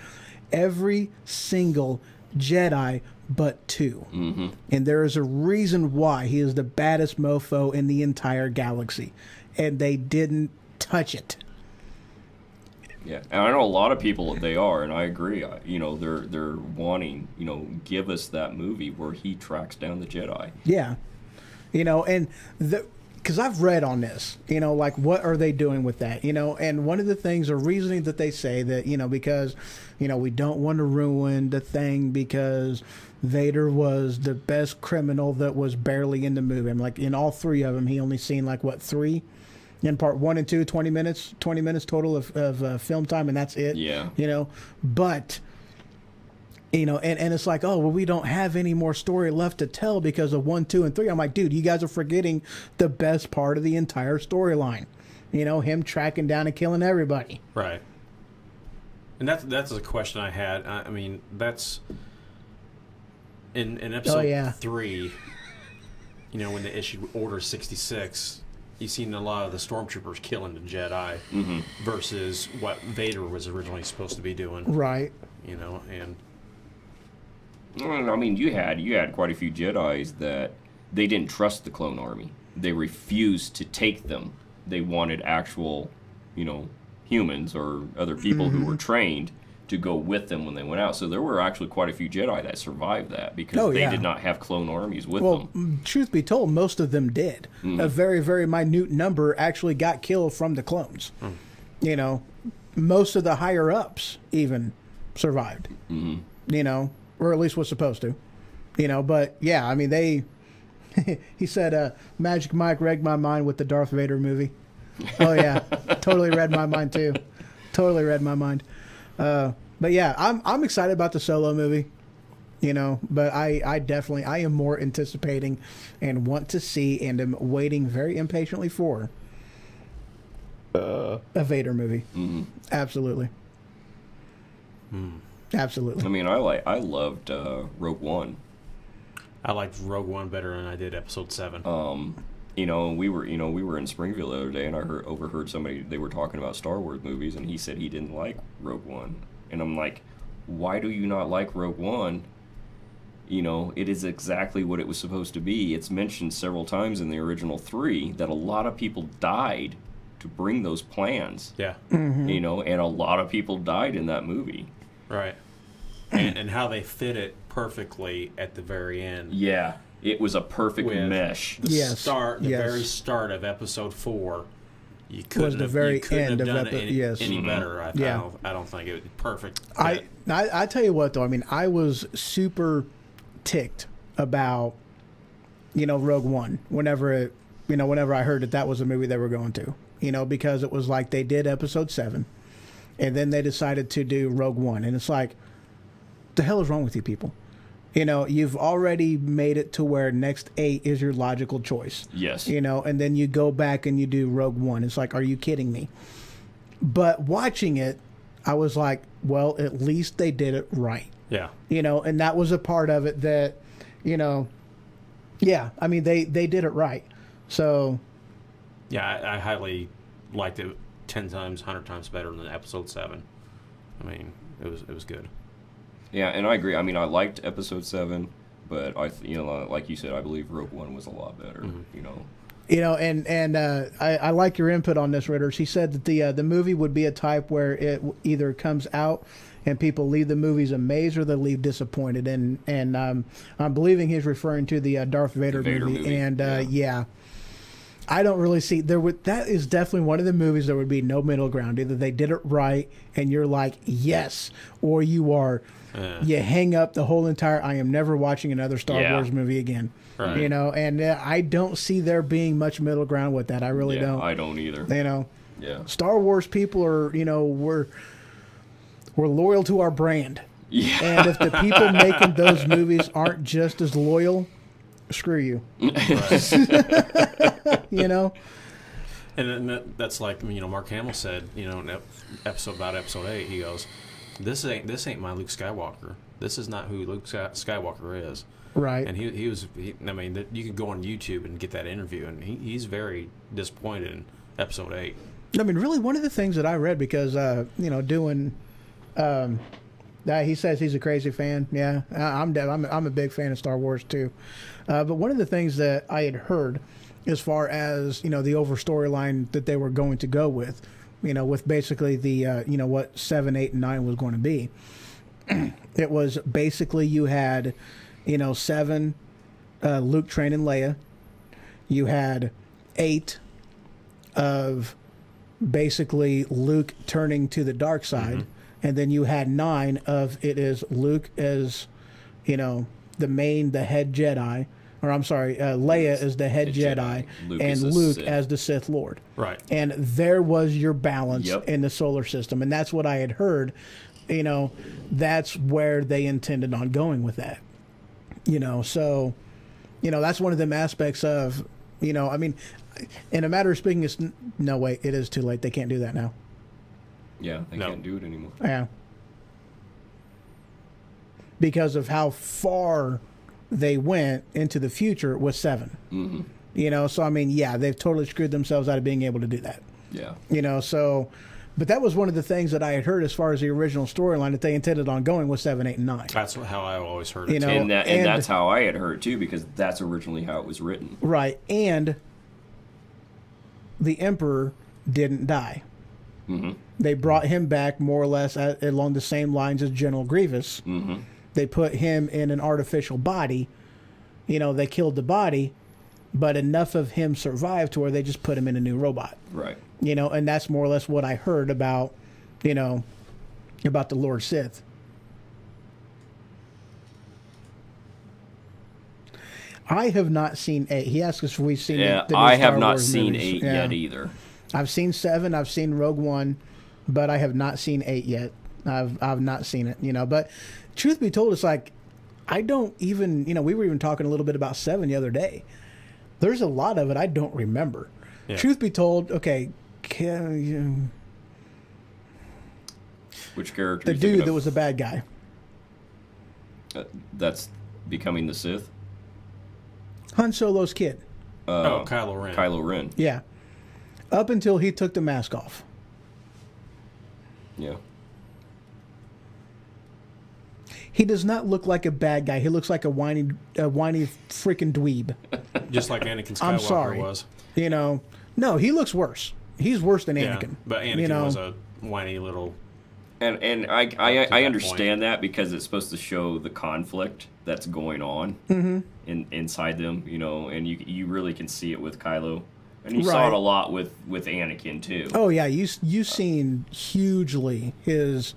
every single Jedi but 2. And there is a reason why he is the baddest mofo in the entire galaxy. And they didn't touch it. Yeah, and I know a lot of people they are, and I agree. They're wanting, give us that movie where he tracks down the Jedi. Yeah. And because I've read on this, like, what are they doing with that? And one of the things, or reasoning that they say that, because, we don't want to ruin the thing because Vader was the best criminal that was barely in the movie. I'm like, in all 3 of them, he only seen 3 in part 1 and 2, 20 minutes total of film time, and that's it. Yeah. But and it's like, oh, well, we don't have any more story left to tell because of 1, 2, and 3. I'm like, dude, you guys are forgetting the best part of the entire storyline. Him tracking down and killing everybody. Right. And that's a question I had. I mean, that's in episode 3. When they issued Order 66, you've seen a lot of the stormtroopers killing the Jedi versus what Vader was originally supposed to be doing. Right. And I mean, you had quite a few Jedis that they didn't trust the clone army. They refused to take them. They wanted actual, humans or other people who were trained to go with them when they went out. So there were actually quite a few Jedi that survived that because they did not have clone armies with them. Well, truth be told, most of them did. A very, very minute number actually got killed from the clones. Most of the higher ups even survived. Or at least was supposed to. But yeah, I mean, he said, Magic Mike read my mind with the Darth Vader movie. Oh yeah, totally read my mind too. Totally read my mind. But yeah, I'm excited about the Solo movie. But I definitely am more anticipating and want to see and am waiting very impatiently for a Vader movie. Mm-hmm. Absolutely. Absolutely. I mean, I loved Rogue One. I liked Rogue One better than I did Episode 7. We were in Springfield the other day, and I overheard somebody, they were talking about Star Wars movies, and he said he didn't like Rogue One. And I'm like, why do you not like Rogue One? It is exactly what it was supposed to be. It's mentioned several times in the original 3 that a lot of people died to bring those plans. Yeah. And a lot of people died in that movie. Right. And how they fit it perfectly at the very end. Yeah. It was a perfect With mesh. The very start of Episode 4. You couldn't have done it any better. I don't think it was perfect. I tell you what, though. I mean, I was super ticked about Rogue One whenever I heard that was a movie they were going to, because it was like they did Episode 7, and then they decided to do Rogue One, and it's like, the hell is wrong with you people? You've already made it to where next 8 is your logical choice. Yes. And then you go back and you do Rogue One. It's like, are you kidding me? But watching it, I was like, well, at least they did it right. Yeah. And that was a part of it that, yeah, I mean, they did it right. So. Yeah, I highly liked it 10 times, 100 times better than Episode 7. I mean, it was good. Yeah, and I agree. I mean, I liked Episode 7, but like you said, I believe Rogue One was a lot better. I like your input on this, Ritters. He said that the movie would be a type where it either comes out and people leave the movies amazed or they leave disappointed. And I'm believing he's referring to the Darth Vader movie. And yeah. I don't really see that is definitely one of the movies there would be no middle ground. Either they did it right and you're like, yes, or you are. You hang up the whole entire. I am never watching another Star Wars movie again. Right. And I don't see there being much middle ground with that. I really don't. I don't either. Yeah. Star Wars people are, we're loyal to our brand. Yeah. And if the people making those movies aren't just as loyal, screw you. And that's like Mark Hamill said, in episode 8, he goes, This ain't my Luke Skywalker. This is not who Luke Skywalker is. Right. And he was. You could go on YouTube and get that interview, and he's very disappointed in Episode 8. I mean, really, one of the things that I read because doing. He says he's a crazy fan. Yeah, I'm a big fan of Star Wars too. But one of the things that I had heard, as far as the over storyline that they were going to go with. With basically the, what 7, 8, and 9 was going to be. It was basically you had, 7, Luke training Leia. You had 8 of basically Luke turning to the dark side. Mm-hmm. And then you had 9 of it is Luke as, the head Jedi. Or I'm sorry, Leia is the head Jedi, and Luke as the Sith Lord. Right. And there was your balance in the solar system. And that's what I had heard. That's where they intended on going with that. So, that's one of them aspects of, I mean, in a matter of speaking, it's, no, wait, it is too late. They can't do that now. Yeah, they can't do it anymore. Yeah. Because of how far they went into the future with 7. Mm-hmm. So I mean, yeah, they've totally screwed themselves out of being able to do that. Yeah. So, but that was one of the things that I had heard as far as the original storyline that they intended on going with 7, 8, and 9. That's how I always heard it. And that's how I had heard too, because that's originally how it was written. Right, and the Emperor didn't die. Mm-hmm. They brought him back more or less along the same lines as General Grievous. Mm-hmm. They put him in an artificial body. They killed the body, but enough of him survived to where they just put him in a new robot. Right. And that's more or less what I heard about, about the Lord Sith. I have not seen 8. He asked us if we've seen the new I Star have not Wars seen movies. 8 yet either. I've seen 7. I've seen Rogue One, but I have not seen 8 yet. I've not seen it, But truth be told, it's like I don't even, we were even talking a little bit about 7 the other day. There's a lot of it I don't remember. Yeah. Truth be told, okay, Which character? The dude that was the bad guy. That's becoming the Sith. Han Solo's kid. Kylo Ren. Kylo Ren. Yeah. Up until he took the mask off. Yeah. He does not look like a bad guy. He looks like a whiny freaking dweeb. Just like Anakin Skywalker I'm sorry. was. You know, no, he looks worse. He's worse than Anakin. Yeah, but Anakin was a whiny little. And I understand that because it's supposed to show the conflict that's going on inside them, you know, and you really can see it with Kylo, and you saw it a lot with Anakin too. Oh yeah, you seen hugely his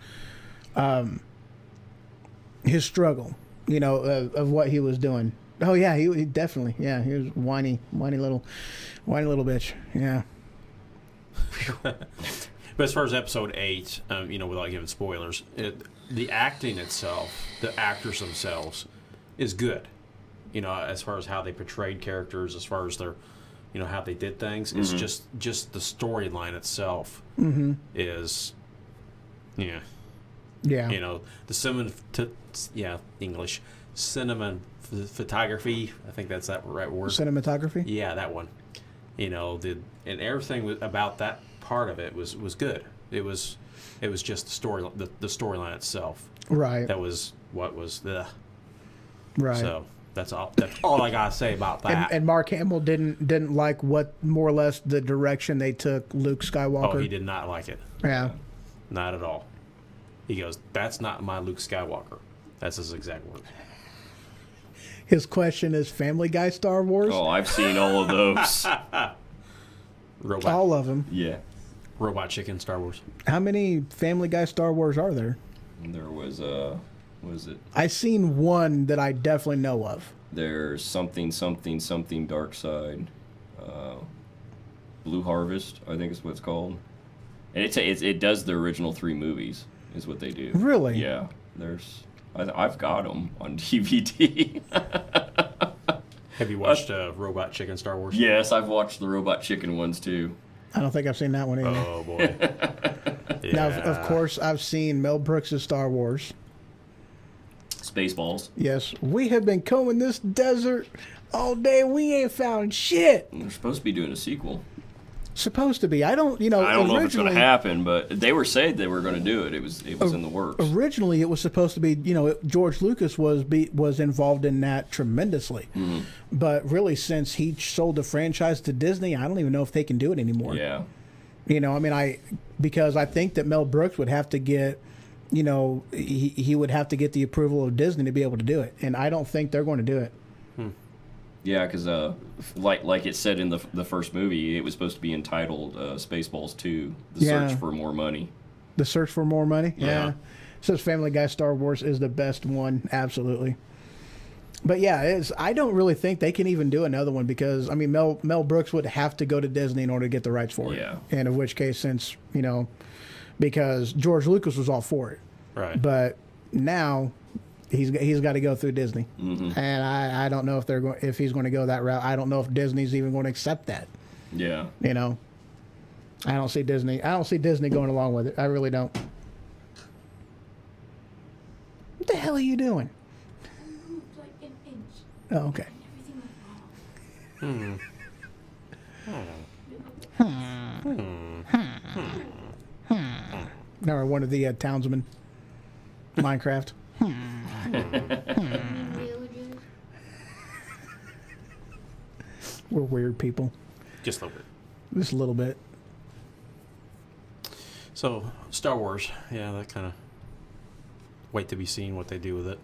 struggle, you know, of what he was doing. Oh yeah, he definitely, yeah, he was whiny little bitch, yeah. But as far as episode 8, you know, without giving spoilers, the acting itself, the actors themselves, is good. You know, as far as how they portrayed characters, as far as their, you know, how they did things, it's just the storyline itself is, yeah. You know, the cinematography. I think that's that right word. Cinematography. Yeah, that one. You know, and everything about that part of it was good. It was just the storyline itself. Right. That was what was the. Right. So that's all I gotta say about that. And Mark Hamill didn't like what more or less the direction they took Luke Skywalker. Oh, he did not like it. Yeah. Not at all. He goes, "That's not my Luke Skywalker." That's his exact words. His question is Family Guy Star Wars? Oh, I've seen all of those. Robot. All of them. Yeah. Robot Chicken Star Wars. How many Family Guy Star Wars are there? There was what was it? I seen one that I definitely know of. There's something Dark Side, Blue Harvest, I think is what it's called, and it does the original 3 movies is what they do. Really? Yeah. I've got them on DVD. Have you watched Robot Chicken Star Wars? Yes, I've watched the Robot Chicken ones too. I don't think I've seen that one either. Oh boy. Yeah. Now, of course, I've seen Mel Brooks' Star Wars. Spaceballs. Yes, we have been combing this desert all day. We ain't found shit. They're supposed to be doing a sequel. Supposed to be. I don't know if it's going to happen, but they were saying they were going to do it. It was in the works. Originally, it was supposed to be. You know, George Lucas was involved in that tremendously, but really, since he sold the franchise to Disney, I don't even know if they can do it anymore. Yeah. You know, I mean, because I think that Mel Brooks would have to get, you know, he would have to get the approval of Disney to be able to do it, and I don't think they're going to do it. Yeah, because like it said in the first movie, it was supposed to be entitled Spaceballs 2: The Search for More Money. The Search for More Money? Yeah. Says Family Guy Star Wars is the best one, absolutely. But yeah, I don't really think they can even do another one because, I mean, Mel Brooks would have to go to Disney in order to get the rights for it. Yeah. And in which case, since, you know, because George Lucas was all for it. Right. But now he's got to go through Disney. And I don't know if he's going to go that route. I don't know if Disney's even going to accept that. Yeah. You know, I don't see Disney going along with it. I really don't. What the hell are you doing? Like an inch. Oh, okay. Or one of the townsmen. Minecraft. We're weird people. Just a little bit. Just a little bit. So, Star Wars. Yeah, that kind of wait to be seen what they do with it.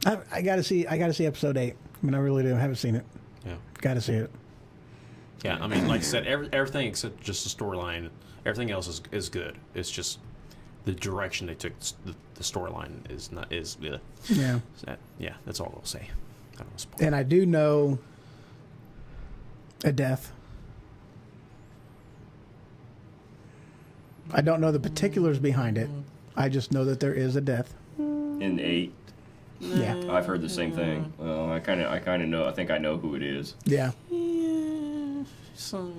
I gotta see episode 8. I mean, I really do. I haven't seen it. Yeah. Gotta see it. Yeah, I mean, like I said, everything except just the storyline, everything else is good. It's just the direction they took the storyline is yeah. Yeah, that's all I'll say. I don't want to spoil. And I do know a death. I don't know the particulars behind it. I just know that there is a death. In 8. Yeah. I've heard the same thing. Well, I kind of know. I think I know who it is. Yeah. So,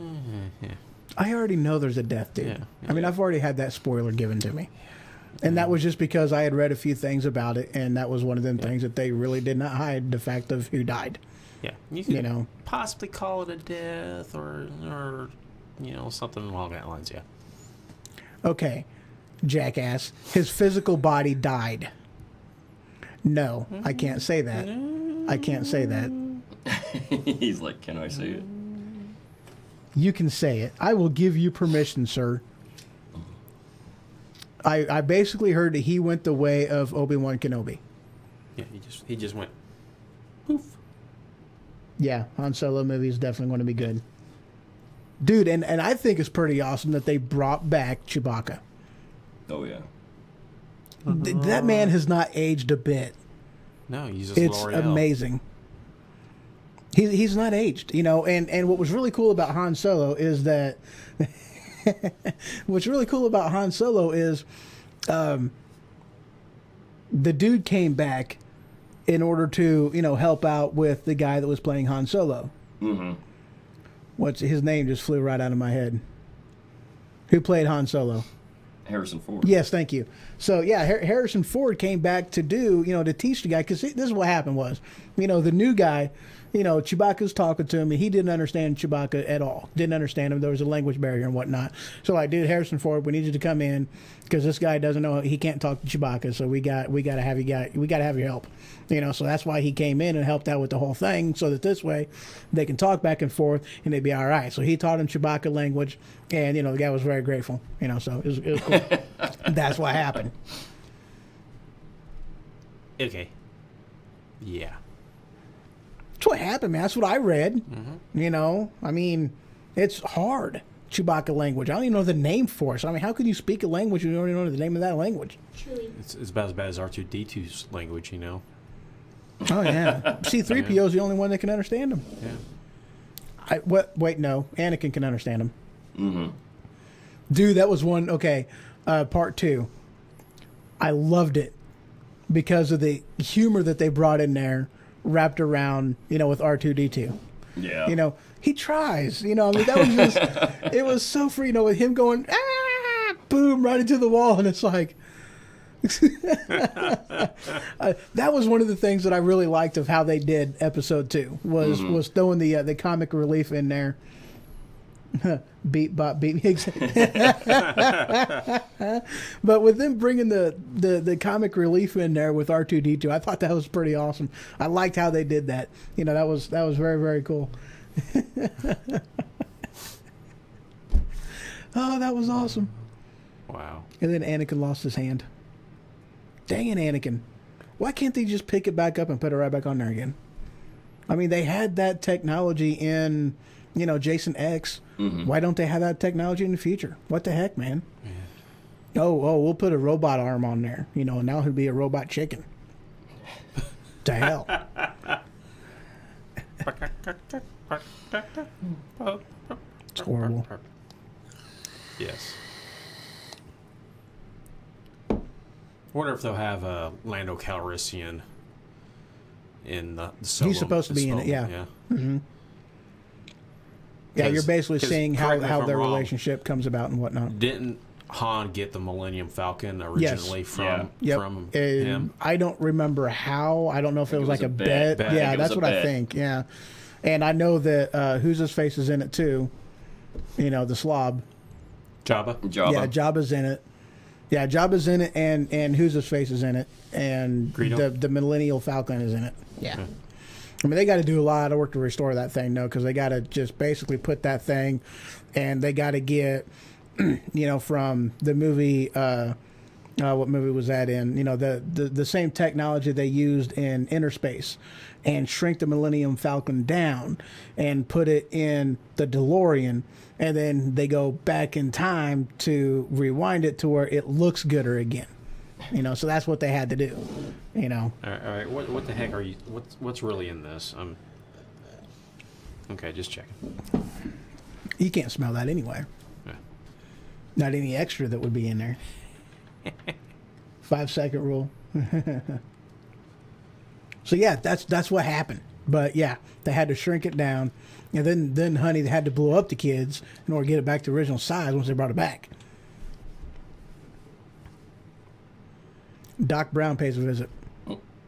yeah. I already know there's a death, dude. Yeah. I mean, I've already had that spoiler given to me. And that was just because I had read a few things about it, and that was one of them things that they really did not hide the fact of who died. Yeah, you could know, possibly call it a death or something along that lines. Yeah. Okay, jackass. His physical body died. No, I can't say that. I can't say that. He's like, can I say it? You can say it. I will give you permission, sir. I basically heard that he went the way of Obi-Wan Kenobi. Yeah, he just went poof. Yeah, Han Solo movie is definitely going to be good. Dude, and I think it's pretty awesome that they brought back Chewbacca. Oh, yeah. That man has not aged a bit. No, he's just It's L'Oreal. amazing. He's not aged, and what was really cool about Han Solo is that what's really cool about Han Solo is the dude came back in order to, help out with the guy that was playing Han Solo. Mm-hmm. What's his name just flew right out of my head. Who played Han Solo? Harrison Ford. Yes, thank you. So, yeah, Harrison Ford came back to do, to teach the guy, because this is what happened was, the new guy, Chewbacca's talking to him, and he didn't understand Chewbacca at all. Didn't understand him. There was a language barrier and whatnot. So, like, dude, Harrison Ford, we need you to come in, because this guy doesn't know, he can't talk to Chewbacca, so we got to have your help. So that's why he came in and helped out with the whole thing, so that this way they can talk back and forth and they'd be all right. So he taught him Chewbacca language, and the guy was very grateful. So it was cool. That's what happened. Okay. Yeah. That's what happened, man. That's what I read. Mm-hmm. I mean, it's hard. Chewbacca language. I don't even know the name for it. So, I mean, how can you speak a language and you don't even know the name of that language? It's about as bad as R2-D2's language, Oh, yeah. C-3PO is the only one that can understand him. Yeah. Wait, no. Anakin can understand him. Mm-hmm. Dude, that was one. Okay, part 2. I loved it because of the humor that they brought in there, wrapped around, with R2-D2. Yeah. He tries. I mean, that was just. It was so free. With him going, boom, right into the wall, and it's like. That was one of the things that I really liked of how they did episode 2 was throwing the comic relief in there. Beep bop beep. But with them bringing the comic relief in there with R2-D2, I thought that was pretty awesome. I liked how they did that. That was very, very cool. Oh, that was awesome. Wow. And then Anakin lost his hand. Dang it, Anakin. Why can't they just pick it back up and put it right back on there again? I mean, they had that technology in, Jason X. Mm-hmm. Why don't they have that technology in the future? What the heck, man? Yeah. Oh, we'll put a robot arm on there, and now he'll be a robot chicken. To hell. It's horrible. Yes. I wonder if they'll have Lando Calrissian in the Solo. He's supposed to be in it, yeah. Mm-hmm. Yeah, you're basically seeing how their relationship comes about and whatnot. Didn't Han get the Millennium Falcon originally from him? I don't remember how. I don't know if it was like a bet. Yeah, that's what I think. Yeah. And I know that who's his face is in it too. The slob. Jabba. Yeah, Jabba's in it. Yeah, Jabba's in it, and who's his face is in it, and the Millennial Falcon is in it. Yeah. I mean, they got to do a lot of work to restore that thing, because they got to just basically put that thing, and they got to get, from the movie, what movie was that in? The same technology they used in Inner Space, and shrink the Millennium Falcon down, and put it in the DeLorean, and then they go back in time to rewind it to where it looks gooder again. So that's what they had to do. All right. What the heck are you? What's really in this? Okay, just checking. You can't smell that anyway. Yeah. Not any extra that would be in there. 5-second rule. So yeah, that's what happened. But yeah, they had to shrink it down, and then Honey had to blow up the kids in order to get it back to the original size once they brought it back. Doc Brown pays a visit.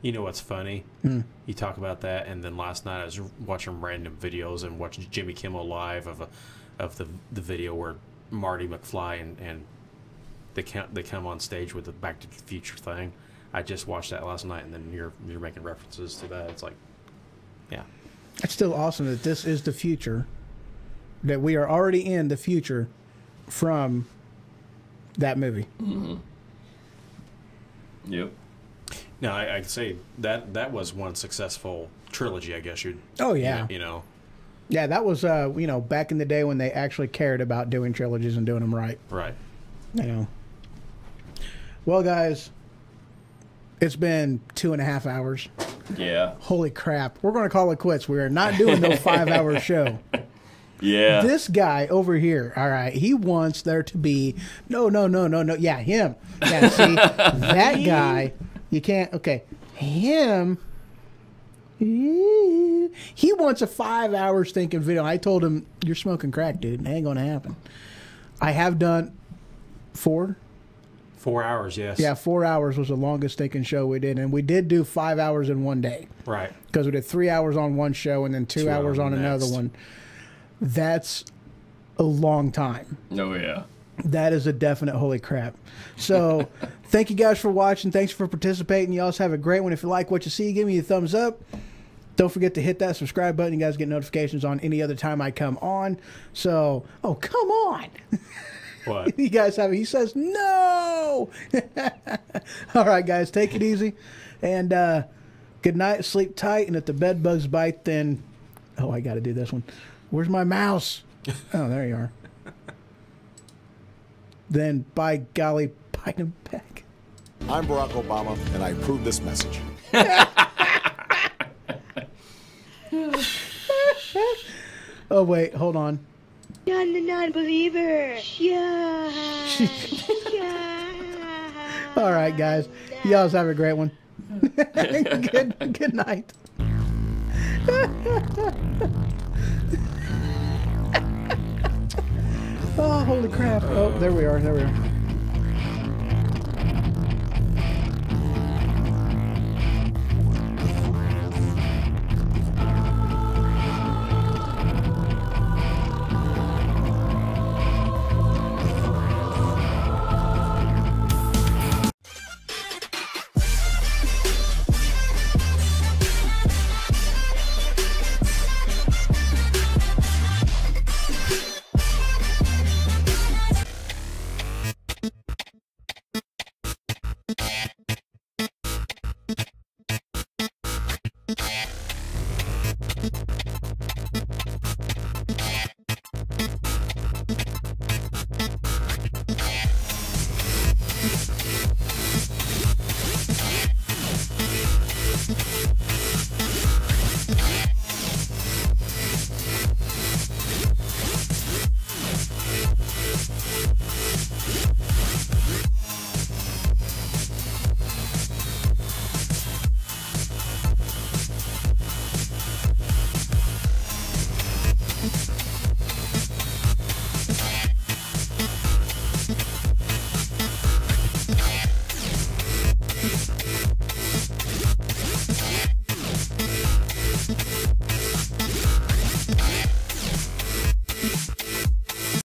You know what's funny? You talk about that, and then last night I was watching random videos and watching Jimmy Kimmel Live of the video where Marty McFly and they come on stage with the Back to the Future thing. I just watched that last night, and then you're making references to that. It's like, yeah, it's still awesome that this is the future, that we are already in the future from that movie. Mm-hmm. Yep. No, I could say that was one successful trilogy, I guess you'd. Oh yeah. You know. Yeah, that was back in the day when they actually cared about doing trilogies and doing them right. Right. You know. Well, guys, it's been 2.5 hours. Yeah. Holy crap! We're going to call it quits. We are not doing no 5-hour show. Yeah. This guy over here, all right, he wants there to be no. Yeah, him. Yeah, see, that guy, you can't, okay, him, he wants a 5-hour stinking video. I told him, you're smoking crack, dude. It ain't going to happen. I have done 4 hours, yes. Yeah, 4 hours was the longest stinking show we did, and we did do 5 hours in one day. Right. Because we did 3 hours on one show and then 2 hours on another one. That's a long time. Oh, yeah. That is a definite holy crap. So, thank you guys for watching. Thanks for participating. You also have a great one. If you like what you see, give me a thumbs up. Don't forget to hit that subscribe button. You guys get notifications on any other time I come on. So, oh, come on. What? You guys have it. He says, no. All right, guys, take it easy. And good night. Sleep tight. And if the bed bugs bite, then, oh, I got to do this one. Where's my mouse? Oh, there you are. Then, by golly, bite him back. I'm Barack Obama, and I approve this message. Oh, wait, hold on. Non-believer. Yeah. All right, guys. Y'all have a great one. Good night. Oh, holy crap. Oh, there we are.